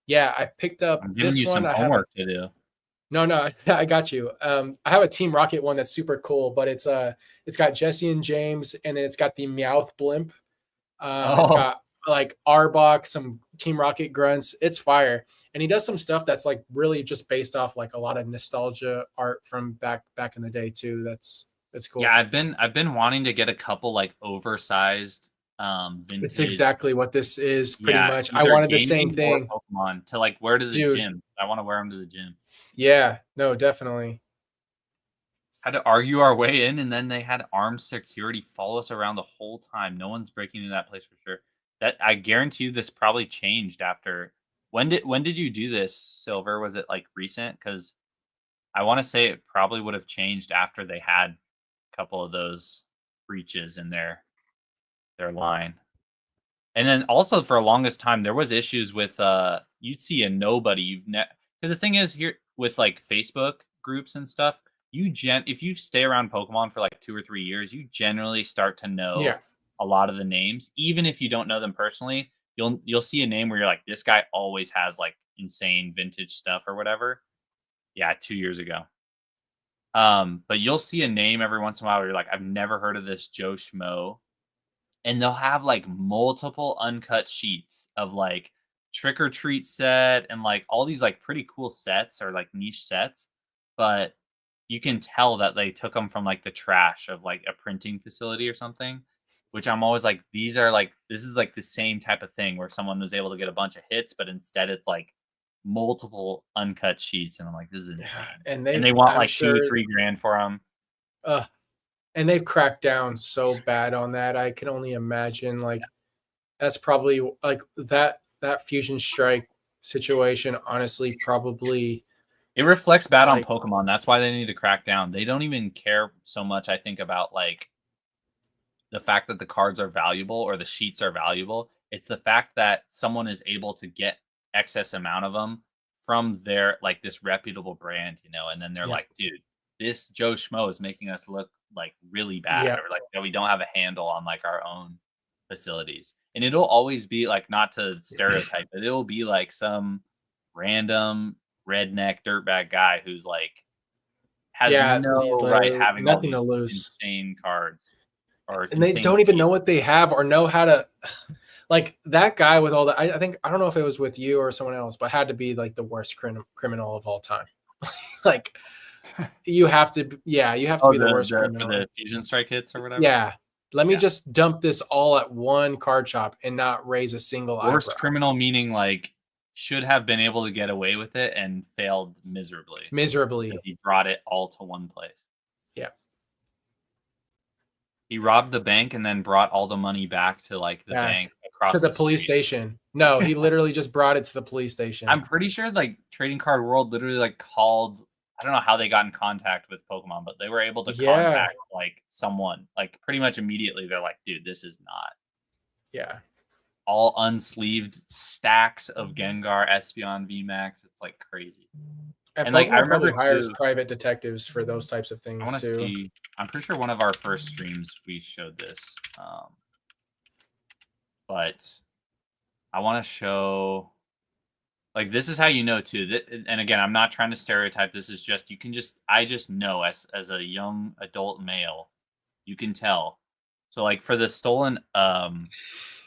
yeah, I picked up I'm giving this you one. some I have a homework to do. no, I got you. I have a Team Rocket one that's super cool, but it's got Jesse and James, and then it's got the Meowth blimp. It's Oh, got like Arbok, some Team Rocket grunts. It's fire, and he does some stuff that's like really just based off like a lot of nostalgia art from back in the day too. That's yeah, cool. I've been wanting to get a couple like oversized It's vintage. exactly what this is pretty Yeah, much. I either wanted the same gaming or thing, Pokemon to like wear to the dude. gym. I want to wear them to the gym. Yeah, no, definitely. Had to argue our way in, and then they had armed security follow us around the whole time. No one's breaking into that place for sure. That I guarantee you, this probably changed after. When did you do this, Silver? Was it like recent? Because I want to say it probably would have changed after they had a couple of those breaches in their line. And then also for the longest time, there was issues with you'd see a nobody because the thing is here with like Facebook groups and stuff, if you stay around Pokemon for like 2 or 3 years, you generally start to know Yeah, a lot of the names, even if you don't know them personally. you'll see a name where you're like, this guy always has like insane vintage stuff or whatever. Yeah, 2 years ago. But you'll see a name every once in a while where you're like, I've never heard of this Joe Schmo. And they'll have like multiple uncut sheets of like Trick or Treat set and like all these like pretty cool sets or like niche sets. But you can tell that they took them from like the trash of like a printing facility or something, which I'm always like, these are like, this is like the same type of thing where someone was able to get a bunch of hits, but instead it's like multiple uncut sheets. And I'm like, this is insane. And they want I'm like sure, 2-3 grand for them. And they've cracked down so bad on that. I can only imagine like that's probably like that Fusion Strike situation, honestly, probably It reflects bad like, on Pokemon. That's why they need to crack down. They don't even care so much, I think, about like the fact that the cards are valuable or the sheets are valuable. It's the fact that someone is able to get excess amount of them from their like this reputable brand, you know, and then they're like, dude, this Joe Schmo is making us look like really bad, or like that we don't have a handle on like our own facilities. And it'll always be like, not to stereotype, but it'll be like some random redneck dirtbag guy who's like has no right having all nothing these to lose. insane cards, or and they don't even know what they have or know how to. Like that guy with all that, I think, I don't know if it was with you or someone else, but had to be like the worst criminal of all time. Like you have to be the worst criminal. For the Fusion Strike hits or whatever. Yeah. Let me just dump this all at one card shop and not raise a single worst eyebrow. Criminal meaning like should have been able to get away with it and failed miserably. He brought it all to one place. Yeah. He robbed the bank and then brought all the money back to like the bank across to the police station. No, he literally just brought it to the police station. I'm pretty sure like Trading Card World literally like called, I don't know how they got in contact with Pokemon, but they were able to contact like someone like pretty much immediately. They're like, dude, this is not. Yeah. All unsleeved stacks of Gengar, Espeon, VMAX. It's like crazy. And like I remember hires private detectives for those types of things. I want to see. I'm pretty sure one of our first streams we showed this, but I want to show. Like this is how you know too. That, and again, I'm not trying to stereotype. This is just I just know as a young adult male, you can tell. So like for the stolen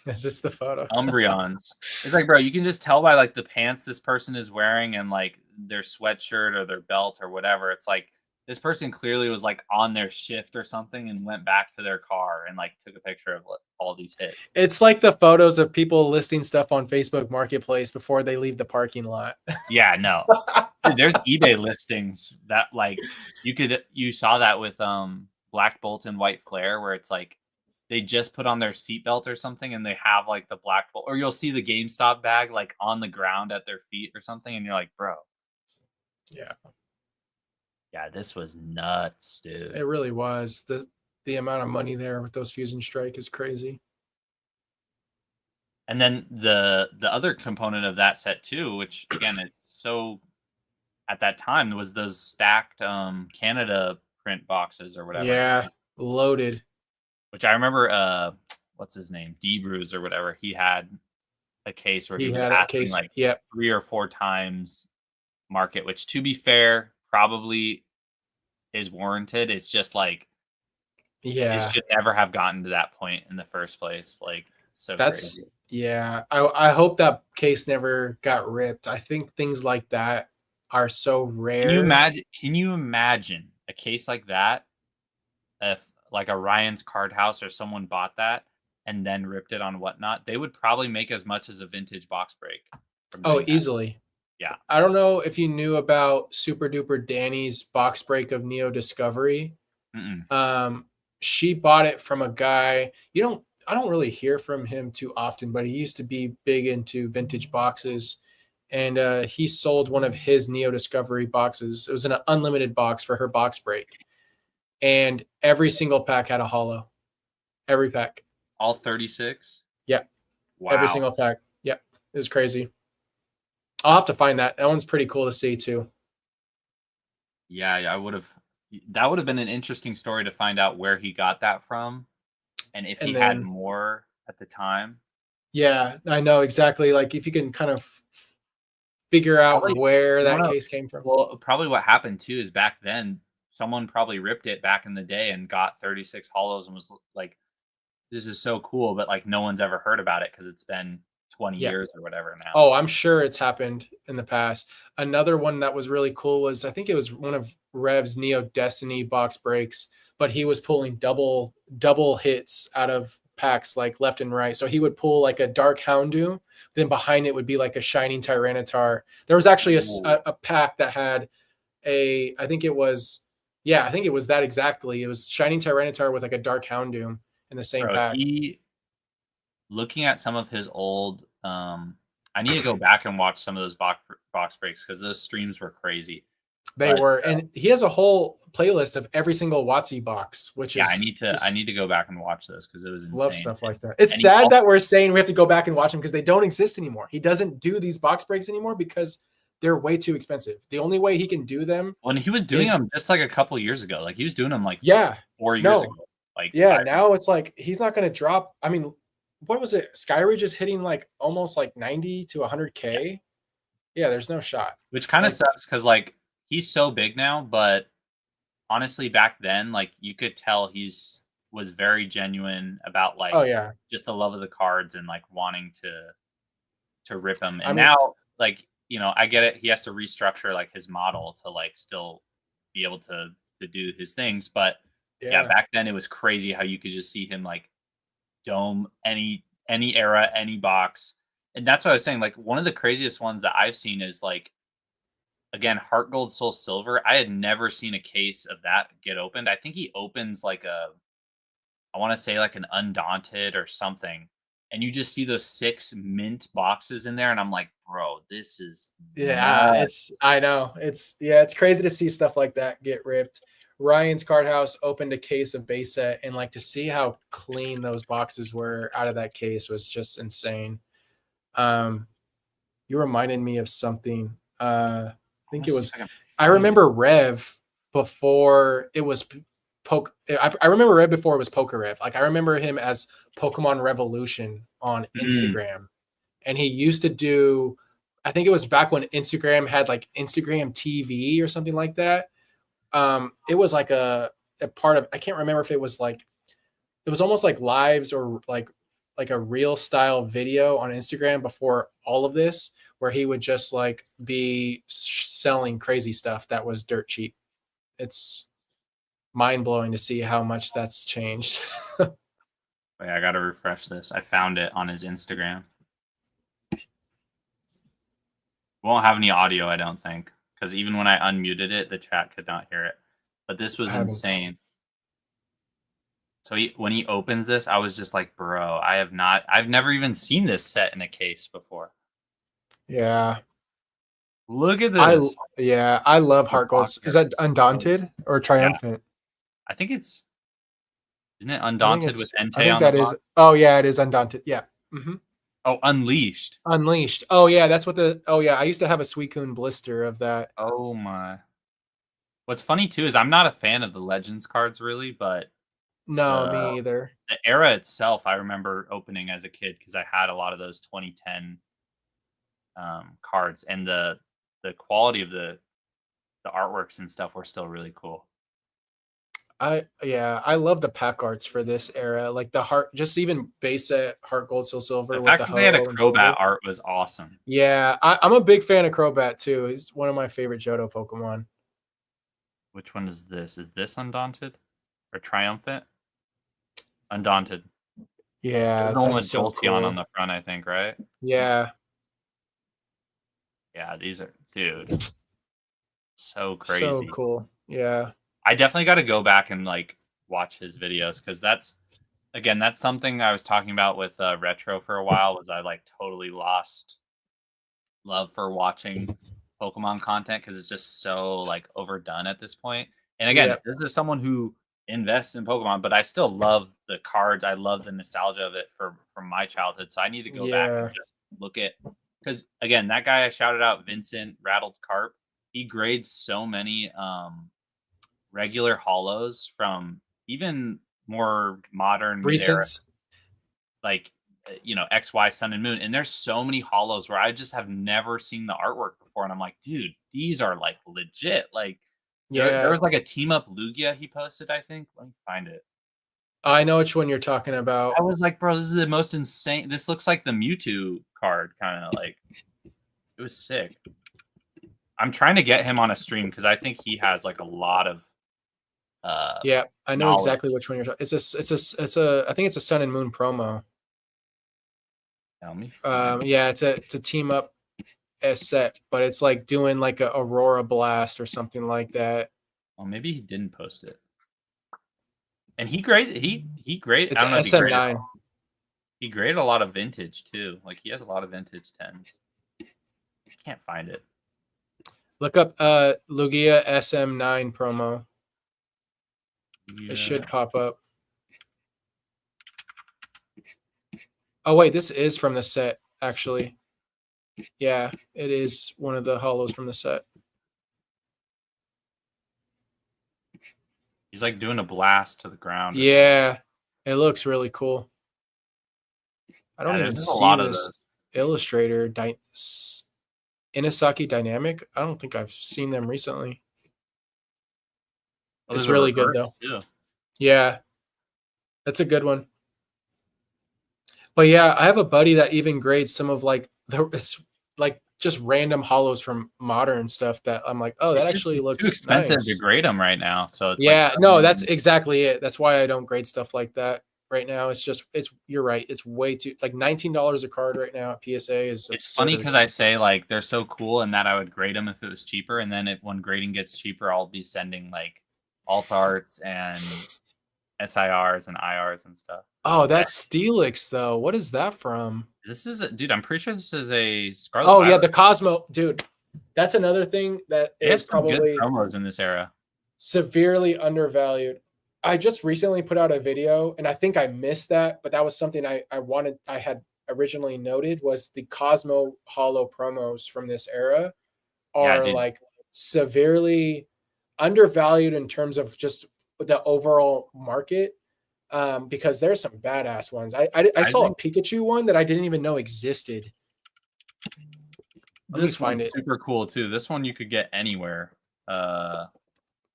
is this the photo? Umbreons. It's like, bro, you can just tell by like the pants this person is wearing and like their sweatshirt or their belt or whatever. It's like this person clearly was like on their shift or something and went back to their car and like took a picture of all these hits. It's like the photos of people listing stuff on Facebook Marketplace before they leave the parking lot. Yeah, no. Dude, there's eBay listings that like you saw that with Black Bolt and White Flare where it's like they just put on their seatbelt or something and they have like the Black Bolt, or you'll see the GameStop bag like on the ground at their feet or something and you're like, bro. Yeah. Yeah, this was nuts, dude. It really was. The amount of money there with those Fusion Strike is crazy. And then the other component of that set too, which again, it's so at that time was those stacked Canada print boxes or whatever. Yeah, loaded. Which I remember what's his name? D-Brews or whatever. He had a case where he was asking like 3 or 4 times market, which to be fair, probably is warranted. It's just like it should never have gotten to that point in the first place. Like so crazy. Yeah. I hope that case never got ripped. I think things like that are so rare. Can you imagine a case like that if like a Ryan's Card House or someone bought that and then ripped it on Whatnot? They would probably make as much as a vintage box break. Oh, easily. Yeah. I don't know if you knew about Super Duper Danny's box break of Neo Discovery. She bought it from a guy. I don't really hear from him too often, but he used to be big into vintage boxes. And he sold one of his Neo Discovery boxes. It was an unlimited box for her box break. And every single pack had a holo. Every pack. All 36? Yep. Wow. Every single pack. Yep. It was crazy. I'll have to find that. That one's pretty cool to see too. Yeah, that would have been an interesting story to find out where he got that from and if he had more at the time. Yeah, I know exactly. Like if you can kind of figure out Probably where one that of case came from. well, probably what happened too is back then someone probably ripped it back in the day and got 36 hollows and was like, "This is so cool," but like no one's ever heard about it because it's been 20 Yeah. years or whatever now. Oh, I'm sure it's happened in the past. Another one that was really cool was I think it was one of Rev's Neo Destiny box breaks, but he was pulling double hits out of packs like left and right. So he would pull like a Dark Houndoom, then behind it would be like a Shining Tyranitar. There was actually Ooh. a pack that had I think it was, yeah, I think it was that exactly. It was Shining Tyranitar with like a Dark Houndoom in the same Bro, pack. he looking at some of his old I need to go back and watch some of those box breaks because those streams were crazy. They But were, and he has a whole playlist of every single WotC box, which yeah, is I just need to go back and watch this because it was love insane. stuff like that. It's And he sad also, that we're saying we have to go back and watch them because they don't exist anymore. He doesn't do these box breaks anymore because they're way too expensive. The only way he can do them when he was doing is, them just like a couple years ago, like he was doing them like yeah, 4 years no, ago, like yeah. 5 years Now it's like he's not going to drop. I mean, what was it? Skyridge is hitting like almost like 90 to 100K. Yeah, there's no shot. which kind of Like, sucks because like he's so big now, but honestly, back then, like you could tell was very genuine about like oh yeah. just the love of the cards and like wanting to rip them. I And mean, now, like I get it. He has to restructure like his model to like still be able to do his things. But yeah, yeah. back then it was crazy how you could just see him like dome any era, any box. And that's what I was saying. Like one of the craziest ones that I've seen is like again, Heart Gold, Soul Silver. I had never seen a case of that get opened. I think he opens like I want to say like an Undaunted or something. And you just see those 6 mint boxes in there. And I'm like, bro, this is Yeah, nuts. I know. It's crazy to see stuff like that get ripped. Ryan's Card House opened a case of base set, and like to see how clean those boxes were out of that case was just insane. Um, you reminded me of something. I I want think to it see was, if I can I find it. remember Rev before it was I remember Rev before it was Poker Rev. Like I remember him as Pokemon Revolution on Mm, Instagram, and he used to do, I think it was back when Instagram had like Instagram TV or something like that. It was like a part of, I can't remember if it was like, it was almost like lives or like a real style video on Instagram before all of this, where he would just like be selling crazy stuff that was dirt cheap. It's mind blowing to see how much that's changed. wait, I got to refresh this. I found it on his Instagram. Won't have any audio, I don't think. Because even when I unmuted it, the chat could not hear it. But this was I haven't. insane. So when he opens this, I was just like, bro, I've never even seen this set in a case before. Yeah. Look at this. I love The Heart Gold. box Is art that is so Undaunted or yeah. Triumphant? I think isn't it I think Undaunted with it's, I Entei think on the that is, box? oh yeah, it is Undaunted. Yeah. Oh, Unleashed. Unleashed. Oh yeah, that's what oh yeah, I used to have a Suicune blister of that. Oh my. What's funny too is I'm not a fan of the Legends cards really, but No, the me either. the era itself I remember opening as a kid because I had a lot of those 2010 cards, and the quality of the artworks and stuff were still really cool. I love the pack arts for this era. Like the heart, just even base set Heart Gold, Soul Silver The with fact the that they had a Ho and Silver. Crobat art was awesome. Yeah, I'm a big fan of Crobat too. He's one of my favorite Johto Pokemon. Which one is this? Is this Undaunted or Triumphant? Undaunted. There's Yeah, the one with that's so Jolteon on cool. the front, I think, right? Yeah, Yeah, these are, dude, so so crazy. cool. Yeah, I definitely got to go back and like watch his videos because that's something I was talking about with retro for a while. Was I like totally lost love for watching Pokemon content because it's just so like overdone at this point. And again, yeah, this is someone who invests in Pokemon, but I still love the cards. I love the nostalgia of it from my childhood. So I need to go back and yeah. just look at, because again, that guy I shouted out, Vincent Rattled Carp, he grades so many regular hollows from even more modern mid era, Recent. like XY Sun and Moon, and there's so many holos where I just have never seen the artwork before, and I'm like, dude, these are like legit. Like, there was like a team up Lugia he posted, I think. Let me find it. I know which one you're talking about. I was like, bro, this is the most insane. This looks like the Mewtwo card, kind of like. It was sick. I'm trying to get him on a stream because I think he has like a lot of. Yeah, I know knowledge. exactly which one you're talking. I think it's a Sun and Moon promo. Tell me. Yeah, it's a team up set, but it's like doing like a Aurora Blast or something like that. Well, maybe he didn't post it. And he graded. He graded. It's I don't know if SM9. he graded a lot of vintage too. Like he has a lot of vintage 10s. I can't find it. Look up Lugia SM9 promo. Yeah. It should pop up. Oh wait, this is from the set actually. Yeah, it is one of the holos from the set. He's like doing a blast to the ground. Yeah, it looks really cool. I don't even see this illustrator. Inasaki Dynamic. I don't think I've seen them recently. Oh, it's really good though. Too. Yeah, that's a good one. But yeah, I have a buddy that even grades some of like it's like just random holos from modern stuff that I'm like, oh, that actually looks too expensive nice. to grade them right now. So it's yeah, no, that's exactly it. That's why I don't grade stuff like that right now. It's you're right. It's way too like $19 a card right now at PSA is. It's funny because I say like they're so cool and that I would grade them if it was cheaper, and then when grading gets cheaper, I'll be sending like alt arts and SIRs and IRs and stuff. Oh, that's Steelix though. What is that from? This is dude. I'm pretty sure this is a Scarlet. Oh yeah, the Cosmo, dude. That's another thing that is probably good promos in this era. Severely undervalued. I just recently put out a video, and I think I missed that, but that was something I had originally noted was the Cosmo Holo promos from this era are like severely undervalued in terms of just the overall market. Because there's some badass ones. I saw a Pikachu one that I didn't even know existed. This one's super cool too. This one you could get anywhere.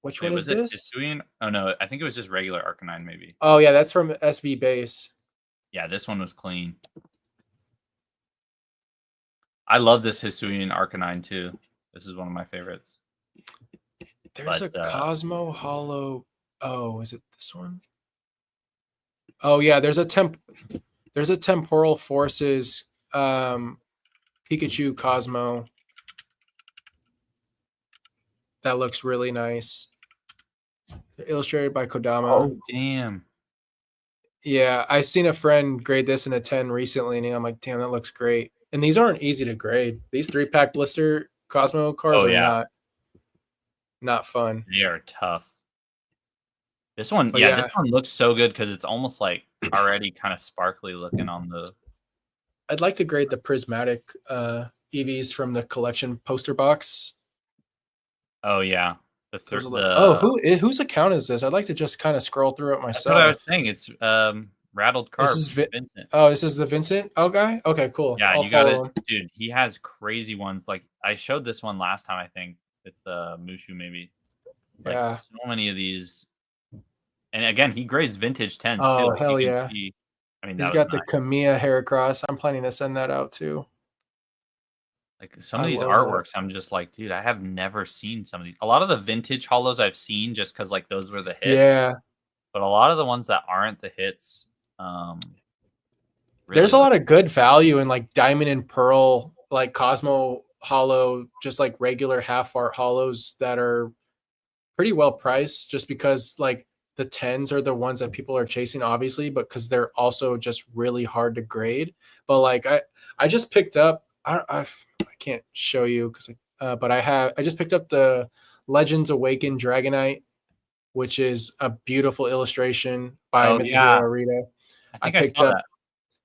Which one is this? Hisuian? Oh no, I think it was just regular Arcanine maybe. Oh yeah, that's from SV Base. Yeah, this one was clean. I love this Hisuian Arcanine too. This is one of my favorites. There's a Cosmo Holo. Oh, is it this one? Oh yeah, there's a Temporal Forces Pikachu Cosmo that looks really nice. Illustrated by Kodama. Oh damn. Yeah, I seen a friend grade this in a 10 recently, and I'm like, damn, that looks great. And these aren't easy to grade. These 3-pack blister Cosmo cards are not fun. They are tough. This one, this one looks so good because it's almost like already kind of sparkly looking on the. I'd like to grade the prismatic EVs from the collection poster box. Oh yeah, whose account is this? I'd like to just kind of scroll through it myself. That's what I was saying. It's Rattled Carp. This is Vincent. Oh, this is the Vincent guy. Okay, cool. Yeah, you got it, dude. He has crazy ones. Like I showed this one last time, I think, with Mushu maybe. Like, yeah, so many of these. And again, he grades vintage 10s too. Oh, like, hell yeah. I mean, he's got the Kamiya Heracross. I'm planning to send that out too. Like some of these artworks, I'm just like, dude, I have never seen some of these. A lot of the vintage holos I've seen just because like those were the hits. Yeah. But a lot of the ones that aren't the hits, really there's a lot of good value in like Diamond and Pearl, like Cosmo Holo, just like regular half art holos that are pretty well priced just because like the 10s are the ones that people are chasing, obviously, but because they're also just really hard to grade. But like I just picked up, I can't show you because but I just picked up the Legends Awaken Dragonite, which is a beautiful illustration by Mitsuhiro Arita. I picked up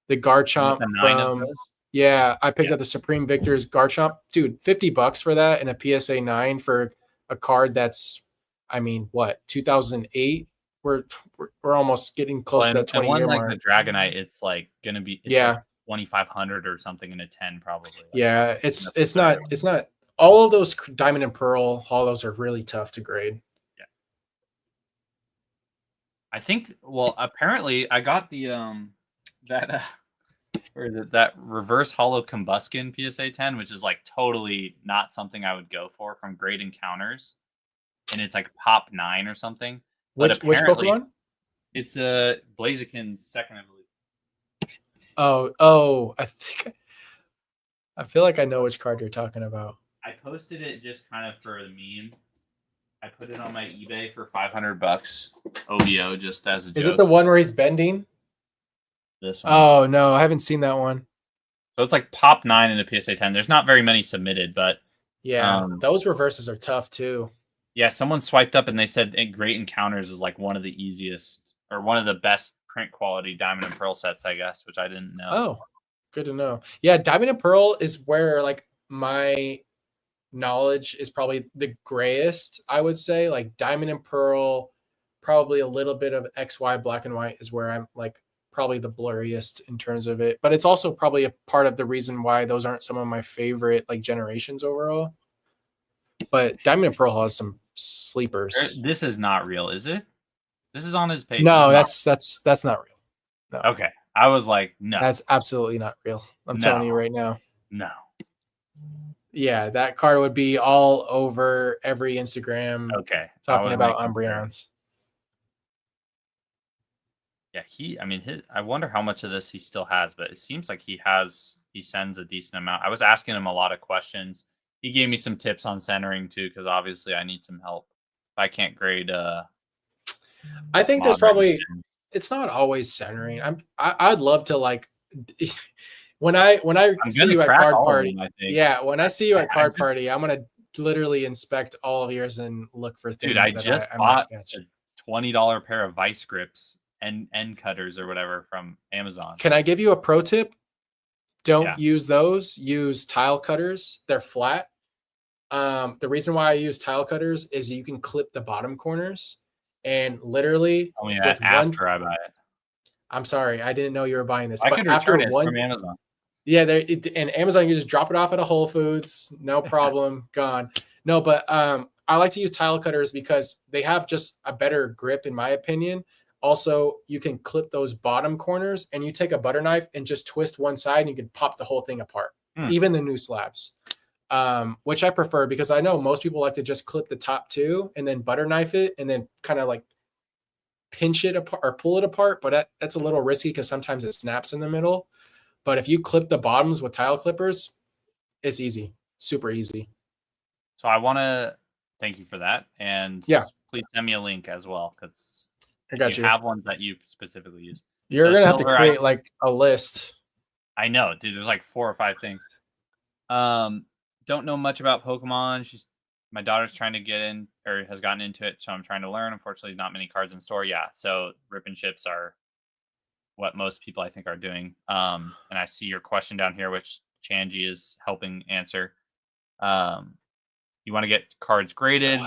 the Garchomp from I picked up the Supreme Victor's Garchomp. Dude, $50 for that and a PSA 9 for a card that's 2008. we're almost getting close Well, to that and 20 one year like mark. the Dragonite, it's like gonna be Yeah. like 2,500 or something in a 10 probably. Like, Yeah, that's it's absurd. not all of those diamond and pearl hollows are really tough to grade. I think. Well, apparently, I got the that that reverse hollow combustion PSA 10, which is like totally not something I would go for from Great Encounters, and it's like pop 9 or something. But Which apparently, Pokemon? it's a Blaziken's second, I believe. Oh, I feel like I know which card you're talking about. I posted it just kind of for the meme. I put it on my eBay for $500 OBO just as a joke. Is it the one where he's bending? This one. Oh no, I haven't seen that one. So it's like pop 9 in the PSA 10. There's not very many submitted, but yeah, those reverses are tough too. Yeah, someone swiped up and they said Great Encounters is like one of the easiest or one of the best print quality Diamond and Pearl sets, I guess, which I didn't know. Oh, good to know. Yeah, Diamond and Pearl is where like my knowledge is probably the grayest, I would say. Like Diamond and Pearl, probably a little bit of XY Black and White is where I'm like probably the blurriest in terms of it. But it's also probably a part of the reason why those aren't some of my favorite like generations overall. But Diamond and Pearl has some sleepers. This is not real, is it? This is on his page. No, that's not real. No. Okay. I was like, no. That's absolutely not real. I'm telling you right now. No. Yeah, that card would be all over every Instagram. Okay. Talking about Umbreons. Yeah, I wonder how much of this he still has, but it seems like he sends a decent amount. I was asking him a lot of questions. He gave me some tips on centering too, because obviously I need some help. I can't grade I think there's probably it's not always centering. I'd love to like when I see you at card party. Yeah, when I see you at card party, I'm gonna literally inspect all of yours and look for things. Dude, I just bought a $20 pair of vice grips and end cutters or whatever from Amazon. Can I give you a pro tip? Don't use those. Use tile cutters. They're flat. The reason why I use tile cutters is you can clip the bottom corners and literally after I buy it. I'm sorry, I didn't know you were buying this. I could return it from Amazon. Yeah, and Amazon, you just drop it off at a Whole Foods, no problem, gone. No, but I like to use tile cutters because they have just a better grip, in my opinion. Also, you can clip those bottom corners, and you take a butter knife and just twist one side, and you can pop the whole thing apart, even the new slabs, which I prefer because I know most people like to just clip the top two and then butter knife it and then kind of like pinch it apart or pull it apart. But that's a little risky because sometimes it snaps in the middle. But if you clip the bottoms with tile clippers, it's easy, super easy. So I want to thank you for that, and please send me a link as well because I got you. Have ones that you specifically use. You're gonna have to create like a list. I know, dude. There's like 4 or 5 things. Don't know much about Pokemon. My daughter's trying to get in or has gotten into it, so I'm trying to learn. Unfortunately, not many cards in store. Yeah, so rip and ships are what most people I think are doing. And I see your question down here, which Chanji is helping answer. You want to get cards graded?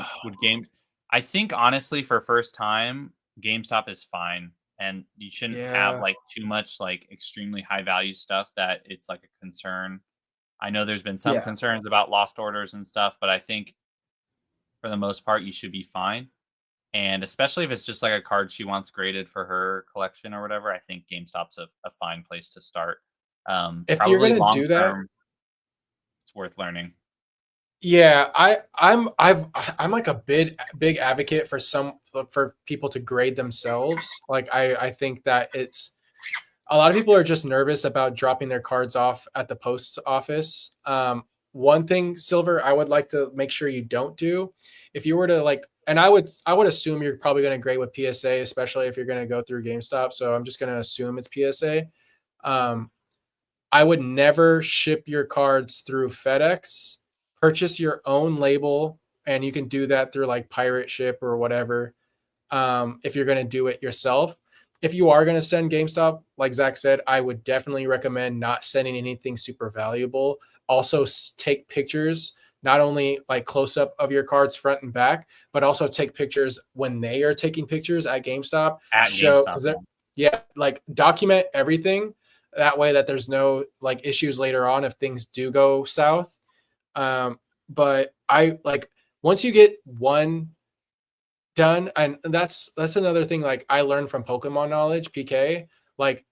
I think honestly, for first time, GameStop is fine, and you shouldn't have like too much like extremely high value stuff that it's like a concern. I know there's been some concerns about lost orders and stuff, but I think for the most part you should be fine. And especially if it's just like a card she wants graded for her collection or whatever, I think GameStop's a fine place to start. If you're gonna do that, it's worth learning. Yeah, I'm like a big advocate for people to grade themselves. Like I think that it's a lot of people are just nervous about dropping their cards off at the post office. One thing, Silver, I would like to make sure you don't do, if you were to like, and I would assume you're probably going to grade with PSA, especially if you're going to go through GameStop. So I'm just going to assume it's PSA. I would never ship your cards through FedEx. Purchase your own label, and you can do that through like Pirate Ship or whatever. If you're going to do it yourself. If you are going to send GameStop, like Zach said, I would definitely recommend not sending anything super valuable. Also, take pictures not only like close up of your cards front and back, but also take pictures when they are taking pictures at GameStop. At Show, GameStop. because yeah, like document everything. That way that there's no like issues later on if things do go south. But I like once you get one done, and that's another thing like I learned from Pokemon knowledge, PK. Like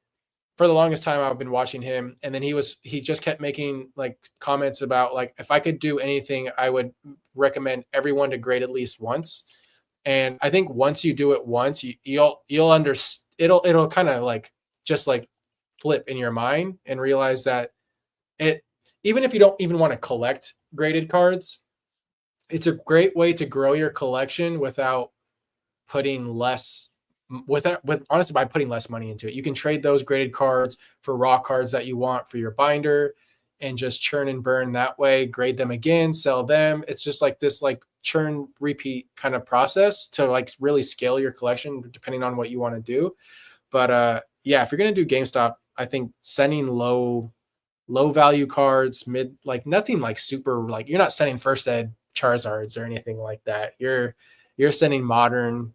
for the longest time I've been watching him, and then he just kept making like comments about like if I could do anything, I would recommend everyone to grade at least once. And I think once you do it once, you'll understand. It'll kind of like just like flip in your mind and realize that it, even if you don't even want to collect graded cards, it's a great way to grow your collection without putting less with honestly by putting less money into it. You can trade those graded cards for raw cards that you want for your binder and just churn and burn that way, grade them again, sell them. It's just like this like churn repeat kind of process to like really scale your collection depending on what you want to do. But yeah, if you're going to do GameStop, I think sending low value cards, mid, like nothing like super, like you're not sending first ed Charizards or anything like that. You're sending modern,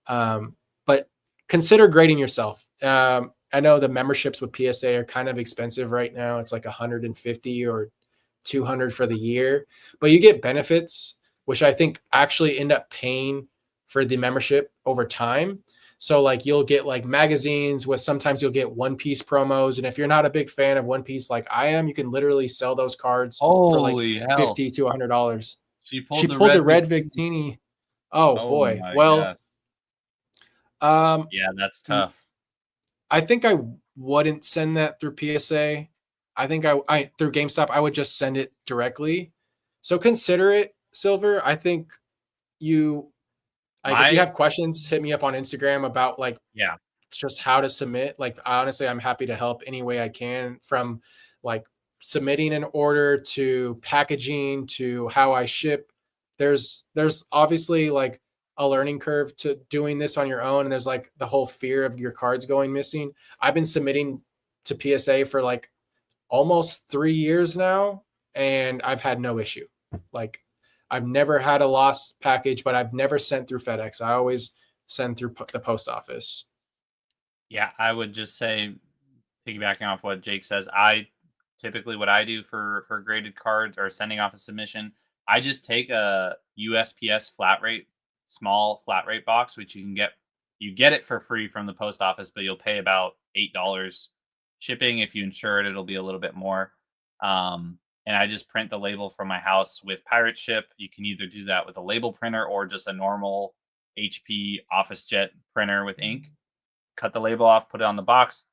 but consider grading yourself. I know the memberships with PSA are kind of expensive right now. It's like 150 or 200 for the year, but you get benefits, which I think actually end up paying for the membership over time. So like you'll get like magazines with, sometimes you'll get One Piece promos. And if you're not a big fan of One Piece like I am, you can literally sell those cards for like Holy hell. $50 to $100. She She pulled pulled the red Victini. Oh boy. my Well, yeah, that's tough. I think I wouldn't send that through PSA. I think I through GameStop, I would just send it directly. So consider it, Silver. I think you like if you have questions, hit me up on Instagram about like just how to submit. Like honestly, I'm happy to help any way I can, from like submitting an order to packaging to how I ship. There's obviously like a learning curve to doing this on your own, and there's like the whole fear of your cards going missing. I've been submitting to PSA for like almost 3 years now, and I've had no issue. Like I've never had a lost package, but I've never sent through FedEx. I always send through the post office. Yeah, I would just say, piggybacking off what Jake says, I typically what I do for graded cards or sending off a submission, I just take a USPS flat rate, small flat rate box, which you get it for free from the post office, but you'll pay about $8 shipping. If you insure it, it'll be a little bit more. And I just print the label from my house with Pirate Ship. You can either do that with a label printer or just a normal HP OfficeJet printer with ink. Cut the label off, put it on the box.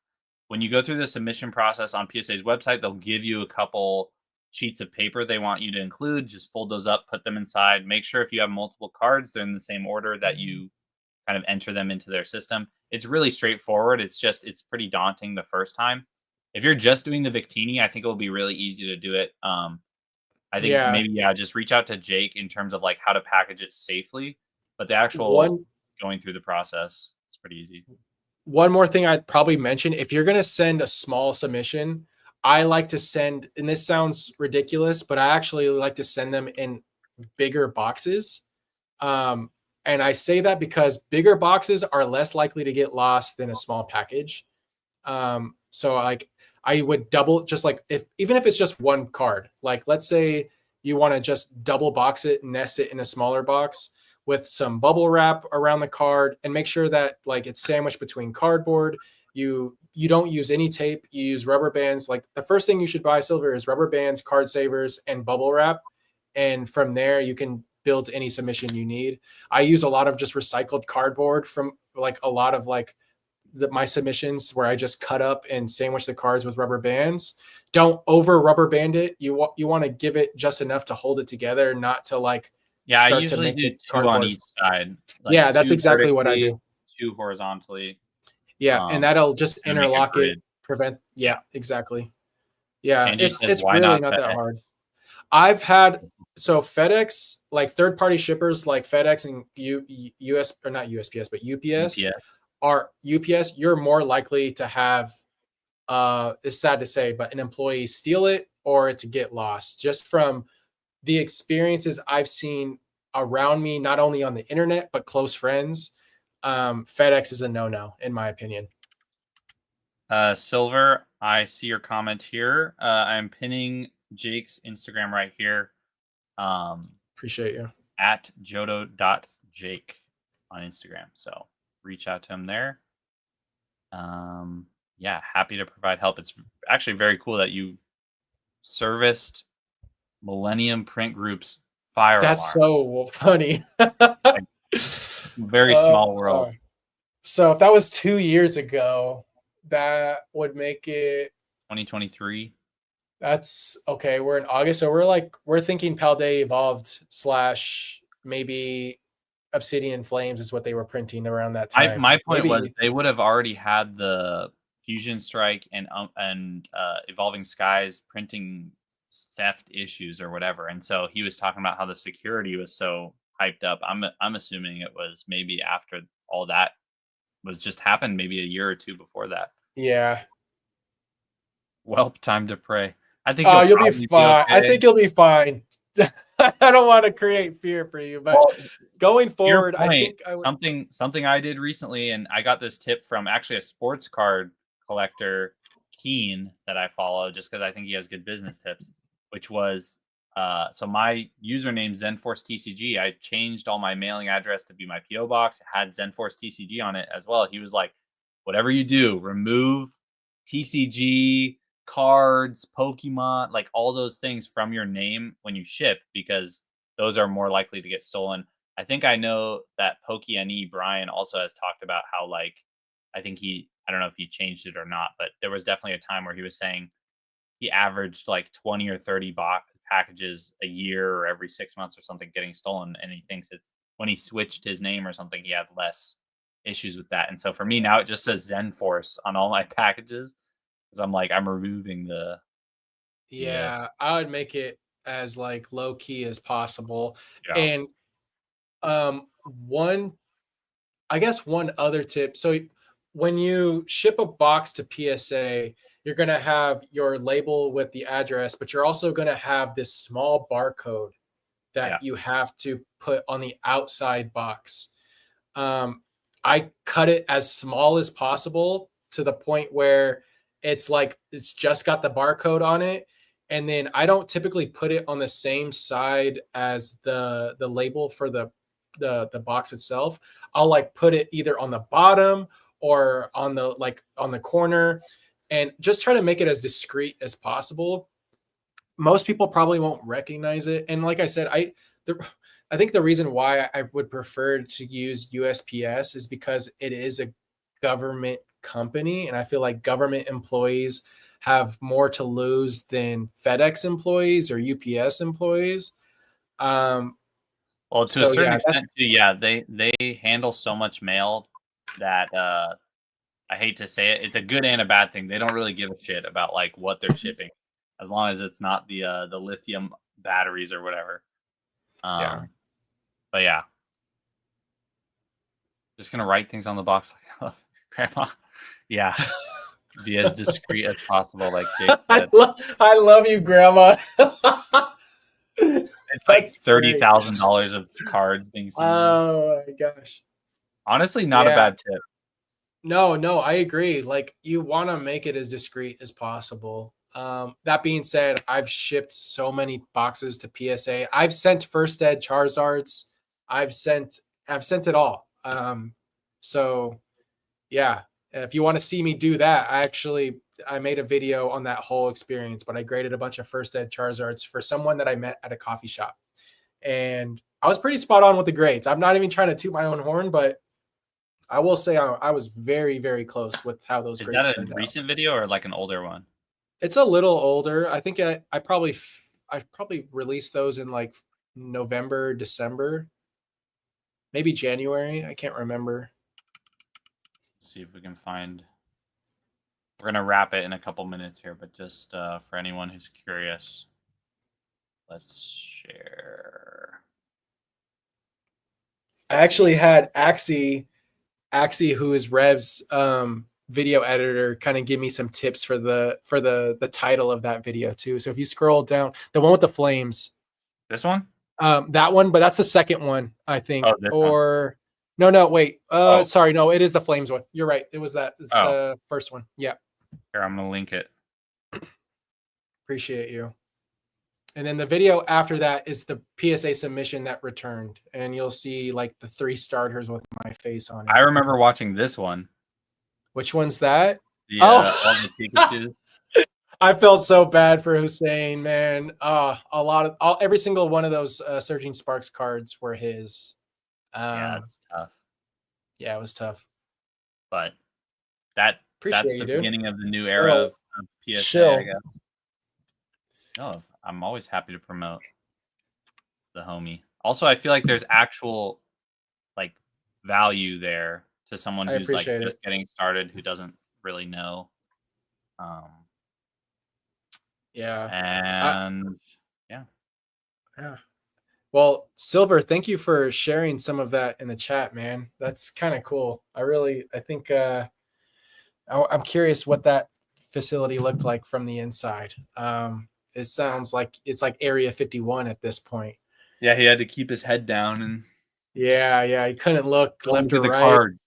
When you go through the submission process on PSA's website, they'll give you a couple sheets of paper they want you to include. Just fold those up, put them inside. Make sure if you have multiple cards, they're in the same order that you kind of enter them into their system. It's really straightforward. It's pretty daunting the first time. If you're just doing the Victini, I think it will be really easy to do it. I think maybe just reach out to Jake in terms of like how to package it safely. But the actual going through the process, it's pretty easy. One more thing I'd probably mention, if you're going to send a small submission, I like to send, and this sounds ridiculous, but I actually like to send them in bigger boxes. And I say that because bigger boxes are less likely to get lost than a small package. So like I would double, just like even if it's just one card, like let's say you want to just double box it, nest it in a smaller box with some bubble wrap around the card, and make sure that like it's sandwiched between cardboard. You don't use any tape, you use rubber bands. Like the first thing you should buy, Silver, is rubber bands, card savers, and bubble wrap. And from there you can build any submission you need. I use a lot of just recycled cardboard from like a lot of like my submissions, where I just cut up and sandwich the cards with rubber bands. Don't over rubber band it. You want to give it just enough to hold it together, not to like I usually do two cardboard on each side. Like that's exactly what I do. 2 horizontally. Yeah, and that'll just interlock it, prevent. Yeah, exactly. Yeah, it's really not that hard. I've had FedEx, like third-party shippers like FedEx and US, or not USPS, but UPS. UPS, you're more likely to have, it's sad to say, but an employee steal it or to get lost, just from the experiences I've seen around me, not only on the internet, but close friends, FedEx is a no-no, in my opinion. Silver, I see your comment here. I'm pinning Jake's Instagram right here. Appreciate you. At jodo.jake on Instagram. So reach out to him there. Yeah, happy to provide help. It's actually very cool that you serviced Millennium Print Group's fire That's alarm. so funny. Very small world. So if that was 2 years ago, that would make it 2023. That's okay. We're in August, so we're thinking Paldea Evolved / maybe Obsidian Flames is what they were printing around that time. My point was they would have already had the Fusion Strike and Evolving Skies printing theft issues or whatever, and so he was talking about how the security was so hyped up. I'm assuming it was maybe after all that was just happened, maybe a year or two before that. Yeah. Well, time to pray. I think you'll be fine. Okay. I think you'll be fine. I don't want to create fear for you, but going forward, I think something I did recently, and I got this tip from actually a sports card collector, Keen, that I follow, just because I think he has good business tips. Which was so my username ZenForce TCG. I changed all my mailing address to be my PO box. It had ZenForce TCG on it as well. He was like, "Whatever you do, remove TCG." Cards, Pokemon, like all those things from your name when you ship, because those are more likely to get stolen. I think I know that PokeNE Brian also has talked about how, like, I don't know if he changed it or not, but there was definitely a time where he was saying he averaged like 20 or 30 packages a year or every 6 months or something getting stolen. And he thinks it's when he switched his name or something, he had less issues with that. And so for me now, it just says ZenForce on all my packages. I'm like, I'm removing the. Yeah, I would make it as like low key as possible. Yeah. And one other tip. So when you ship a box to PSA, you're going to have your label with the address, but you're also going to have this small barcode that you have to put on the outside box. I cut it as small as possible to the point where it's like it's just got the barcode on it, and then I don't typically put it on the same side as the label for the box itself. I'll like put it either on the bottom or on the corner, and just try to make it as discreet as possible. Most people probably won't recognize it, and like I said, I think the reason why I would prefer to use USPS is because it is a government company, and I feel like government employees have more to lose than FedEx employees or UPS employees. Well, to a certain extent, they handle so much mail that I hate to say it, it's a good and a bad thing. They don't really give a shit about like what they're shipping, as long as it's not the lithium batteries or whatever. But yeah, just gonna write things on the box like I love Grandma. Yeah, be as discreet as possible. Like Jake said. I love you, Grandma. It's like $30,000 of cards being seen. Oh my gosh! Honestly, not a bad tip. No, I agree. Like you want to make it as discreet as possible. That being said, I've shipped so many boxes to PSA. I've sent First Ed Charizards. I've sent it all. So yeah, if you want to see me do that, I made a video on that whole experience, but I graded a bunch of First Ed Charizards for someone that I met at a coffee shop. And I was pretty spot on with the grades. I'm not even trying to toot my own horn, but I will say I was very, very close with how those grades turned out. Is that a recent video or like an older one? It's a little older. I think I probably released those in like November, December, maybe January. I can't remember. Let's see if we can find. We're gonna wrap it in a couple minutes here, but just for anyone who's curious, let's share. I actually had Axie, who is Rev's video editor, kind of give me some tips for the title of that video too. So if you scroll down, the one with the flames, This one? That one, but that's the second one, I think. Oh, this one. Or no, wait. Oh. Sorry, no, it is the Flames one. You're right. It was that. It's the first one. Yeah. Here, I'm gonna link it. Appreciate you. And then the video after that is the PSA submission that returned, and you'll see like the 3 starters with my face on it. I remember watching this one. Which one's that? The, Oh. all the Pikachu. I felt so bad for Hussein, man. Every single one of those Surging Sparks cards were his. Yeah, it's tough. Yeah, it was tough. But that's the beginning of the new era of PSA, chill. I guess. No, I'm always happy to promote the homie. Also, I feel like there's actual like value there to someone who's like just getting started, who doesn't really know. Yeah. And yeah. Well, Silver, thank you for sharing some of that in the chat, man. That's kind of cool. I think I'm curious what that facility looked like from the inside. It sounds like it's like Area 51 at this point. Yeah, he had to keep his head down and he couldn't look left or right. Cards.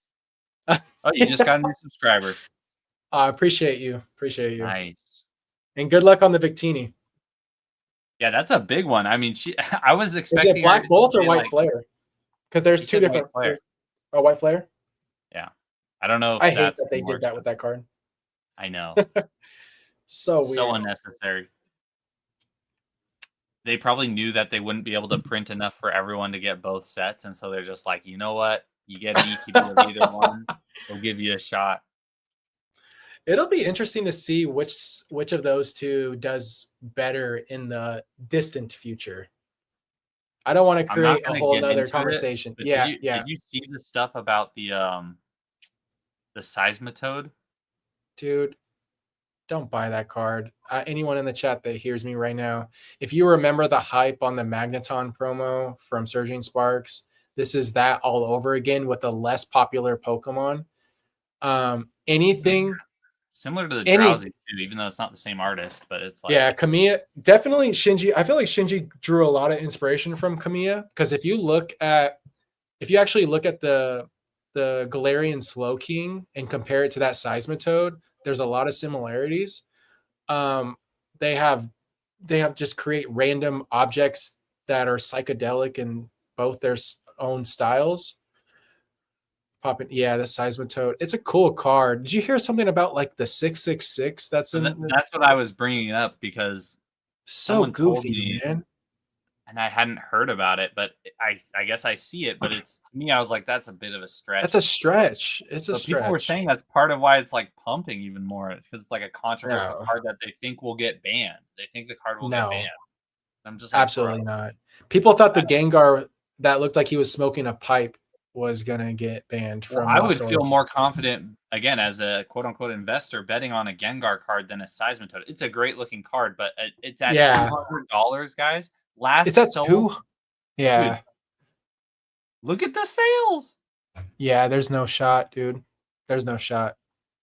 Oh, you just got a new subscriber. I appreciate you. Nice. And good luck on the Victini. Yeah, that's a big one. I mean, I was expecting. Is it Black Bolt or White Flare? Because there's 2 different. Oh, White Flare. Yeah, I don't know. I hate that they did that with that card. I know. So weird. So unnecessary. They probably knew that they wouldn't be able to print enough for everyone to get both sets, and so they're just like, you know what? You get an ETB of either one. We'll give you a shot. It'll be interesting to see which of those 2 does better in the distant future. I don't want to create a whole nother conversation. Did you see the stuff about the Seismitoad? Dude, don't buy that card. Anyone in the chat that hears me right now, if you remember the hype on the Magneton promo from Surging Sparks, this is that all over again with a less popular Pokemon. Anything similar to the Drowsy too, even though it's not the same artist, but it's like Kamiya, definitely Shinji. I feel like Shinji drew a lot of inspiration from Kamiya, because if you actually look at the Galarian Slowking and compare it to that Seismitoad, there's a lot of similarities. They have just create random objects that are psychedelic in both their own styles. The Seismitoad. It's a cool card. Did you hear something about like the 666? That's what I was bringing up, because so goofy, man. And I hadn't heard about it, but I guess I see it. But it's, to me, I was like, that's a bit of a stretch. That's a stretch. It's a stretch. People were saying that's part of why it's like pumping even more. It's because it's like a controversial card that they think will get banned. They think the card will get banned. I'm just like, absolutely not. People thought the Gengar that looked like he was smoking a pipe was gonna get banned from. I would feel more confident again as a quote unquote investor betting on a Gengar card than a Seismitoad. It's a great looking card, but it's at $200, guys. It's at $2. Yeah. Dude, look at the sales. Yeah, there's no shot, dude. There's no shot.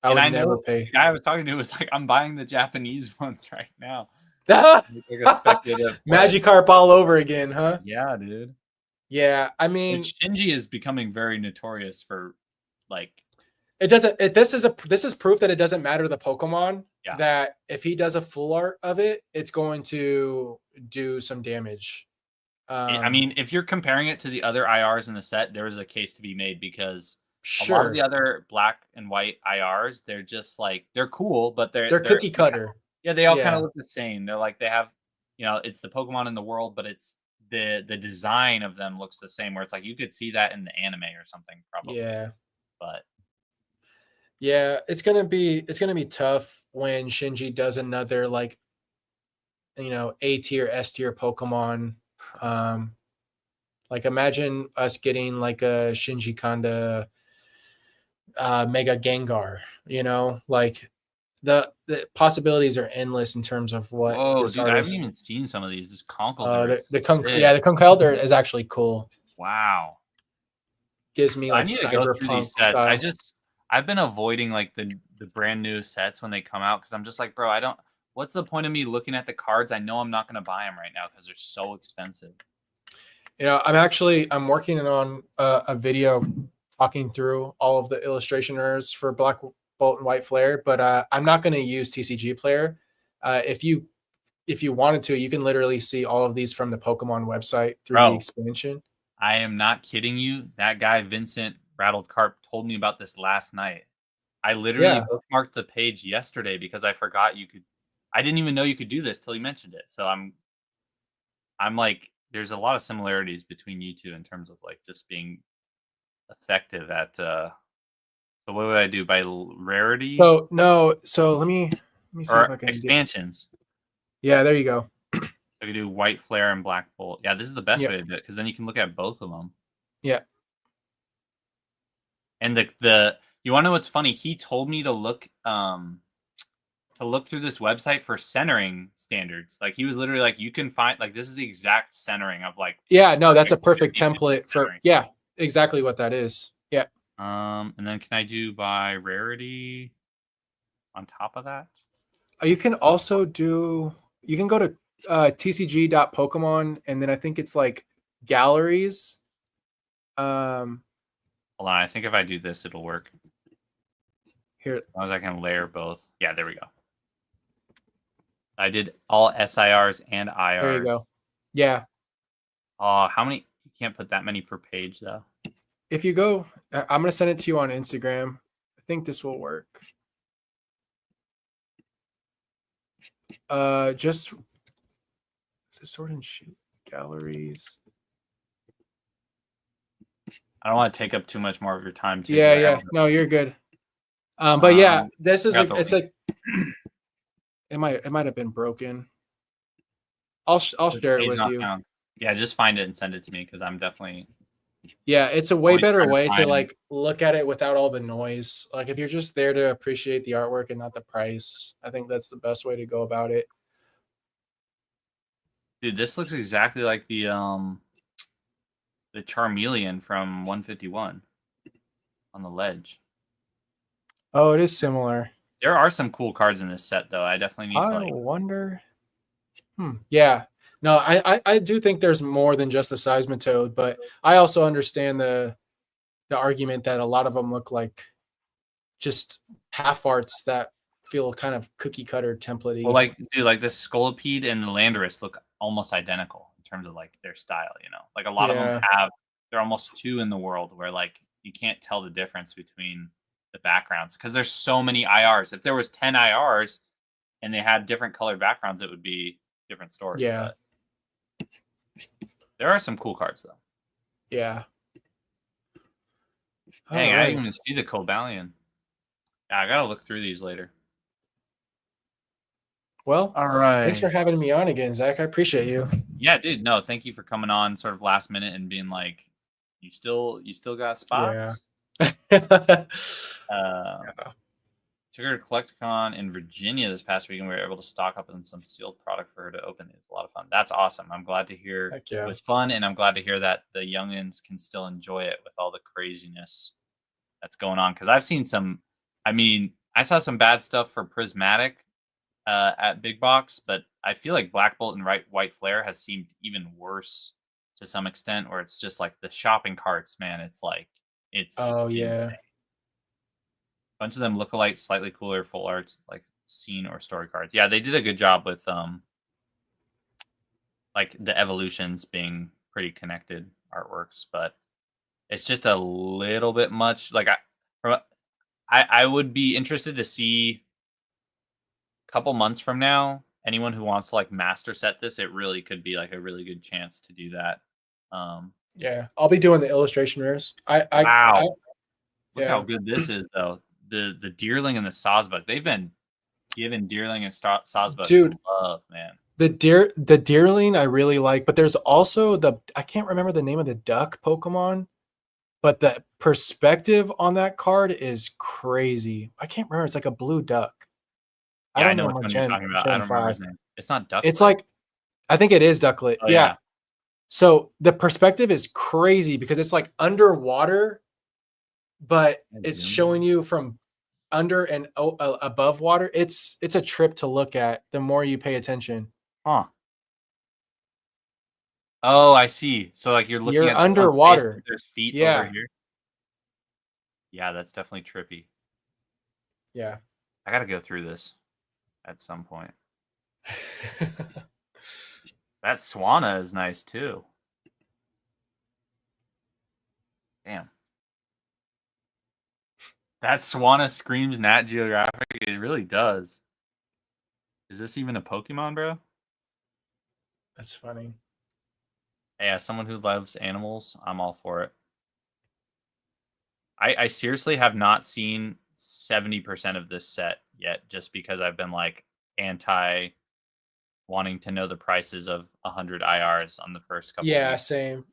I would never pay. The guy I was talking to was like, I'm buying the Japanese ones right now. Like a speculative Magikarp all over again, huh? Yeah, dude. Yeah, I mean, Shinji is becoming very notorious for like. It doesn't. This is proof that it doesn't matter the Pokemon. Yeah. That if he does a full art of it, it's going to do some damage. I mean, if you're comparing it to the other IRs in the set, there is a case to be made, because a lot of the other black and white IRs, they're just like, they're cool, but they're cookie cutter. Yeah, they all kind of look the same. They're like, they have, it's the Pokemon in the world, but it's the design of them looks the same, where it's like you could see that in the anime or something, probably. Yeah. But yeah, it's gonna be tough when Shinji does another like A tier, S tier Pokemon. Like imagine us getting like a Shinji Kanda Mega Gengar, like the possibilities are endless in terms of what. Oh, dude, I haven't even seen some of these. This Conkeldurr. The Conkeldurr is actually cool. Wow. Gives me like cyberpunk stuff. I've been avoiding like the brand new sets when they come out, because I'm just like, bro, what's the point of me looking at the cards? I know I'm not going to buy them right now because they're so expensive. I'm working on a video talking through all of the illustration errors for Black Bolt and White Flare, but I'm not going to use TCG Player. If you wanted to, you can literally see all of these from the Pokemon website through the expansion. I am not kidding you. That guy, Vincent Rattled Carp, told me about this last night. I literally bookmarked the page yesterday because I forgot you could. I didn't even know you could do this till he mentioned it. So I'm like, there's a lot of similarities between you two in terms of like just being effective at. So what would I do by rarity? So let me see or if I can expansions. Yeah, there you go. I could do White Flare and Black Bolt. Yeah, this is the best way to do it because then you can look at both of them. Yeah. And the you want to know what's funny? He told me to look through this website for centering standards. Like he was literally like, you can find like this is the exact centering of like. Yeah, no, that's a perfect template for exactly what that is. Yeah. And then can I do by rarity on top of that? You can also do. You can go to tcg.pokemon, and then I think it's like galleries. Hold on, I think if I do this, it'll work. Here, as long as I can layer both. Yeah, there we go. I did all SIRs and IRs. There you go. Yeah. How many? You can't put that many per page though. If you go, I'm gonna send it to you on Instagram. I think this will work. Just sort and shoot galleries. I don't want to take up too much more of your time too. Yeah. No, you're good. But yeah, this is it's like it might have been broken. I'll share it with you. Found. Yeah, just find it and send it to me because I'm definitely. Yeah, it's a way better way to like look at it without all the noise. Like if you're just there to appreciate the artwork and not the price, I think that's the best way to go about it. Dude, this looks exactly like the Charmeleon from 151 on the ledge. Oh, it is similar. There are some cool cards in this set, though. I definitely need to like. Wonder. Yeah. No, I do think there's more than just the Seismitoad, but I also understand the argument that a lot of them look like just half arts that feel kind of cookie cutter template-y. Well, like, dude, like the Scolipede and the Landorus look almost identical in terms of like their style, you know? Like a lot of them they're almost two in the world where like you can't tell the difference between the backgrounds because there's so many IRs. If there was 10 IRs and they had different colored backgrounds, it would be different story. Yeah. But there are some cool cards though. Yeah. Dang, I didn't even see the Cobalion. Yeah, I gotta look through these later. Well, all right. Thanks for having me on again, Zach. I appreciate you. Yeah, dude. No, thank you for coming on sort of last minute and being like, you still got spots. Yeah. Took her to Collecticon in Virginia this past week, and we were able to stock up on some sealed product for her to open. It's a lot of fun. That's awesome. I'm glad to hear it was fun, and I'm glad to hear that the youngins can still enjoy it with all the craziness that's going on. Because I've seen some. I mean, I saw some bad stuff for Prismatic at Big Box, but I feel like Black Bolt and White Flare has seemed even worse to some extent, where it's just like the shopping carts, man. It's like it's insane. Bunch of them look alike, slightly cooler, full arts, like scene or story cards. Yeah, they did a good job with like the evolutions being pretty connected artworks, but it's just a little bit much. Like I would be interested to see a couple months from now, anyone who wants to like master set this, it really could be like a really good chance to do that. Yeah, I'll be doing the illustration rares. Wow. Look how good this is though. The Deerling and the Sawsbuck, they've been giving Deerling and Sawsbuck some love, man. The Deerling I really like, but there's also I can't remember the name of the duck Pokemon, but the perspective on that card is crazy. I can't remember. It's like a blue duck. Yeah, I know what you're talking about. I don't remember his name. It's not Ducklet. It's like, I think it is Ducklet. Oh, yeah. So the perspective is crazy because it's like underwater, but it's showing you from under and above water, it's a trip to look at the more you pay attention. Huh. Oh, I see. So like you're looking You're at this one's face, underwater. but there's feet Yeah. over here. Yeah, that's definitely trippy. Yeah. I got to go through this at some point. That Swana is nice too. Damn. That Swana screams Nat Geographic. It really does. Is this even a Pokemon, bro? That's funny. Hey, as someone who loves animals, I'm all for it. I seriously have not seen 70% of this set yet, just because I've been like anti wanting to know the prices of 100 IRs on the first couple. Yeah, weeks. same.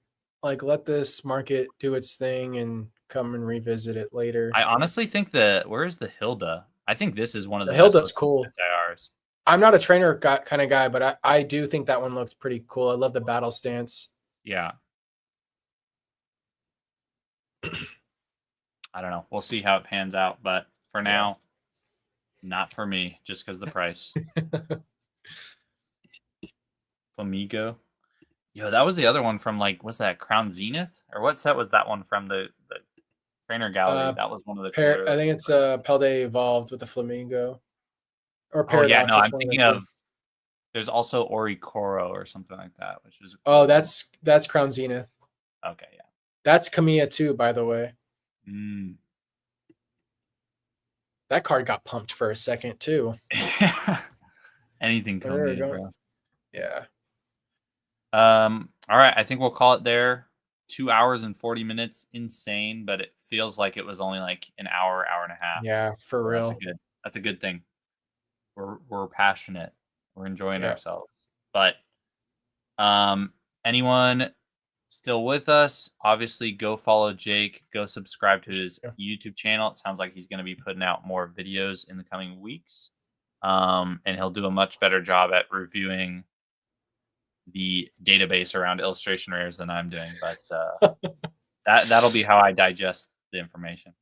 Like, let this market do its thing and come and revisit it later. I honestly think where's the Hilda? I think this is one of the Hilda's best cool. SIRs. I'm not a trainer kind of guy, but I do think that one looks pretty cool. I love the battle stance. Yeah. I don't know. We'll see how it pans out, but for now, not for me, just because the price. Flamigo. Yo, that was the other one from like, what's that, Crown Zenith? Or what set was that one from the trainer gallery? That was one of the cooler. I think it's Paldea Evolved with the Flamingo. Or Oh yeah, Paradox. no, I'm thinking of. There's also Orikoro or something like that, which is. Oh, that's Crown Zenith. Okay, yeah. That's Kamiya too, by the way. Mm. That card got pumped for a second too. Anything Kamiya, bro. Yeah. All right, I think we'll call it there. 2 hours and 40 minutes, insane, but it feels like it was only like an hour and a half. Yeah, for real. That's a good thing. We're passionate. We're enjoying ourselves. But anyone still with us, obviously go follow Jake, go subscribe to his YouTube channel. It sounds like he's going to be putting out more videos in the coming weeks. And he'll do a much better job at reviewing the database around illustration rares than I'm doing, but that'll be how I digest the information.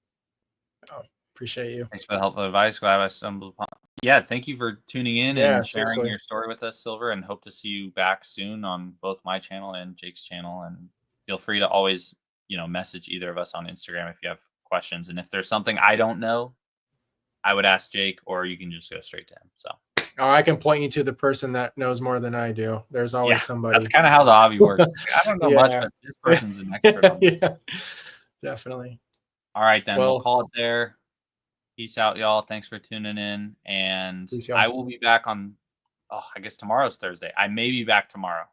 Oh, appreciate you. Thanks for the helpful advice. Glad I stumbled upon. Yeah, thank you for tuning in and sharing your story with us, Silver, and hope to see you back soon on both my channel and Jake's channel. And feel free to always, message either of us on Instagram if you have questions. And if there's something I don't know, I would ask Jake, or you can just go straight to him. So. Oh, I can point you to the person that knows more than I do. There's always somebody. That's kind of how the hobby works. I don't know much, but this person's an expert on it. Yeah, definitely. All right, then. We'll call it there. Peace out, y'all. Thanks for tuning in. And I will be back on, I guess tomorrow's Thursday. I may be back tomorrow.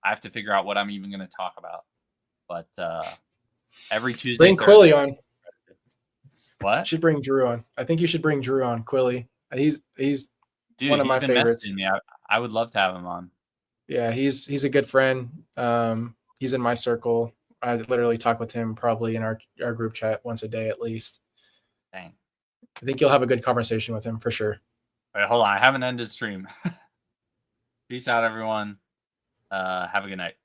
I have to figure out what I'm even going to talk about. But every Tuesday. Bring Quilly on. What? You should bring Drew on. I think you should bring Drew on, Quilly. He's Dude, one of my favorites. Me. I would love to have him on. Yeah, he's a good friend. He's in my circle. I literally talk with him probably in our group chat once a day at least. Dang. I think you'll have a good conversation with him for sure. All right, hold on. I haven't ended stream. Peace out, everyone. Have a good night.